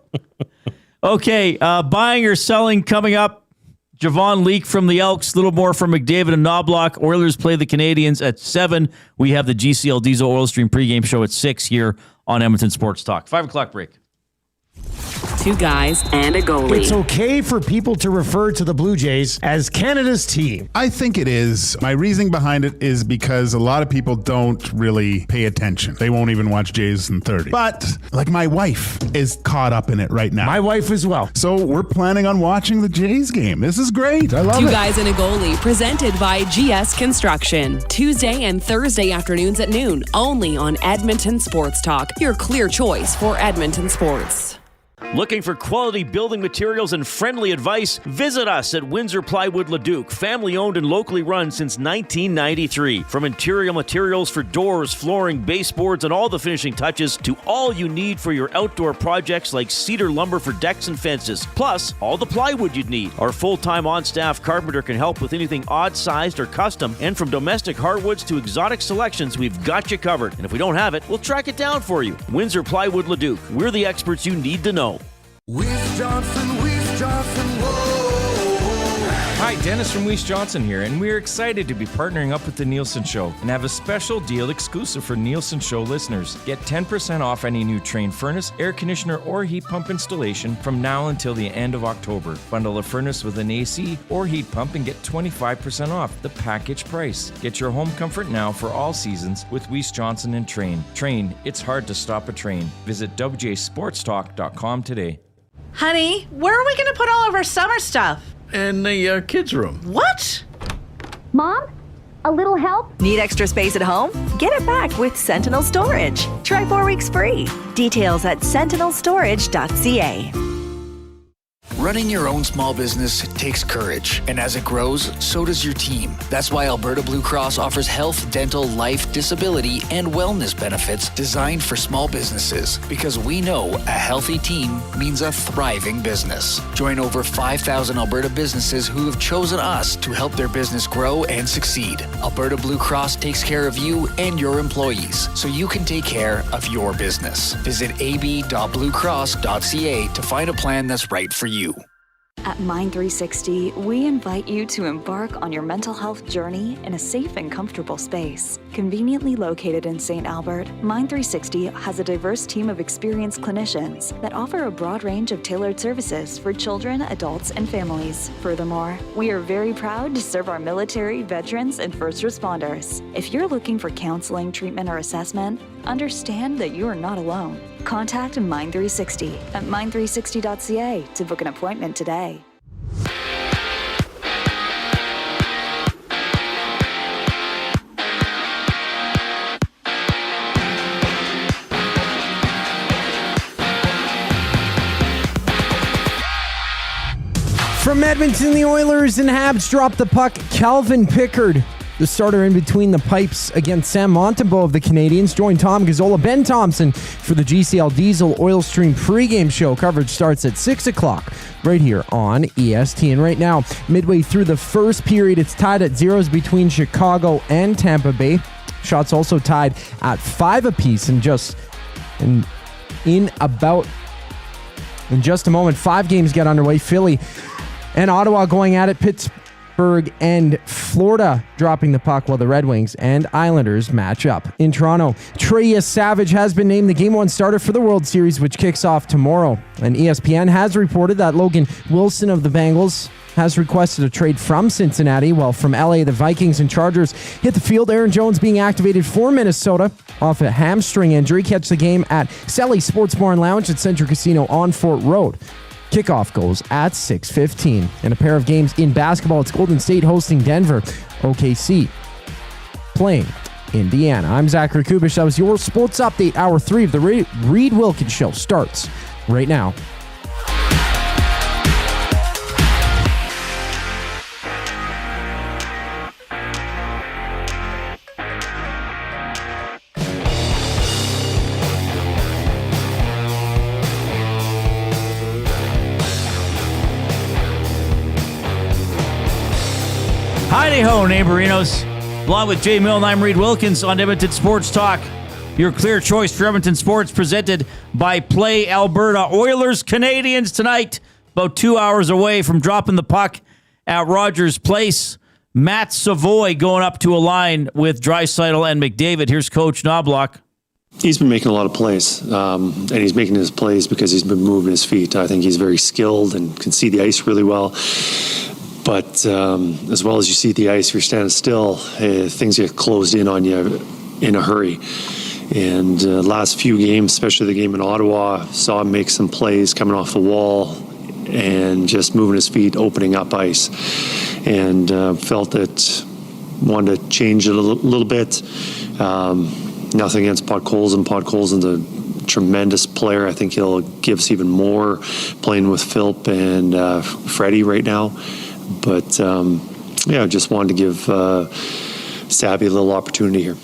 Okay, buying or selling coming up. Javon Leake from the Elks, a little more from McDavid and Knobloch. Oilers play the Canadians at 7. We have the GCL Diesel Oil Stream pregame show at 6 here on Edmonton Sports Talk. 5 o'clock break. Two guys and a goalie. It's okay for people to refer to the Blue Jays as Canada's team. I think it is. My reasoning behind it is because a lot of people don't really pay attention. They won't even watch Jays in 30. But, like, my wife is caught up in it right now. My wife as well. So we're planning on watching the Jays game. This is great. I love it. Two guys and a goalie, presented by GS Construction. Tuesday and Thursday afternoons at noon, only on Edmonton Sports Talk, your clear choice for Edmonton sports. Looking for quality building materials and friendly advice? Visit us at Windsor Plywood Leduc, family owned and locally run since 1993. From interior materials for doors, flooring, baseboards, and all the finishing touches to all you need for your outdoor projects like cedar lumber for decks and fences, plus all the plywood you'd need. Our full-time on-staff carpenter can help with anything odd-sized or custom, and from domestic hardwoods to exotic selections, we've got you covered. And if we don't have it, we'll track it down for you. Windsor Plywood Leduc. We're the experts you need to know. Weiss Johnson, whoa. Hi, Dennis from Weiss Johnson here, and we're excited to be partnering up with the Nielsen Show and have a special deal exclusive for Nielsen Show listeners. Get 10% off any new Train furnace, air conditioner, or heat pump installation from now until the end of October. Bundle a furnace with an AC or heat pump and get 25% off the package price. Get your home comfort now for all seasons with Weiss Johnson and Train. Train, it's hard to stop a train. Visit WJSportstalk.com today. Honey, where are we going to put all of our summer stuff? In the kids' room. What? Mom, a little help? Need extra space at home? Get it back with Sentinel Storage. Try 4 weeks free. Details at sentinelstorage.ca. Running your own small business takes courage, and as it grows, so does your team. That's why Alberta Blue Cross offers health, dental, life, disability, and wellness benefits designed for small businesses, because we know a healthy team means a thriving business. Join over 5,000 Alberta businesses who have chosen us to help their business grow and succeed. Alberta Blue Cross takes care of you and your employees, so you can take care of your business. Visit ab.bluecross.ca to find a plan that's right for you. At Mind360, we invite you to embark on your mental health journey in a safe and comfortable space. Conveniently located in St. Albert, Mind360 has a diverse team of experienced clinicians that offer a broad range of tailored services for children, adults, and families. Furthermore, we are very proud to serve our military, veterans, and first responders. If you're looking for counseling, treatment, or assessment, understand that you are not alone. Contact Mind360 at mind360.ca to book an appointment today. From Edmonton, the Oilers and Habs dropped the puck. Calvin Pickard, the starter in between the pipes against Sam Montembeault of the Canadiens, joined Tom Gazzola, Ben Thompson for the GCL Diesel Oil Stream pregame show. Coverage starts at 6 o'clock right here on EST. And right now, midway through the first period, it's tied at zeros between Chicago and Tampa Bay. Shots also tied at 5 apiece. In just a moment, 5 games get underway. Philly and Ottawa going at it. Pittsburgh and Florida dropping the puck, while the Red Wings and Islanders match up. In Toronto, Trey Savage has been named the Game 1 starter for the World Series, which kicks off tomorrow. And ESPN has reported that Logan Wilson of the Bengals has requested a trade from Cincinnati, while from LA, the Vikings and Chargers hit the field. Aaron Jones being activated for Minnesota off a hamstring injury. Catch the game at Sally Sports Bar and Lounge at Century Casino on Fort Road. Kickoff goes at 6:15. In a pair of games in basketball, it's Golden State hosting Denver. OKC playing Indiana. I'm Zachary Kubish. That was your Sports Update. Hour 3 of the Reid Wilkins Show starts right now. Hi-ho, neighborinos. Along with Jay Milne, I'm Reid Wilkins on Edmonton Sports Talk. Your clear choice for Edmonton sports, presented by Play Alberta. Oilers Canadians tonight, about 2 hours away from dropping the puck at Rogers Place. Matt Savoie going up to a line with Draisaitl and McDavid. Here's Coach Knobloch. He's been making a lot of plays, and he's making his plays because he's been moving his feet. I think he's very skilled and can see the ice really well. But as well as you see the ice, if you're standing still, things get closed in on you in a hurry. And last few games, especially the game in Ottawa, saw him make some plays coming off the wall and just moving his feet, opening up ice. And felt that wanted to change it a little bit. Nothing against Podkolzin. Podkolzin's a tremendous player. I think he'll give us even more playing with Philp and Freddie right now. But just wanted to give Savvy a little opportunity here.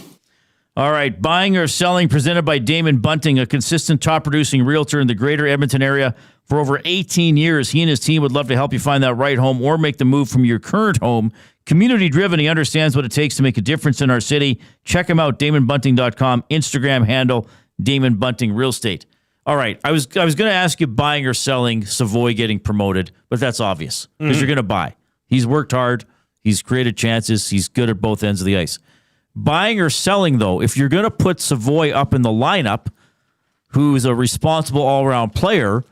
All right, buying or selling presented by Damon Bunting, a consistent top-producing realtor in the greater Edmonton area for over 18 years. He and his team would love to help you find that right home or make the move from your current home. Community-driven, he understands what it takes to make a difference in our city. Check him out, DamonBunting.com, Instagram handle, Damon Bunting Real Estate. All right, I was going to ask you buying or selling Savoie getting promoted, but that's obvious because you're going to buy. He's worked hard. He's created chances. He's good at both ends of the ice. Buying or selling, though, if you're going to put Savoie up in the lineup, who's a responsible all-around player,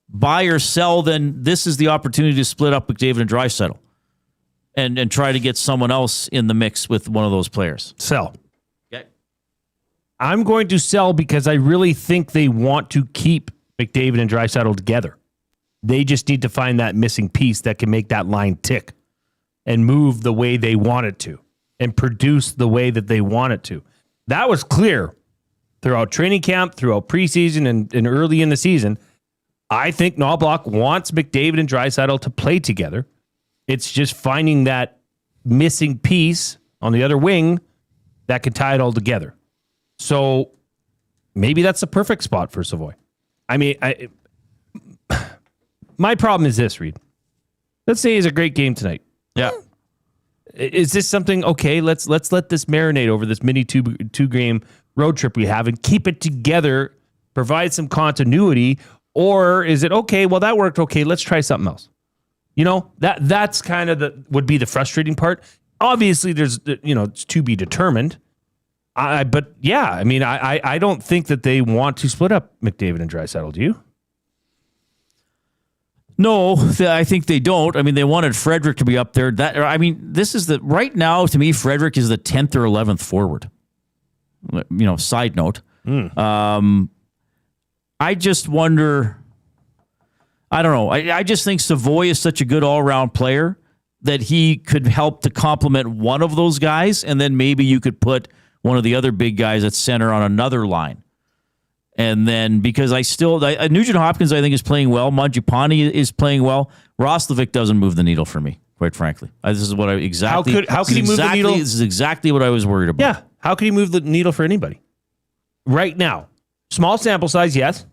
buy or sell, then this is the opportunity to split up McDavid and Draisaitl and try to get someone else in the mix with one of those players. Sell. Okay. I'm going to sell because I really think they want to keep McDavid and Draisaitl together. They just need to find that missing piece that can make that line tick and move the way they want it to and produce the way that they want it to. That was clear throughout training camp, throughout preseason, and early in the season. I think Knobloch wants McDavid and Draisaitl to play together. It's just finding that missing piece on the other wing that can tie it all together. So maybe that's the perfect spot for Savoie. I mean, my problem is this, Reid. Let's say it's a great game tonight. Yeah. Is this something, okay, let's let this marinate over this mini two-game road trip we have and keep it together, provide some continuity, or is it, okay, well, that worked, okay, let's try something else. You know, that's kind of would be the frustrating part. Obviously, there's, it's to be determined. But yeah, I mean, I don't think that they want to split up McDavid and Draisaitl, do you? No, I think they don't. I mean, they wanted Frederick to be up there. This is right now, to me, Frederick is the 10th or 11th forward. Side note. I just wonder, I don't know. I just think Savoie is such a good all-around player that he could help to complement one of those guys, and then maybe you could put one of the other big guys at center on another line. And then, because Nugent Hopkins, I think, is playing well. Mangiapane is playing well. Roslovic doesn't move the needle for me, quite frankly. This is what I exactly... How could he move the needle? This is exactly what I was worried about. Yeah. How could he move the needle for anybody? Right now. Small sample size, yes.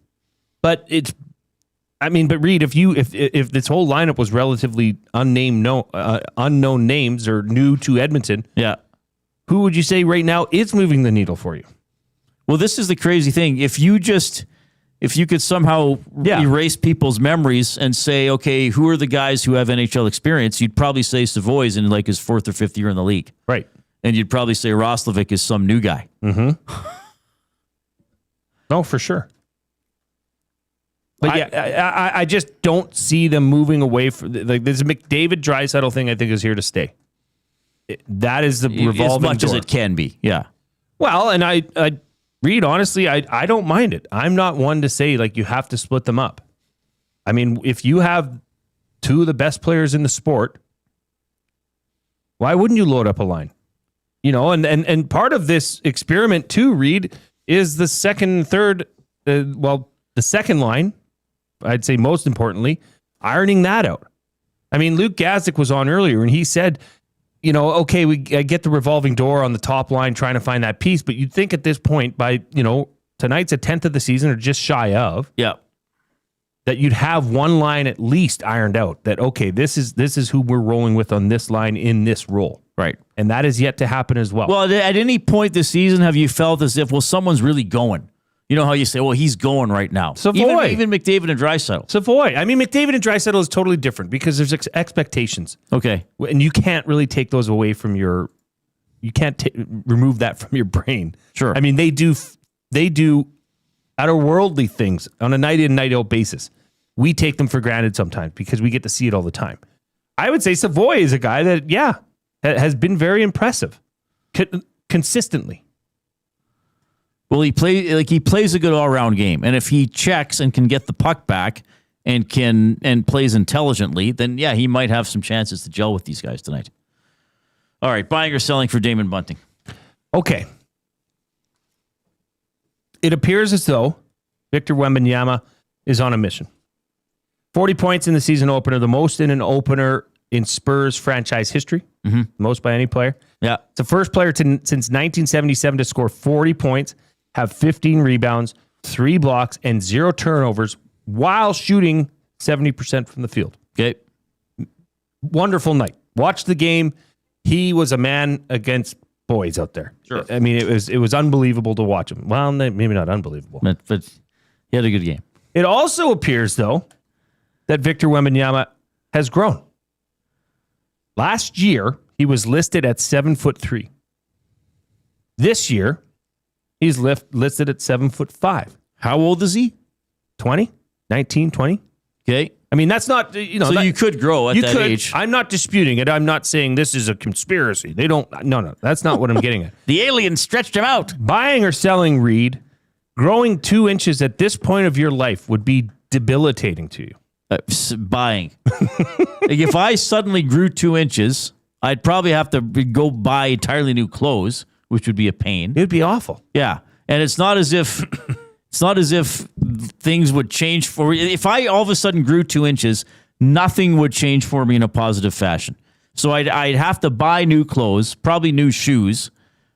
But Reid, if this whole lineup was relatively unknown names or new to Edmonton, yeah, who would you say right now is moving the needle for you? Well, this is the crazy thing. If you could somehow erase people's memories and say, okay, who are the guys who have NHL experience, you'd probably say Savoie's in like his 4th or 5th year in the league. Right. And you'd probably say Roslovic is some new guy. Mm-hmm. No, for sure. But I just don't see them moving away from this McDavid Draisaitl thing. I think is here to stay. That is the revolving as much door. As it can be. Yeah. Well, and I Reid, honestly, I don't mind it. I'm not one to say like you have to split them up. I mean, if you have two of the best players in the sport, why wouldn't you load up a line? And part of this experiment too, Reid, is the second and third. The second line. I'd say most importantly, ironing that out. I mean, Luke Gazdic was on earlier and he said, okay, I get the revolving door on the top line trying to find that piece, but you'd think at this point by, tonight's a 10th of the season or just shy of. Yeah. That you'd have one line at least ironed out that, okay, this is who we're rolling with on this line in this role. Right. And that is yet to happen as well. Well, at any point this season, have you felt as if, someone's really going? You know how you say, he's going right now. Savoie. Even McDavid and Draisaitl. Savoie. I mean, McDavid and Draisaitl is totally different because there's expectations. Okay. And you can't really take those away from you can't remove that from your brain. Sure. I mean, they do they do otherworldly things on a night in, night out basis. We take them for granted sometimes because we get to see it all the time. I would say Savoie is a guy that, has been very impressive consistently. Well, he plays a good all-around game, and if he checks and can get the puck back and plays intelligently, then he might have some chances to gel with these guys tonight. All right, buying or selling for Damon Bunting? Okay. It appears as though Victor Wembanyama is on a mission. 40 points in the season opener, the most in an opener in Spurs franchise history, most by any player. Yeah. It's the first player since 1977 to score 40 points, have 15 rebounds, 3 blocks, and 0 turnovers while shooting 70% from the field. Okay. Wonderful night. Watch the game. He was a man against boys out there. Sure. I mean, it was unbelievable to watch him. Well, maybe not unbelievable. But he had a good game. It also appears, though, that Victor Wembanyama has grown. Last year, he was listed at 7'3". This year, he's listed at 7'5". How old is he? 20? 19, 20? Okay. I mean, that's not, So you could grow at that age. I'm not disputing it. I'm not saying this is a conspiracy. No, that's not what I'm getting at. The aliens stretched him out. Buying or selling, Reid, growing 2 inches at this point of your life would be debilitating to you. Buying. If I suddenly grew 2 inches, I'd probably have to go buy entirely new clothes, which would be a pain. It would be awful. Yeah. And it's not as if things would change for me. If I all of a sudden grew 2 inches, nothing would change for me in a positive fashion. So I'd have to buy new clothes, probably new shoes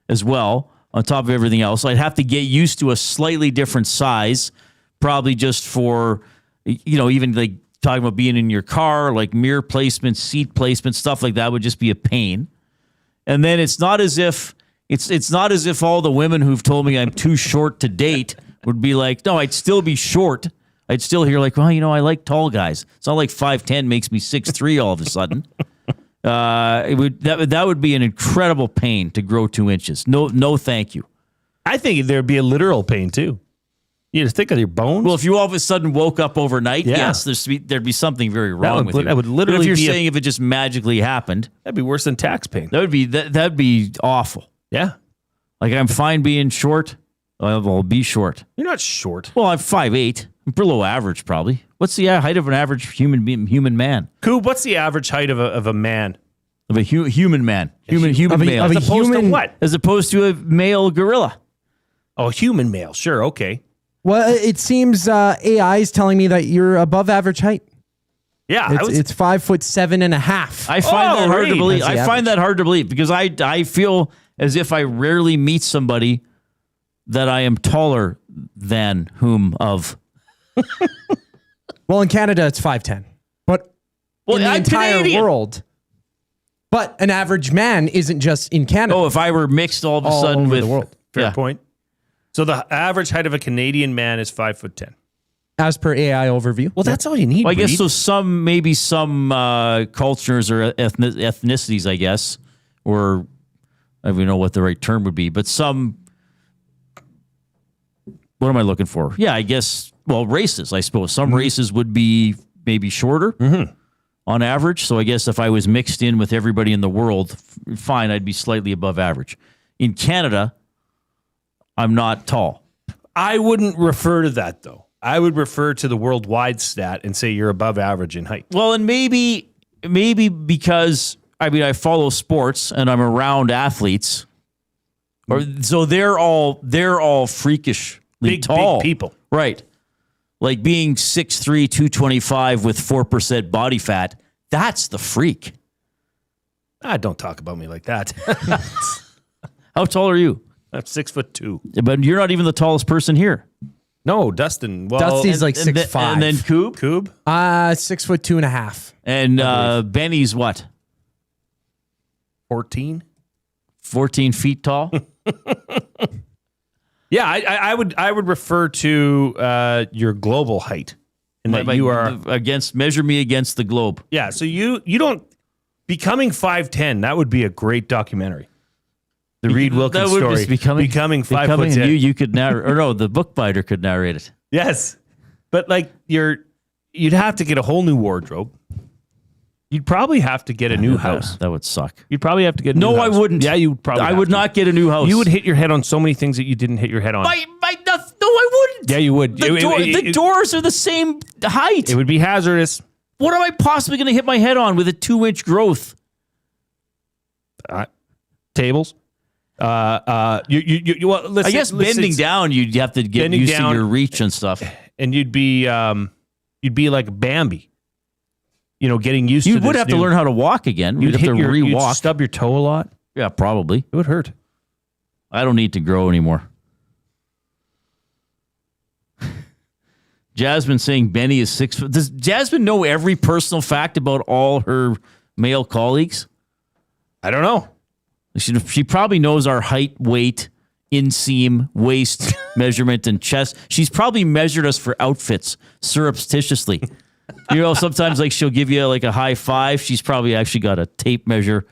as well, on top of everything else. I'd have to get used to a slightly different size, probably just for, even like talking about being in your car, like mirror placement, seat placement, stuff like that would just be a pain. And then it's not as if all the women who've told me I'm too short to date would be like, no, I'd still be short. I'd still hear like, well, I like tall guys. It's not like 5'10" makes me 6'3" all of a sudden. That would be an incredible pain to grow 2 inches. No, thank you. I think there'd be a literal pain too. You just think of your bones. Well, if you all of a sudden woke up overnight, yes, there'd be something very wrong with you. That would literally. But if you're saying if it just magically happened, that'd be worse than tax pain. That'd be awful. Yeah. Like I'm fine being short. I'll be short. You're not short. Well, I'm 5'8". I'm below average, probably. What's the height of an average human man? Coob, what's the average height of a man? Of a human man. Human male. As opposed to what? As opposed to a male gorilla. Oh, human male. Sure. Okay. Well, it seems AI is telling me that you're above average height. Yeah. It's 5'7.5". I find that hard to believe. I find that hard to believe because I feel as if I rarely meet somebody that I am taller than whom of. Well, in Canada, it's 5'10". But in the entire Canadian. world. But an average man isn't just in Canada. Oh, if I were mixed all of a sudden over with the world. Fair point. So the average height of a Canadian man is 5'10". As per AI overview. Well, that's all you need. Well, I guess so. Some cultures or ethnicities, I guess, or I don't even know what the right term would be, but some. What am I looking for? Yeah, I guess. Well, races. I suppose some races would be maybe shorter on average. So I guess if I was mixed in with everybody in the world, fine, I'd be slightly above average. In Canada, I'm not tall. I wouldn't refer to that though. I would refer to the worldwide stat and say you're above average in height. Well, and maybe because I follow sports and I'm around athletes, so they're all freakishly tall big people, right? Like being 6'3", 225 with 4% body fat. That's the freak. Don't talk about me like that. How tall are you? I'm 6'2". But you're not even the tallest person here. No, Dustin. Well, Dusty's like 6'5". And then Coob? 6'2.5". And Benny's what? 14? 14 feet tall? Yeah, I would refer to your global height. And that you are measure me against the globe. Yeah, so you don't becoming 5'10", that would be a great documentary. The Reid Wilkins That would story. just becoming 5 foot and 10. you could narrate, or no, the bookbinder could narrate it. Yes. But like you'd have to get a whole new wardrobe. You'd probably have to get a new house. That would suck. You'd probably have to get a new house. No, I wouldn't. Yeah, you would probably I would not get a new house. You would hit your head on so many things that you didn't hit your head on. No, I wouldn't. Yeah, you would. The doors are the same height. It would be hazardous. What am I possibly going to hit my head on with a 2-inch growth? Tables. Well, listen, I guess bending down, you'd have to get used to your reach and stuff. And you'd be like Bambi. Getting used to You this would have to learn how to walk again. You'd have to You'd re-walk. stub your toe a lot. Yeah, probably. It would hurt. I don't need to grow anymore. Jasmine saying Benny is 6 foot. Does Jasmine know every personal fact about all her male colleagues? I don't know. She probably knows our height, weight, inseam, waist measurement, and chest. She's probably measured us for outfits surreptitiously. Sometimes like she'll give you like a high five. She's probably actually got a tape measure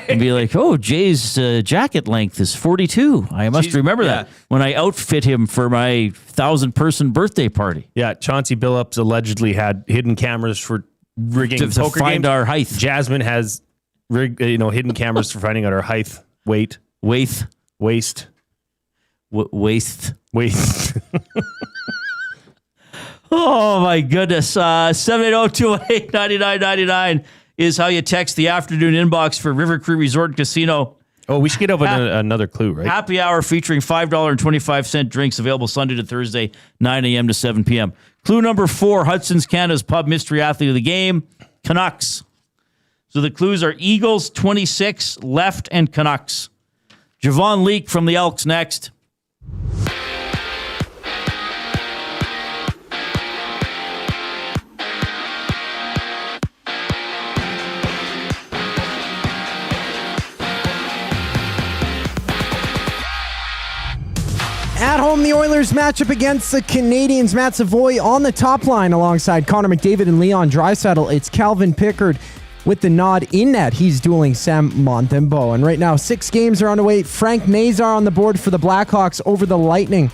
and be like, "Oh, Jay's jacket length is 42. I must remember that when I outfit him for my 1,000-person birthday party." Yeah, Chauncey Billups allegedly had hidden cameras for rigging to poker find games. our height. Jasmine has hidden cameras for finding out our height, weight, waist. Oh, my goodness. 780-218-9999 is how you text the afternoon inbox for River Cree Resort and Casino. Oh, we should get over another clue, right? Happy hour featuring $5.25 drinks available Sunday to Thursday, 9 a.m. to 7 p.m. Clue number 4, Hudson's Canada's Pub Mystery Athlete of the Game, Canucks. So the clues are Eagles, 26, left, and Canucks. Javon Leake from the Elks next. At home, the Oilers match up against the Canadiens. Matt Savoie on the top line alongside Connor McDavid and Leon Draisaitl. It's Calvin Pickard with the nod in net. He's dueling Sam Montembeault. And right now, 6 games are underway. Frank Nazar on the board for the Blackhawks over the Lightning.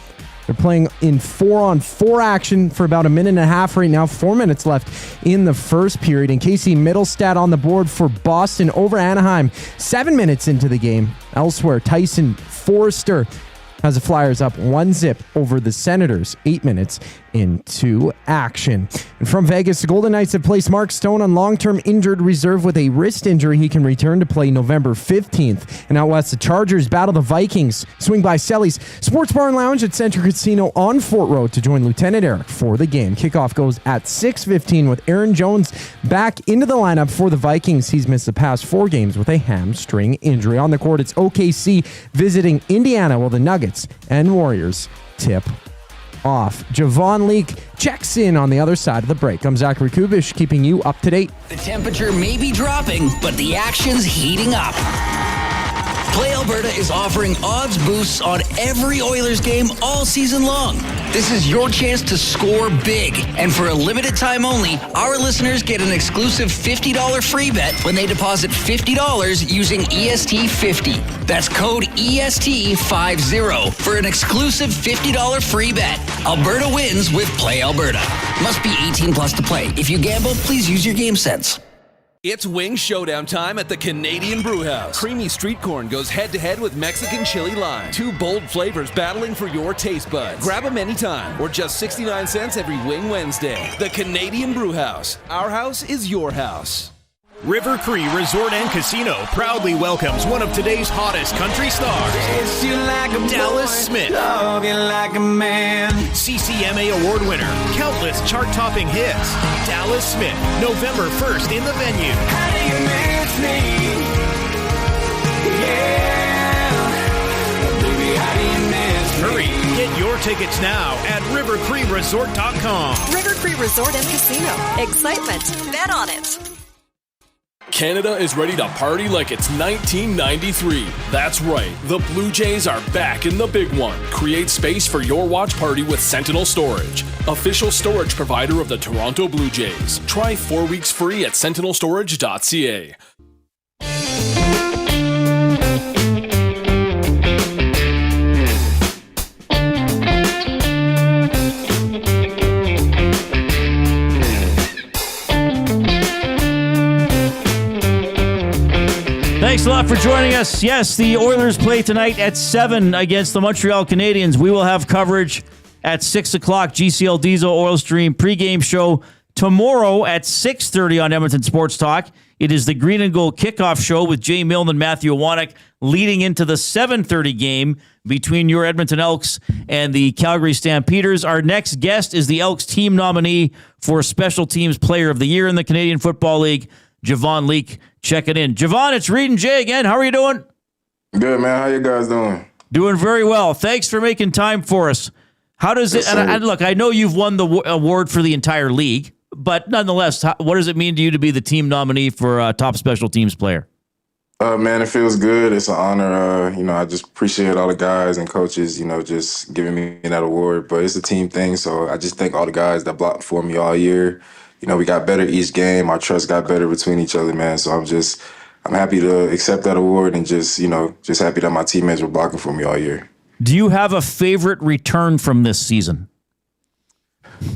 They're playing in 4-on-4 action for about a minute and a half right now. 4 minutes left in the first period. And Casey Mittelstadt on the board for Boston over Anaheim. 7 minutes into the game. Elsewhere, Tyson Forster has the Flyers up 1-0 over the Senators, 8 minutes into action. And from Vegas, the Golden Knights have placed Mark Stone on long-term injured reserve with a wrist injury. He can return to play November 15th. And out west, the Chargers battle the Vikings. Swing by Selly's Sports Bar and Lounge at Central Casino on Fort Road to join Lieutenant Eric for the game. Kickoff goes at 6:15 with Aaron Jones back into the lineup for the Vikings. He's missed the past 4 games with a hamstring injury. On the court, it's OKC visiting Indiana while the Nuggets and Warriors tip off. Javon Leake checks in on the other side of the break. I'm Zachary Kubish, keeping you up to date. The temperature may be dropping, but the action's heating up. Play Alberta is offering odds boosts on every Oilers game all season long. This is your chance to score big. And for a limited time only, our listeners get an exclusive $50 free bet when they deposit $50 using EST50. That's code EST50 for an exclusive $50 free bet. Alberta wins with Play Alberta. Must be 18 plus to play. If you gamble, please use your game sense. It's wing showdown time at the Canadian Brewhouse. Creamy street corn goes head-to-head with Mexican chili lime. 2 bold flavors battling for your taste buds. Grab them anytime, or just 69 cents every Wing Wednesday. The Canadian Brewhouse. Our house is your house. River Cree Resort and Casino proudly welcomes one of today's hottest country stars, Dallas Smith. Love you like a man. CCMA award winner, countless chart-topping hits. Dallas Smith, November 1st in the venue. How do you miss me? Yeah. Baby, how do you miss me? Hurry, get your tickets now at rivercreeresort.com. River Cree Resort and Casino. Excitement. Bet on it. Canada is ready to party like it's 1993. That's right, the Blue Jays are back in the big one. Create space for your watch party with Sentinel Storage, official storage provider of the Toronto Blue Jays. Try 4 weeks free at sentinelstorage.ca. Thanks a lot for joining us. Yes, the Oilers play tonight at 7 against the Montreal Canadiens. We will have coverage at 6 o'clock. GCL Diesel Oil Stream pregame show tomorrow at 6:30 on Edmonton Sports Talk. It is the Green and Gold kickoff show with Jay Milne and Matthew Wannick leading into the 7:30 game between your Edmonton Elks and the Calgary Stampeders. Our next guest is the Elks team nominee for Special Teams Player of the Year in the Canadian Football League, Javon Leake. Check it in. Javon, it's Reid and Jay again. How are you doing? Good, man. How you guys doing? Doing very well. Thanks for making time for us. How does it, and look, I know you've won the award for the entire league, but nonetheless, what does it mean to you to be the team nominee for top special teams player? Man, it feels good. It's an honor. I just appreciate all the guys and coaches, just giving me that award. But it's a team thing, so I just thank all the guys that blocked for me all year. We got better each game. Our trust got better between each other, man. So I'm happy to accept that award and just happy that my teammates were blocking for me all year. Do you have a favorite return from this season?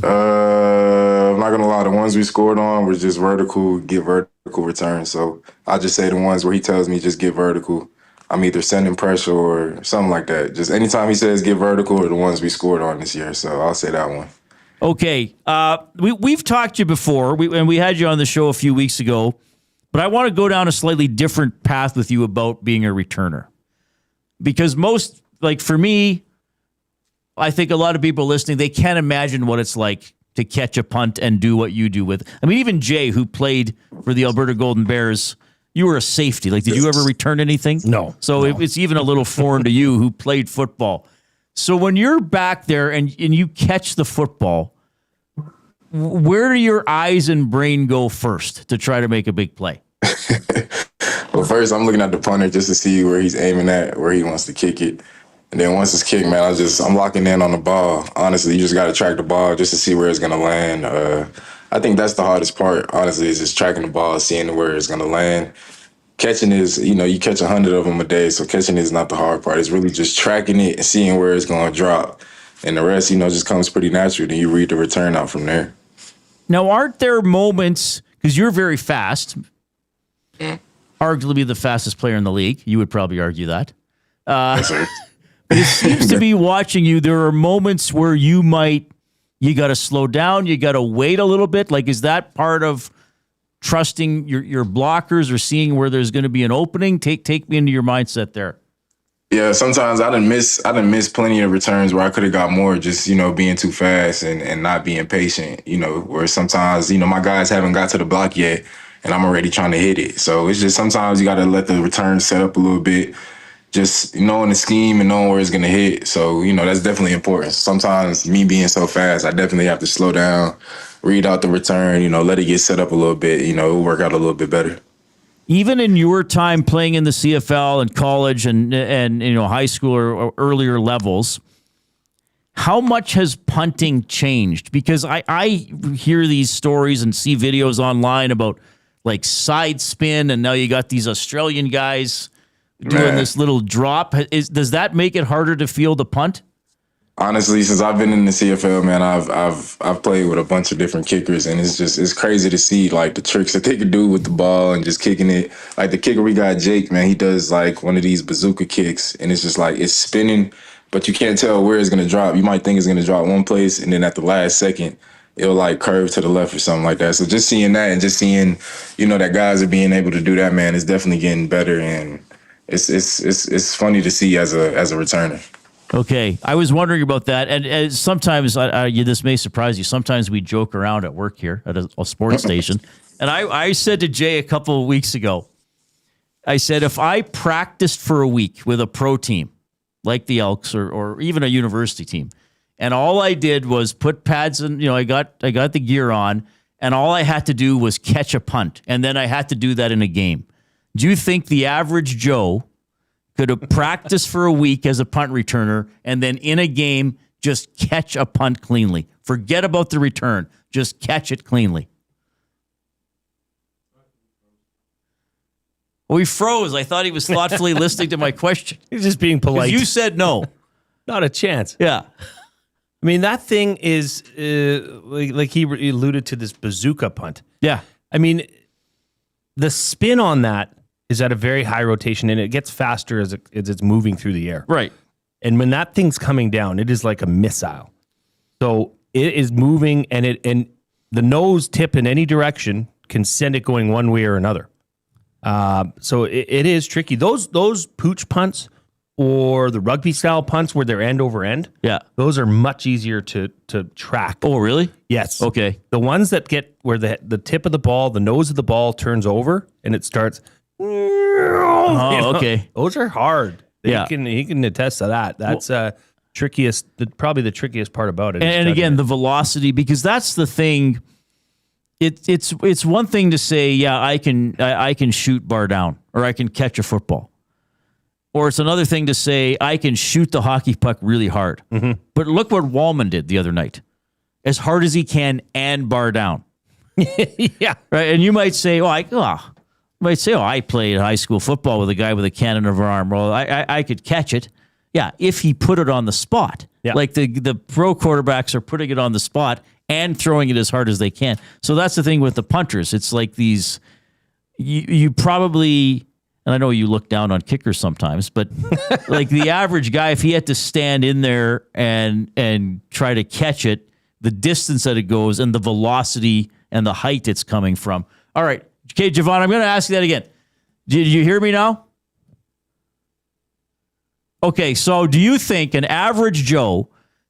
I'm not gonna lie. The ones we scored on were just get vertical returns. So I'll just say the ones where he tells me just get vertical. I'm either sending pressure or something like that. Just anytime he says get vertical are the ones we scored on this year. So I'll say that one. Okay. We've talked to you before, and we had you on the show a few weeks ago, but I want to go down a slightly different path with you about being a returner. Because for me, I think a lot of people listening, they can't imagine what it's like to catch a punt and do what you do with. I mean, even Jay, who played for the Alberta Golden Bears, you were a safety. Did you ever return anything? No. So it's even a little foreign to you who played football. So when you're back there and you catch the football, where do your eyes and brain go first to try to make a big play? Well, first I'm looking at the punter just to see where he's aiming at, where he wants to kick it. And then once it's kicked, man, I'm locking in on the ball. Honestly, you just got to track the ball just to see where it's going to land. I think that's the hardest part, honestly, is just tracking the ball, seeing where it's going to land. Catching is, you catch 100 of them a day, so catching is not the hard part. It's really just tracking it and seeing where it's going to drop. And the rest, just comes pretty natural. Then you read the return out from there. Now, aren't there moments, because you're very fast, arguably the fastest player in the league. You would probably argue that. Yes, sir. But it seems to be watching you, there are moments where you got to slow down, you got to wait a little bit. Is that part of trusting your blockers or seeing where there's going to be an opening? Take me into your mindset there. Yeah, sometimes I done miss plenty of returns where I could have got more just, being too fast and not being patient, where sometimes, my guys haven't got to the block yet and I'm already trying to hit it. So it's just sometimes you got to let the return set up a little bit, just knowing the scheme and knowing where it's going to hit. So, that's definitely important. Sometimes me being so fast, I definitely have to slow down, read out the return, let it get set up a little bit, it'll work out a little bit better. Even in your time playing in the CFL and college and high school or earlier levels, how much has punting changed? Because I hear these stories and see videos online about side spin, and now you got these Australian guys doing this little drop. Does that make it harder to field a punt? Honestly, since I've been in the CFL, man, I've played with a bunch of different kickers, and it's crazy to see the tricks that they could do with the ball and just kicking it. The kicker we got, Jake, man, he does one of these bazooka kicks, and it's just it's spinning, but you can't tell where it's gonna drop. You might think it's gonna drop one place, and then at the last second, it'll curve to the left or something like that. So just seeing that and just seeing, that guys are being able to do that, man, is definitely getting better, and it's funny to see as a returner. Okay, I was wondering about that, and sometimes this may surprise you. Sometimes we joke around at work here at a sports station, and I said to Jay a couple of weeks ago, I said if I practiced for a week with a pro team like the Elks or even a university team, and all I did was put pads and I got the gear on, and all I had to do was catch a punt, and then I had to do that in a game. Do you think the average Joe could have practiced for a week as a punt returner and then in a game just catch a punt cleanly? Forget about the return. Just catch it cleanly. Well, he froze. I thought he was thoughtfully listening to my question. He's just being polite. You said no. Not a chance. Yeah. I mean, that thing is like he alluded to this bazooka punt. Yeah. I mean, the spin on that is at a very high rotation, and it gets faster as it's moving through the air. Right. And when that thing's coming down, it is like a missile. So it is moving, and the nose tip in any direction can send it going one way or another. So it is tricky. Those pooch punts or the rugby style punts where they're end over end, those are much easier to track. Oh, really? Yes. Okay. The ones that get where the tip of the ball, the nose of the ball turns over and it starts. Okay. Those are hard. He Yeah. can attest to that. That's probably the trickiest part about it. And again, the velocity, because that's the thing. It's one thing to say, yeah, I can shoot bar down, or I can catch a football, or it's another thing to say I can shoot the hockey puck really hard. Mm-hmm. But look what Wallman did the other night, as hard as he can and bar down. Yeah, right. And you might say, I played high school football with a guy with a cannon of an arm. Well, I could catch it. Yeah, if he put it on the spot. Yeah. Like the pro quarterbacks are putting it on the spot and throwing it as hard as they can. So that's the thing with the punters. It's like these, you probably, and I know you look down on kickers sometimes, but like the average guy, if he had to stand in there and try to catch it, the distance that it goes and the velocity and the height it's coming from. All right. Okay, Javon, I'm going to ask you that again. Did you hear me now? Okay, so do you think an average Joe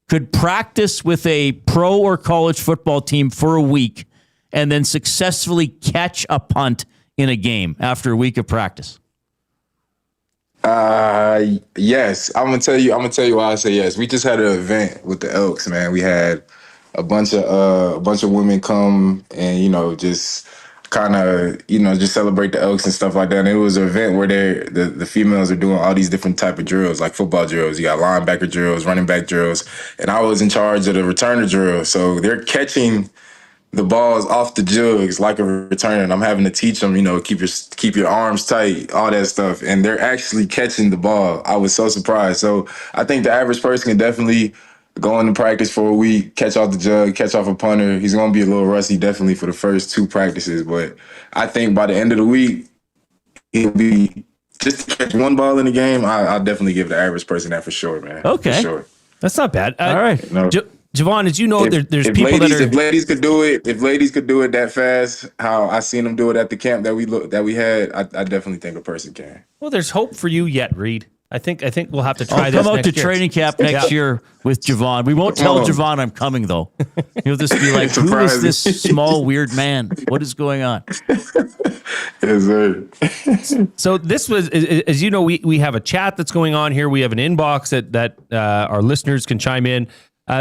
could practice with a pro or college football team for a week and then successfully catch a punt in a game after a week of practice? Yes. I'm gonna tell you why I say yes. We just had an event with the Elks, man. We had a bunch of women come and just kind of just celebrate the Elks and stuff like that. And it was an event where the females are doing all these different type of drills, like football drills. You got linebacker drills, running back drills, and I was in charge of the returner drill. So they're catching the balls off the jugs like a returner. And I'm having to teach them, keep your arms tight, all that stuff. And they're actually catching the ball. I was so surprised. So I think the average person can definitely go into practice for a week, catch off the jug, catch off a punter. He's going to be a little rusty definitely for the first 2 practices. But I think by the end of the week, he'll be just to catch one ball in the game. I'll definitely give the average person that for sure, man. Okay. For sure. That's not bad. All right. Javon, as you know, there's if people ladies, that are. If ladies could do it that fast, how I seen them do it at the camp that we had, I definitely think a person can. Well, there's hope for you yet, Reid. I think we'll have to try this. Come out next to year. training camp next year with Javon. We won't tell Javon I'm coming, though. He'll just be like, who is this small, weird man? What is going on? Yes, sir. So this was, as you know, we have a chat that's going on here. We have an inbox that our listeners can chime in.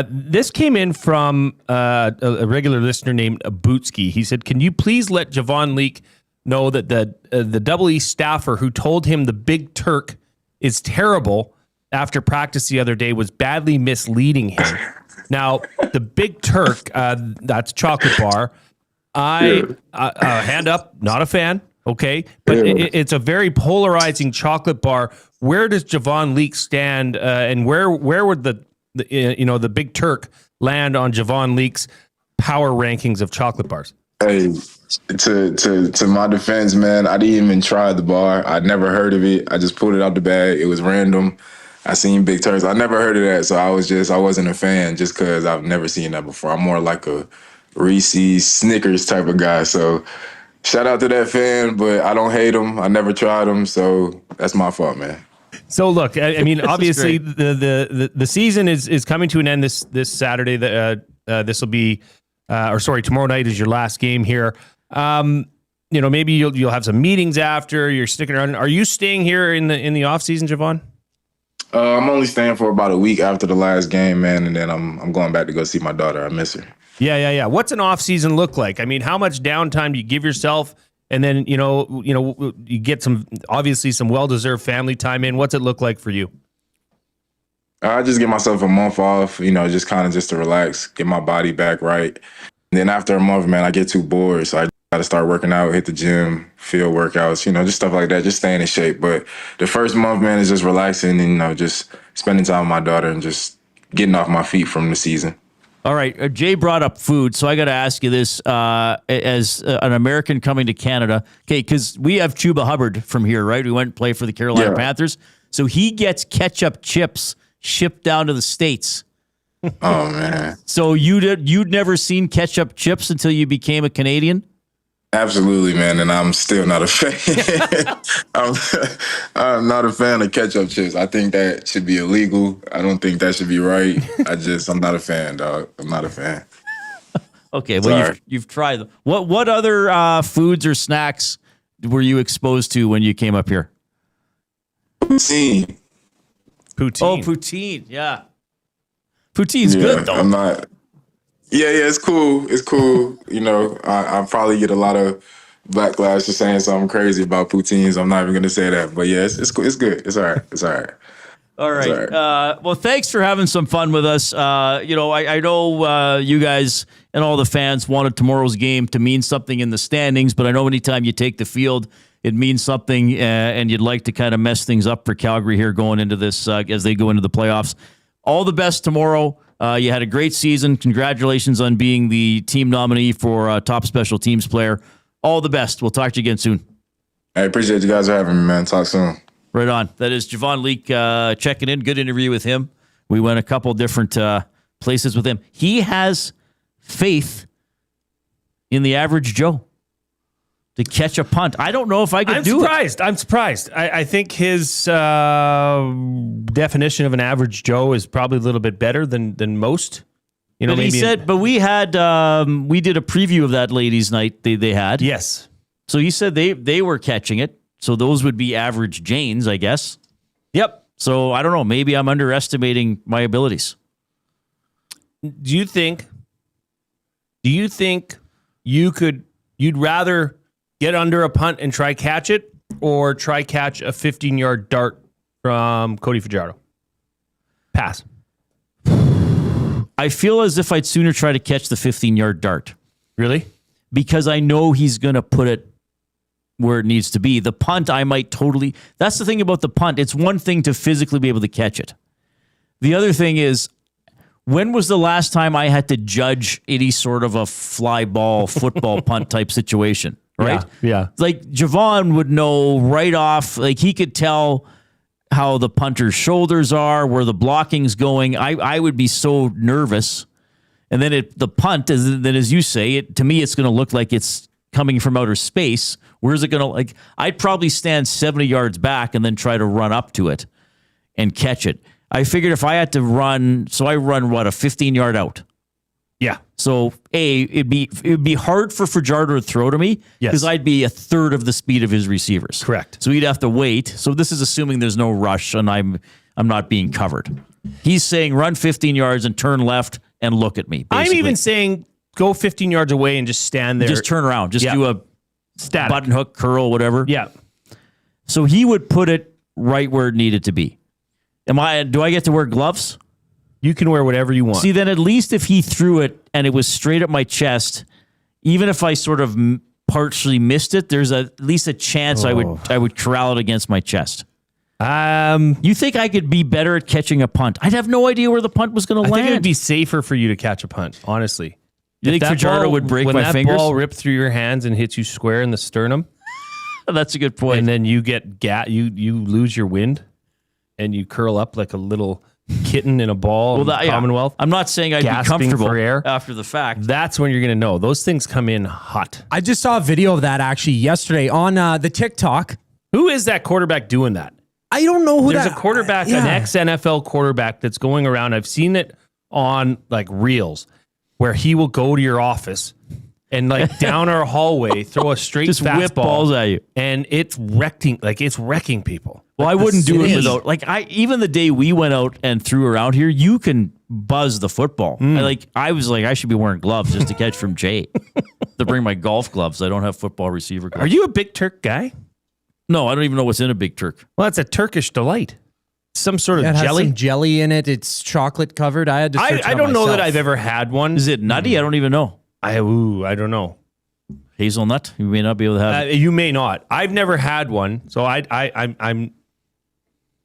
This came in from a regular listener named Bootsky. He said, can you please let Javon Leake know that the Double E staffer who told him the Big Turk is terrible after practice the other day was badly misleading him. Now, the Big Turk, that's chocolate bar. Hand up, not a fan, okay? But it's a very polarizing chocolate bar. Where does Javon Leake stand, and where would the Big Turk land on Javon Leake's power rankings of chocolate bars? Hey, to my defense, man, I didn't even try the bar. I'd never heard of it. I just pulled it out the bag. It was random. I seen Big Turks. I never heard of that, so I wasn't a fan just because I've never seen that before. I'm more like a Reese's, Snickers type of guy. So shout out to that fan, but I don't hate them. I never tried them, so that's my fault, man. So look, I mean, obviously the season is coming to an end this Saturday. This will be, tomorrow night is your last game here. Maybe you'll have some meetings after. You're sticking around. Are you staying here in the off season, Javon? I'm only staying for about a week after the last game, man, and then I'm going back to go see my daughter. I miss her. Yeah. What's an off season look like? I mean, how much downtime do you give yourself? And then, you get some well-deserved family time in. What's it look like for you? I just give myself a month off, just to relax, get my body back right. And then after a month, man, I get too bored. So I got to start working out, hit the gym, field workouts, just stuff like that, just staying in shape. But the first month, man, is just relaxing and, just spending time with my daughter and just getting off my feet from the season. All right. Jay brought up food, so I got to ask you this as an American coming to Canada. Okay, because we have Chuba Hubbard from here, right? We went and played for the Carolina Panthers. So he gets ketchup chips shipped down to the States. Oh, man. So you'd never seen ketchup chips until you became a Canadian? Absolutely, man, and I'm still not a fan. I'm not a fan of ketchup chips. I think that should be illegal. I don't think that should be right. I'm not a fan, dog. I'm not a fan. Okay, well, you've tried them. What other foods or snacks were you exposed to when you came up here? Poutine. Oh, poutine, yeah. Poutine's good, though. I'm not... Yeah, it's cool. It's cool. You know, I probably get a lot of backlash for saying something crazy about poutines. I'm not even going to say that. But yeah, it's cool. It's good. It's all right. It's all right. All right. Well, thanks for having some fun with us. I know you guys and all the fans wanted tomorrow's game to mean something in the standings, but I know anytime you take the field, it means something, and you'd like to kind of mess things up for Calgary here going into this as they go into the playoffs. All the best tomorrow. You had a great season. Congratulations on being the team nominee for top special teams player. All the best. We'll talk to you again soon. I appreciate you guys for having me, man. Talk soon. Right on. That is Javon Leake checking in. Good interview with him. We went a couple different places with him. He has faith in the average Joe to catch a punt. I don't know if I could do it. I'm surprised. I think his definition of an average Joe is probably a little bit better than most. You know, but he said, but we had we did a preview of that ladies' night they had. Yes. So he said they were catching it. So those would be average Janes, I guess. Yep. So I don't know. Maybe I'm underestimating my abilities. Do you think you'd rather get under a punt and try catch it, or try catch a 15-yard dart from Cody Fajardo? Pass. I feel as if I'd sooner try to catch the 15-yard dart. Really? Because I know he's going to put it where it needs to be. The punt, I might totally... That's the thing about the punt. It's one thing to physically be able to catch it. The other thing is, when was the last time I had to judge any sort of a fly ball, football punt type situation? Right? Yeah. Like, Javon would know right off, like, he could tell how the punter's shoulders are, where the blocking's going. I would be so nervous. And then the punt, as you say, to me, it's going to look like it's coming from outer space. Where's it going to, like, I'd probably stand 70 yards back and then try to run up to it and catch it. I figured if I had to run, so I run, a 15-yard out. Yeah. So, it'd be hard for Fajardo to throw to me because I'd be a third of the speed of his receivers. Correct. So he'd have to wait. So this is assuming there's no rush and I'm not being covered. He's saying run 15 yards and turn left and look at me. Basically. I'm even saying go 15 yards away and just stand there. Just turn around. Just do a static button hook, curl, whatever. Yeah. So he would put it right where it needed to be. Do I get to wear gloves? You can wear whatever you want. See, then at least if he threw it and it was straight at my chest, even if I sort of partially missed it, there's at least a chance I would corral it against my chest. You think I could be better at catching a punt? I'd have no idea where the punt was going to land. I think it would be safer for you to catch a punt, honestly. You think Fajardo would break my fingers? When that ball ripped through your hands and hits you square in the sternum. That's a good point. And then you get you lose your wind and you curl up like a little kitten in a ball in the Commonwealth. I'm not saying I'd be comfortable for air. After the fact. That's when you're going to know. Those things come in hot. I just saw a video of that actually yesterday on the TikTok. Who is that quarterback doing that? I don't know who There's a quarterback, an ex-NFL quarterback that's going around. I've seen it on like reels where he will go to your office and like down our hallway, throw a straight just fastball, whip balls at you. And it's wrecking people. Well, like I wouldn't do it without, even the day we went out and threw around here, you can buzz the football. I was like, I should be wearing gloves just to catch from Jay to bring my golf gloves. I don't have football receiver gloves. Are you a Big Turk guy? No, I don't even know what's in a Big Turk. Well, it's a Turkish delight. Some sort of it jelly. Has some jelly in it. It's chocolate covered. I had to search I don't know that I've ever had one. Is it nutty? I don't even know. I don't know. Hazelnut? You may not be able to have it. You may not. I've never had one, so I'm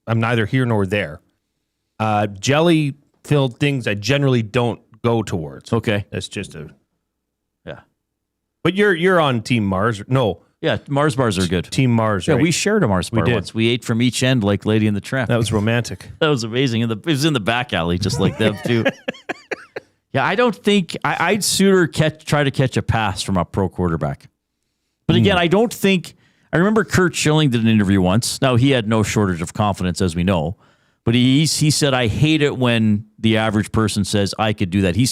neither here nor there. Jelly-filled things I generally don't go towards. Okay. That's just a... Yeah. But you're on Team Mars. No. Yeah, Mars bars are good. Team Mars, Yeah, right? we shared a Mars bar once. We ate from each end like Lady in the Tramp. That was romantic. That was amazing. It was in the back alley, just like them too. Yeah, I don't think... I'd sooner try to catch a pass from a pro quarterback. But again, I don't think... I remember Kurt Schilling did an interview once. Now, he had no shortage of confidence, as we know. But he said, I hate it when the average person says, I could do that. He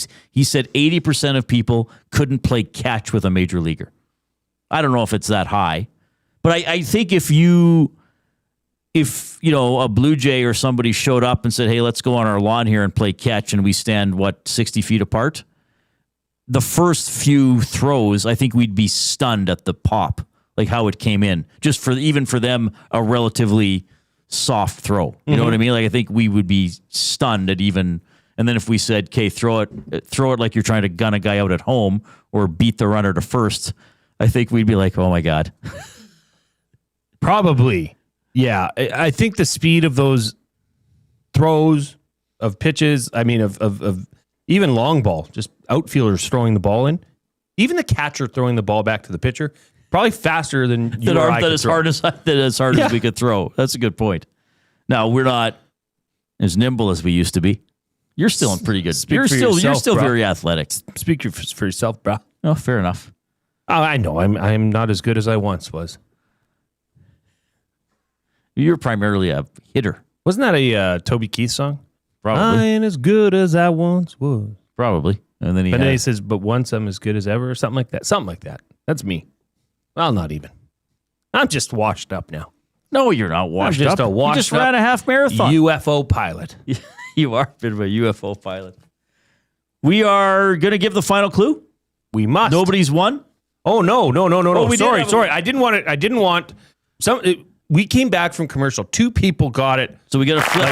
said 80% of people couldn't play catch with a major leaguer. I don't know if it's that high. But I think if a Blue Jay or somebody showed up and said, hey, let's go on our lawn here and play catch, and we stand, 60 feet apart? The first few throws, I think we'd be stunned at the pop, like how it came in. Just even for them, a relatively soft throw. You know what I mean? Like, I think we would be stunned at even... And then if we said, okay, throw it like you're trying to gun a guy out at home or beat the runner to first, I think we'd be like, oh my God. Probably. Yeah. I think the speed of those throws, of pitches, I mean, of even long ball, just outfielders throwing the ball in, even the catcher throwing the ball back to the pitcher, probably faster than you or I could as throw. hard as we could throw. That's a good point. Now, we're not as nimble as we used to be. You're still in pretty good. You're still very athletic. Speak for yourself, bro. Oh, fair enough. Oh, I know. I'm not as good as I once was. You're primarily a hitter. Wasn't that a Toby Keith song? Probably. I ain't as good as I once was. Probably. And then he says, but once I'm as good as ever, or something like that. Something like that. That's me. Well, not even. I'm just washed up now. No, you're not washed I'm just up. A washed you just ran a half marathon. UFO pilot. You are a bit of a UFO pilot. We are going to give the final clue. We must. Nobody's won. Oh, no. Sorry. I didn't want some. We came back from commercial. 2 people got it. So we got to flip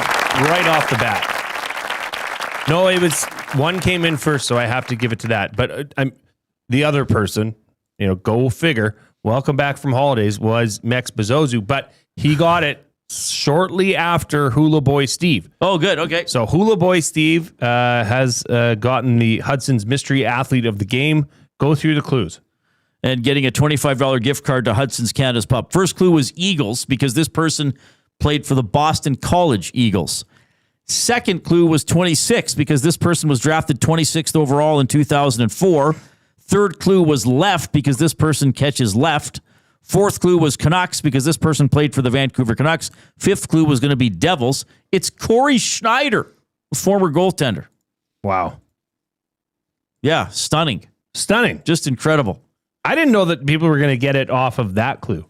right off the bat. No, it was one came in first, so I have to give it to that. But the other person, go figure. Welcome back from holidays was Mex Bezozu, but he got it shortly after Hula Boy Steve. Oh, good. Okay. So Hula Boy Steve has gotten the Hudson's Mystery Athlete of the Game. Go through the clues. And getting a $25 gift card to Hudson's Canada's Pub. First clue was Eagles, because this person played for the Boston College Eagles. Second clue was 26, because this person was drafted 26th overall in 2004. Third clue was left, because this person catches left. Fourth clue was Canucks, because this person played for the Vancouver Canucks. Fifth clue was going to be Devils. It's Corey Schneider, former goaltender. Wow. Yeah, stunning. Just incredible. I didn't know that people were going to get it off of that clue.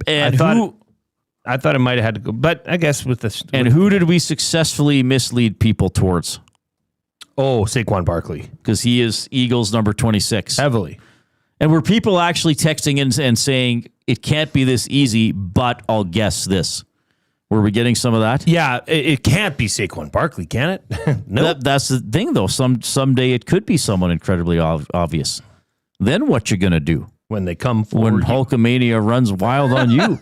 And I thought it might have had to go, but I guess with this. And who did we successfully mislead people towards? Oh, Saquon Barkley. Because he is Eagles number 26. Heavily. And were people actually texting in and saying, it can't be this easy, but I'll guess this? Were we getting some of that? Yeah, it can't be Saquon Barkley, can it? No. That's the thing, though. Someday it could be someone incredibly obvious. Then what you going to do? When they come forward. When Hulkamania runs wild on you.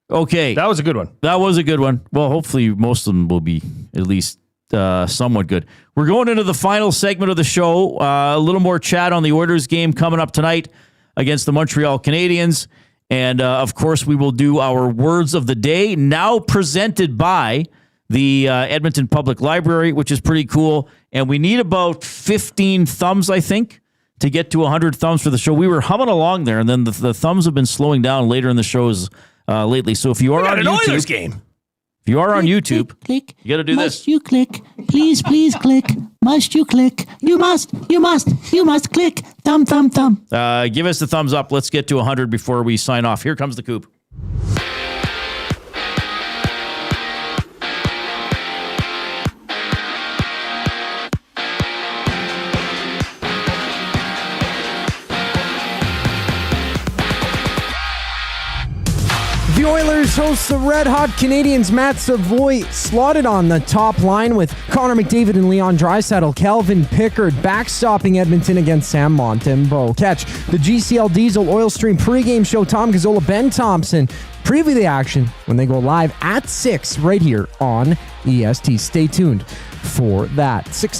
Okay. That was a good one. Well, hopefully most of them will be at least somewhat good. We're going into the final segment of the show. A little more chat on the Oilers game coming up tonight against the Montreal Canadiens. And, of course, we will do our words of the day, now presented by the Edmonton Public Library, which is pretty cool. And we need about 15 thumbs, I think, to get to 100 thumbs for the show. We were humming along there, and then the thumbs have been slowing down later in the shows lately. So if you are on YouTube, Oilers game. If you are on YouTube, click. You got to do Must this. You click? Please click. Must you click? You must click. Thumb. Give us the thumbs up. Let's get to 100 before we sign off. Here comes the coop. The Oilers host the red-hot Canadiens. Matt Savoie slotted on the top line with Connor McDavid and Leon Draisaitl. Calvin Pickard backstopping Edmonton against Sam Montembeault. Catch the GCL Diesel Oil Stream pregame show. Tom Gazzola, Ben Thompson preview the action when they go live at 6 right here on EST. Stay tuned for that. Six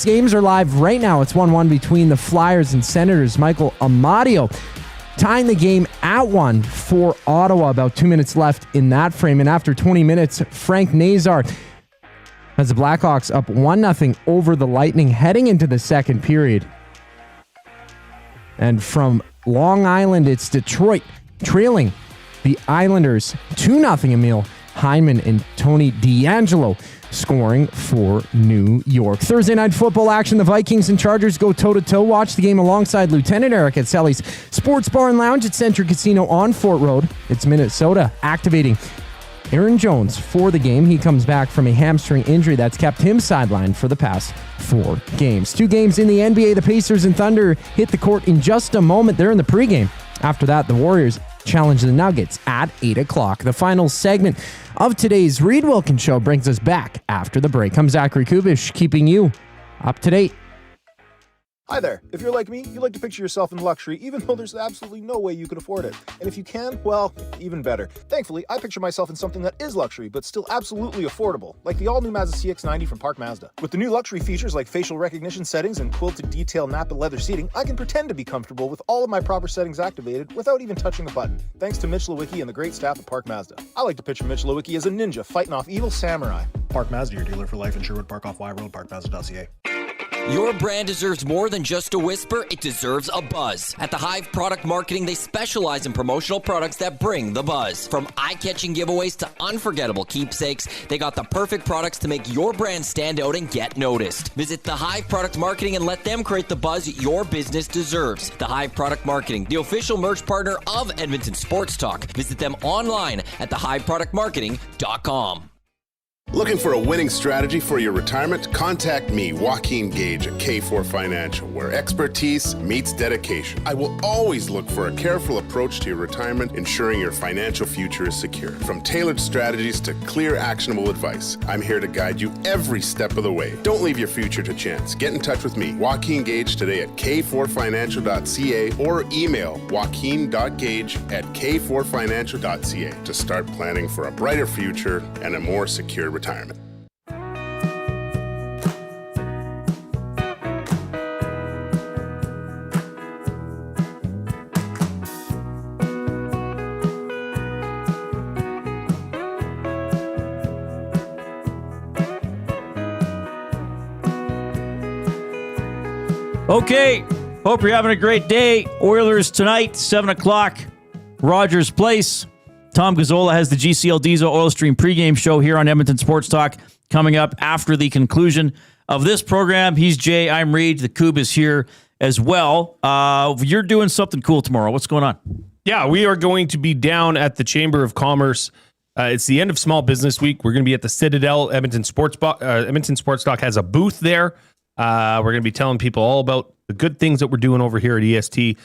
games are live right now. It's 1-1 between the Flyers and Senators. Michael Amadio tying the game at 1 for Ottawa. About 2 minutes left in that frame. And after 20 minutes, Frank Nazar has the Blackhawks up 1-0 over the Lightning heading into the second period. And from Long Island, it's Detroit trailing the Islanders 2-0. Emil Hyman and Tony DeAngelo scoring for New York. Thursday night football action. The Vikings and Chargers go toe-to-toe. Watch the game alongside Lieutenant Eric at Sally's Sports Bar and Lounge at Century Casino on Fort Road. It's Minnesota activating Aaron Jones for the game. He comes back from a hamstring injury that's kept him sidelined for the past 4 games. 2 games in the NBA. The Pacers and Thunder hit the court in just a moment. They're in the pregame. After that, the Warriors challenge the Nuggets at 8 o'clock. The final segment of today's Reid Wilkins Show brings us back after the break. I'm Zachary Kubish, keeping you up to date. Hi there. If you're like me, you like to picture yourself in luxury, even though there's absolutely no way you could afford it. And if you can, well, even better. Thankfully, I picture myself in something that is luxury, but still absolutely affordable, like the all-new Mazda CX-90 from Park Mazda. With the new luxury features like facial recognition settings and quilted detail Napa leather seating, I can pretend to be comfortable with all of my proper settings activated without even touching a button, thanks to Mitch Lewicki and the great staff at Park Mazda. I like to picture Mitch Lewicki as a ninja fighting off evil samurai. Park Mazda, your dealer for life in Sherwood Park off Y Road, parkmazda.ca. Your brand deserves more than just a whisper, it deserves a buzz. At the Hive Product Marketing, they specialize in promotional products that bring the buzz. From eye-catching giveaways to unforgettable keepsakes, they got the perfect products to make your brand stand out and get noticed. Visit the Hive Product Marketing and let them create the buzz your business deserves. The Hive Product Marketing, the official merch partner of Edmonton Sports Talk. Visit them online at thehiveproductmarketing.com. Looking for a winning strategy for your retirement? Contact me, Joaquin Gage at K4 Financial, where expertise meets dedication. I will always look for a careful approach to your retirement, ensuring your financial future is secure. From tailored strategies to clear, actionable advice, I'm here to guide you every step of the way. Don't leave your future to chance. Get in touch with me, Joaquin Gage, today at k4financial.ca or email joaquin.gage@k4financial.ca to start planning for a brighter future and a more secure retirement. Okay, hope you're having a great day. Oilers tonight, 7 o'clock, Rogers Place. Tom Gazzola has the GCL Diesel Oil Stream pregame show here on Edmonton Sports Talk coming up after the conclusion of this program. He's Jay, I'm Reid. The Coob is here as well. You're doing something cool tomorrow. What's going on? Yeah, we are going to be down at the Chamber of Commerce. It's the end of Small Business Week. We're going to be at the Citadel. Edmonton Sports Talk has a booth there. We're going to be telling people all about the good things that we're doing over here at EST.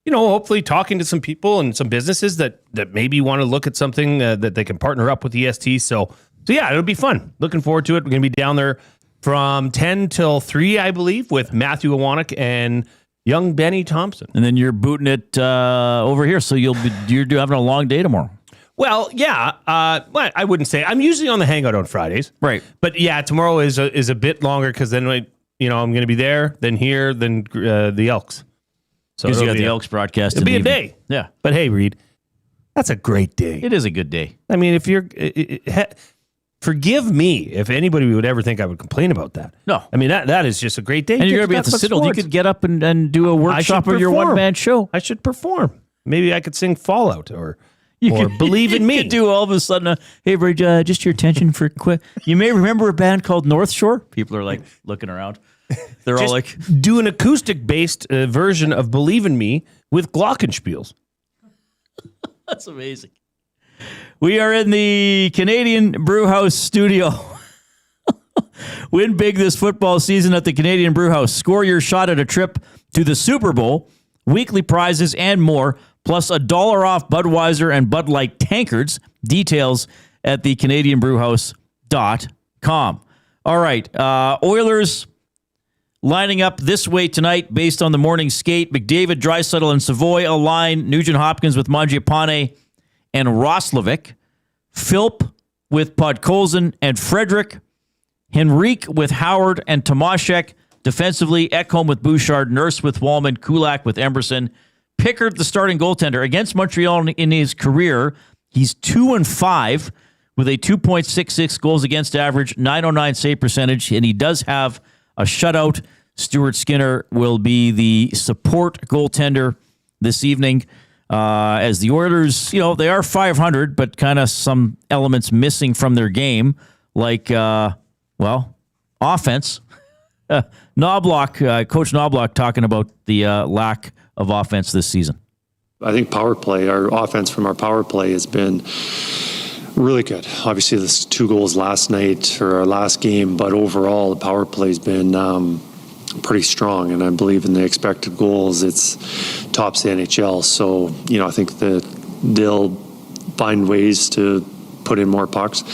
Hopefully talking to some people and some businesses that maybe want to look at something that they can partner up with EST. So yeah, it'll be fun. Looking forward to it. We're going to be down there from 10 till 3, I believe, with Matthew Iwanek and young Benny Thompson. And then you're booting it over here, so you're having a long day tomorrow. Well, yeah. I wouldn't say. I'm usually on the Hangout on Fridays. Right. But yeah, tomorrow is a bit longer because then I'm going to be there, then here, then the Elks. So you got the Elks broadcast. It'll be a day. Yeah. But hey, Reid, that's a great day. It is a good day. I mean, if you're... forgive me if anybody would ever think I would complain about that. No. I mean, that is just a great day. And you're going to be at the Citadel. You could get up and do a workshop of your one-man show. I should perform. Maybe I could sing Fallout or Believe in Me. You could do all of a sudden, hey, Bridge, just your attention for quick. You may remember a band called North Shore. People are like looking around. They're all like, do an acoustic-based version of Believe in Me with glockenspiels. That's amazing. We are in the Canadian Brewhouse studio. Win big this football season at the Canadian Brewhouse. Score your shot at a trip to the Super Bowl, weekly prizes, and more, plus $1 off Budweiser and Bud Light tankards. Details at the CanadianBrewhouse.com. All right, Oilers lining up this way tonight based on the morning skate. McDavid, Draisaitl, and Savoie align. Nugent-Hopkins with Mangiapane and Roslovic. Philp with Podkolzin and Frederick. Henrique with Howard and Tomaszek. Defensively, Ekholm with Bouchard, Nurse with Wallman, Kulak with Emberson. Pickard, the starting goaltender. Against Montreal in his career, he's 2-5 with a 2.66 goals against average, 909 save percentage, and he does have a shutout. Stuart Skinner will be the support goaltender this evening. As the Oilers, they are 500, but kind of some elements missing from their game, like, offense. Coach Knobloch talking about the lack of offense this season. I think power play, our offense from our power play has been really good. Obviously, there's 2 goals last night or our last game, but overall, the power play has been pretty strong, and I believe in the expected goals, it's tops the NHL. So, I think that they'll find ways to put in more pucks.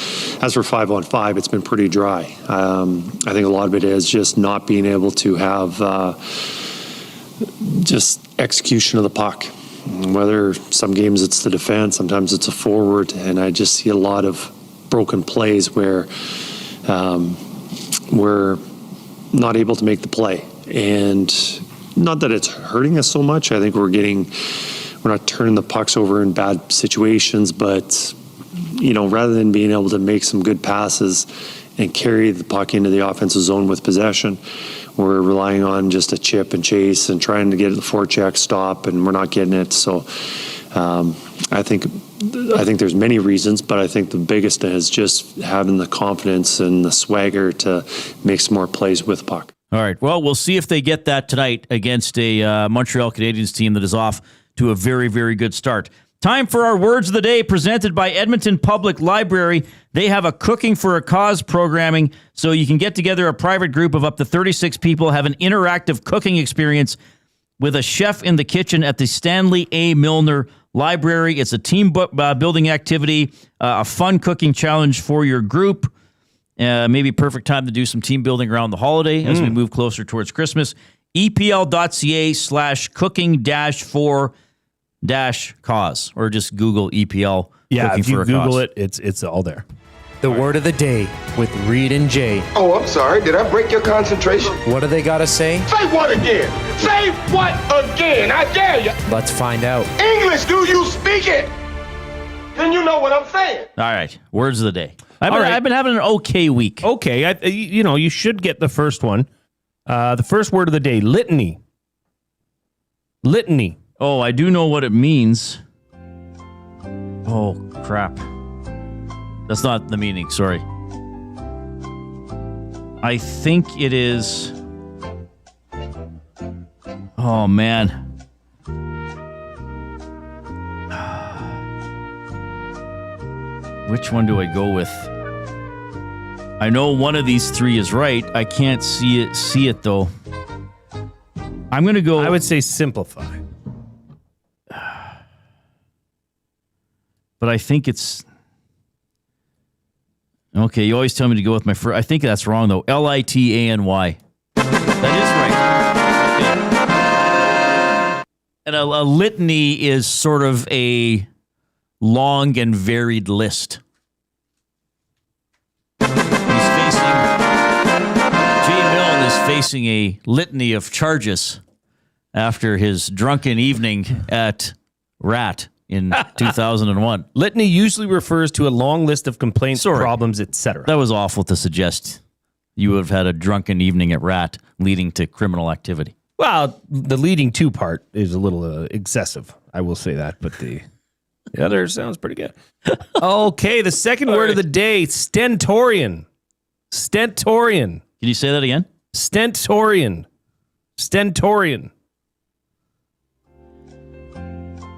As for 5-on-5, it's been pretty dry. I think a lot of it is just not being able to have just execution of the puck. Whether some games it's the defense, sometimes it's a forward, and I just see a lot of broken plays where we're not able to make the play. And not that it's hurting us so much. I think we're not turning the pucks over in bad situations, but rather than being able to make some good passes and carry the puck into the offensive zone with possession, we're relying on just a chip and chase and trying to get the forecheck stop, and we're not getting it. So I think there's many reasons, but I think the biggest is just having the confidence and the swagger to make some more plays with puck. All right. Well, we'll see if they get that tonight against a Montreal Canadiens team that is off to a very, very good start. Time for our Words of the Day, presented by Edmonton Public Library. They have a Cooking for a Cause programming, so you can get together a private group of up to 36 people, have an interactive cooking experience with a chef in the kitchen at the Stanley A. Milner Library. It's a team building activity, a fun cooking challenge for your group. Maybe perfect time to do some team building around the holiday as we move closer towards Christmas. EPL.ca/cooking-for-cause, or just Google EPL. Yeah, Cooking if you for a Google Cause. it's all there. The word of the day with Reid and Jay. Oh, I'm sorry. Did I break your concentration? What do they got to say? Say what again? Say what again? I dare you. Let's find out. English, do you speak it? Then you know what I'm saying. All right, Words of the Day. I've been having an okay week. Okay, you should get the first one. The first word of the day, litany. Litany. Oh, I do know what it means. Oh, crap. That's not the meaning, sorry. I think it is... Oh, man. Which one do I go with? I know one of these 3 is right. I can't see it though. I'm going to go... I would say simplify. But I think it's... Okay, you always tell me to go with my first... I think that's wrong, though. Litany. That is right. And a litany is sort of a long and varied list. Jay Milne is facing a litany of charges after his drunken evening at Rat in 2001. Litany usually refers to a long list of complaints, problems, etc. That was awful to suggest you would have had a drunken evening at Rat leading to criminal activity. Well, the leading to part is a little excessive. I will say that, but the other sounds pretty good. Okay, the second word of the day, stentorian. Stentorian. Can you say that again? Stentorian. Stentorian.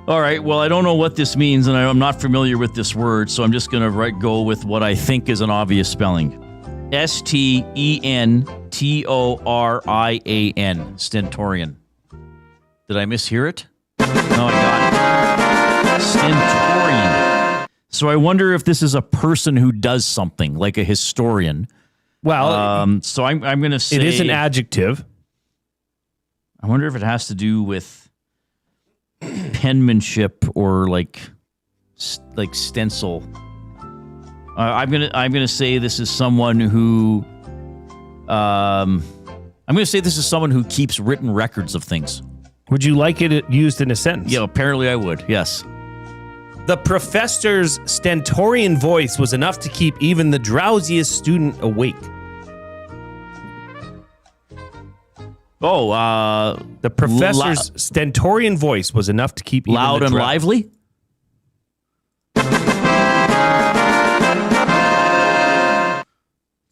All right, well, I don't know what this means, and I'm not familiar with this word, so I'm just going to go with what I think is an obvious spelling. Stentorian. Stentorian. Did I mishear it? No, I got it. Stentorian. So I wonder if this is a person who does something, like a historian. Well, so I'm going to say... It is an adjective. I wonder if it has to do with penmanship or like stencil. I'm gonna say this is someone who I'm going to say this is someone who keeps written records of things. Would you like it used in a sentence? Yeah, apparently I would. Yes. The professor's stentorian voice was enough to keep even the drowsiest student awake. The professor's stentorian voice was enough to keep loud even the and lively.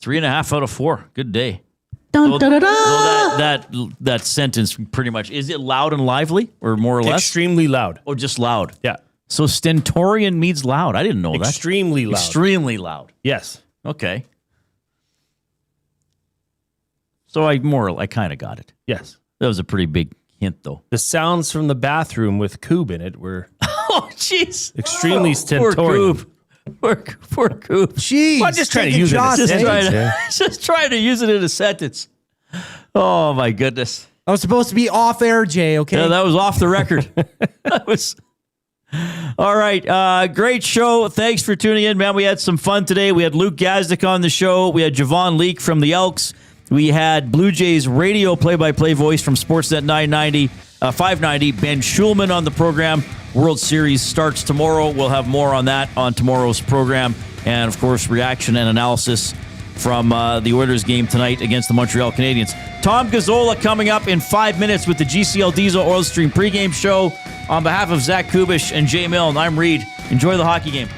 3.5 out of 4. Good day. Dun, da, da, da. That sentence pretty much, is it loud and lively or more or less? Extremely loud. Or just loud? Yeah. So stentorian means loud. I didn't know that. Extremely loud. Extremely loud. Yes. Okay. So I kind of got it. Yes. That was a pretty big hint, though. The sounds from the bathroom with Coob in it were oh, jeez. Extremely stentorian. Poor Coop. Jeez. I'm just trying to use it in a sentence. Just trying to use it in a sentence. Oh, my goodness. I was supposed to be off air, Jay, okay? Yeah, that was off the record. That was... All right. Great show. Thanks for tuning in, man. We had some fun today. We had Luke Gazdic on the show. We had Javon Leake from the Elks. We had Blue Jays radio play-by-play voice from Sportsnet 590, Ben Shulman on the program. World Series starts tomorrow. We'll have more on that on tomorrow's program. And, of course, reaction and analysis from the Oilers game tonight against the Montreal Canadiens. Tom Gazzola coming up in 5 minutes with the GCL Diesel Oil Stream pregame show. On behalf of Zach Kubish and Jay Milne, I'm Reid. Enjoy the hockey game.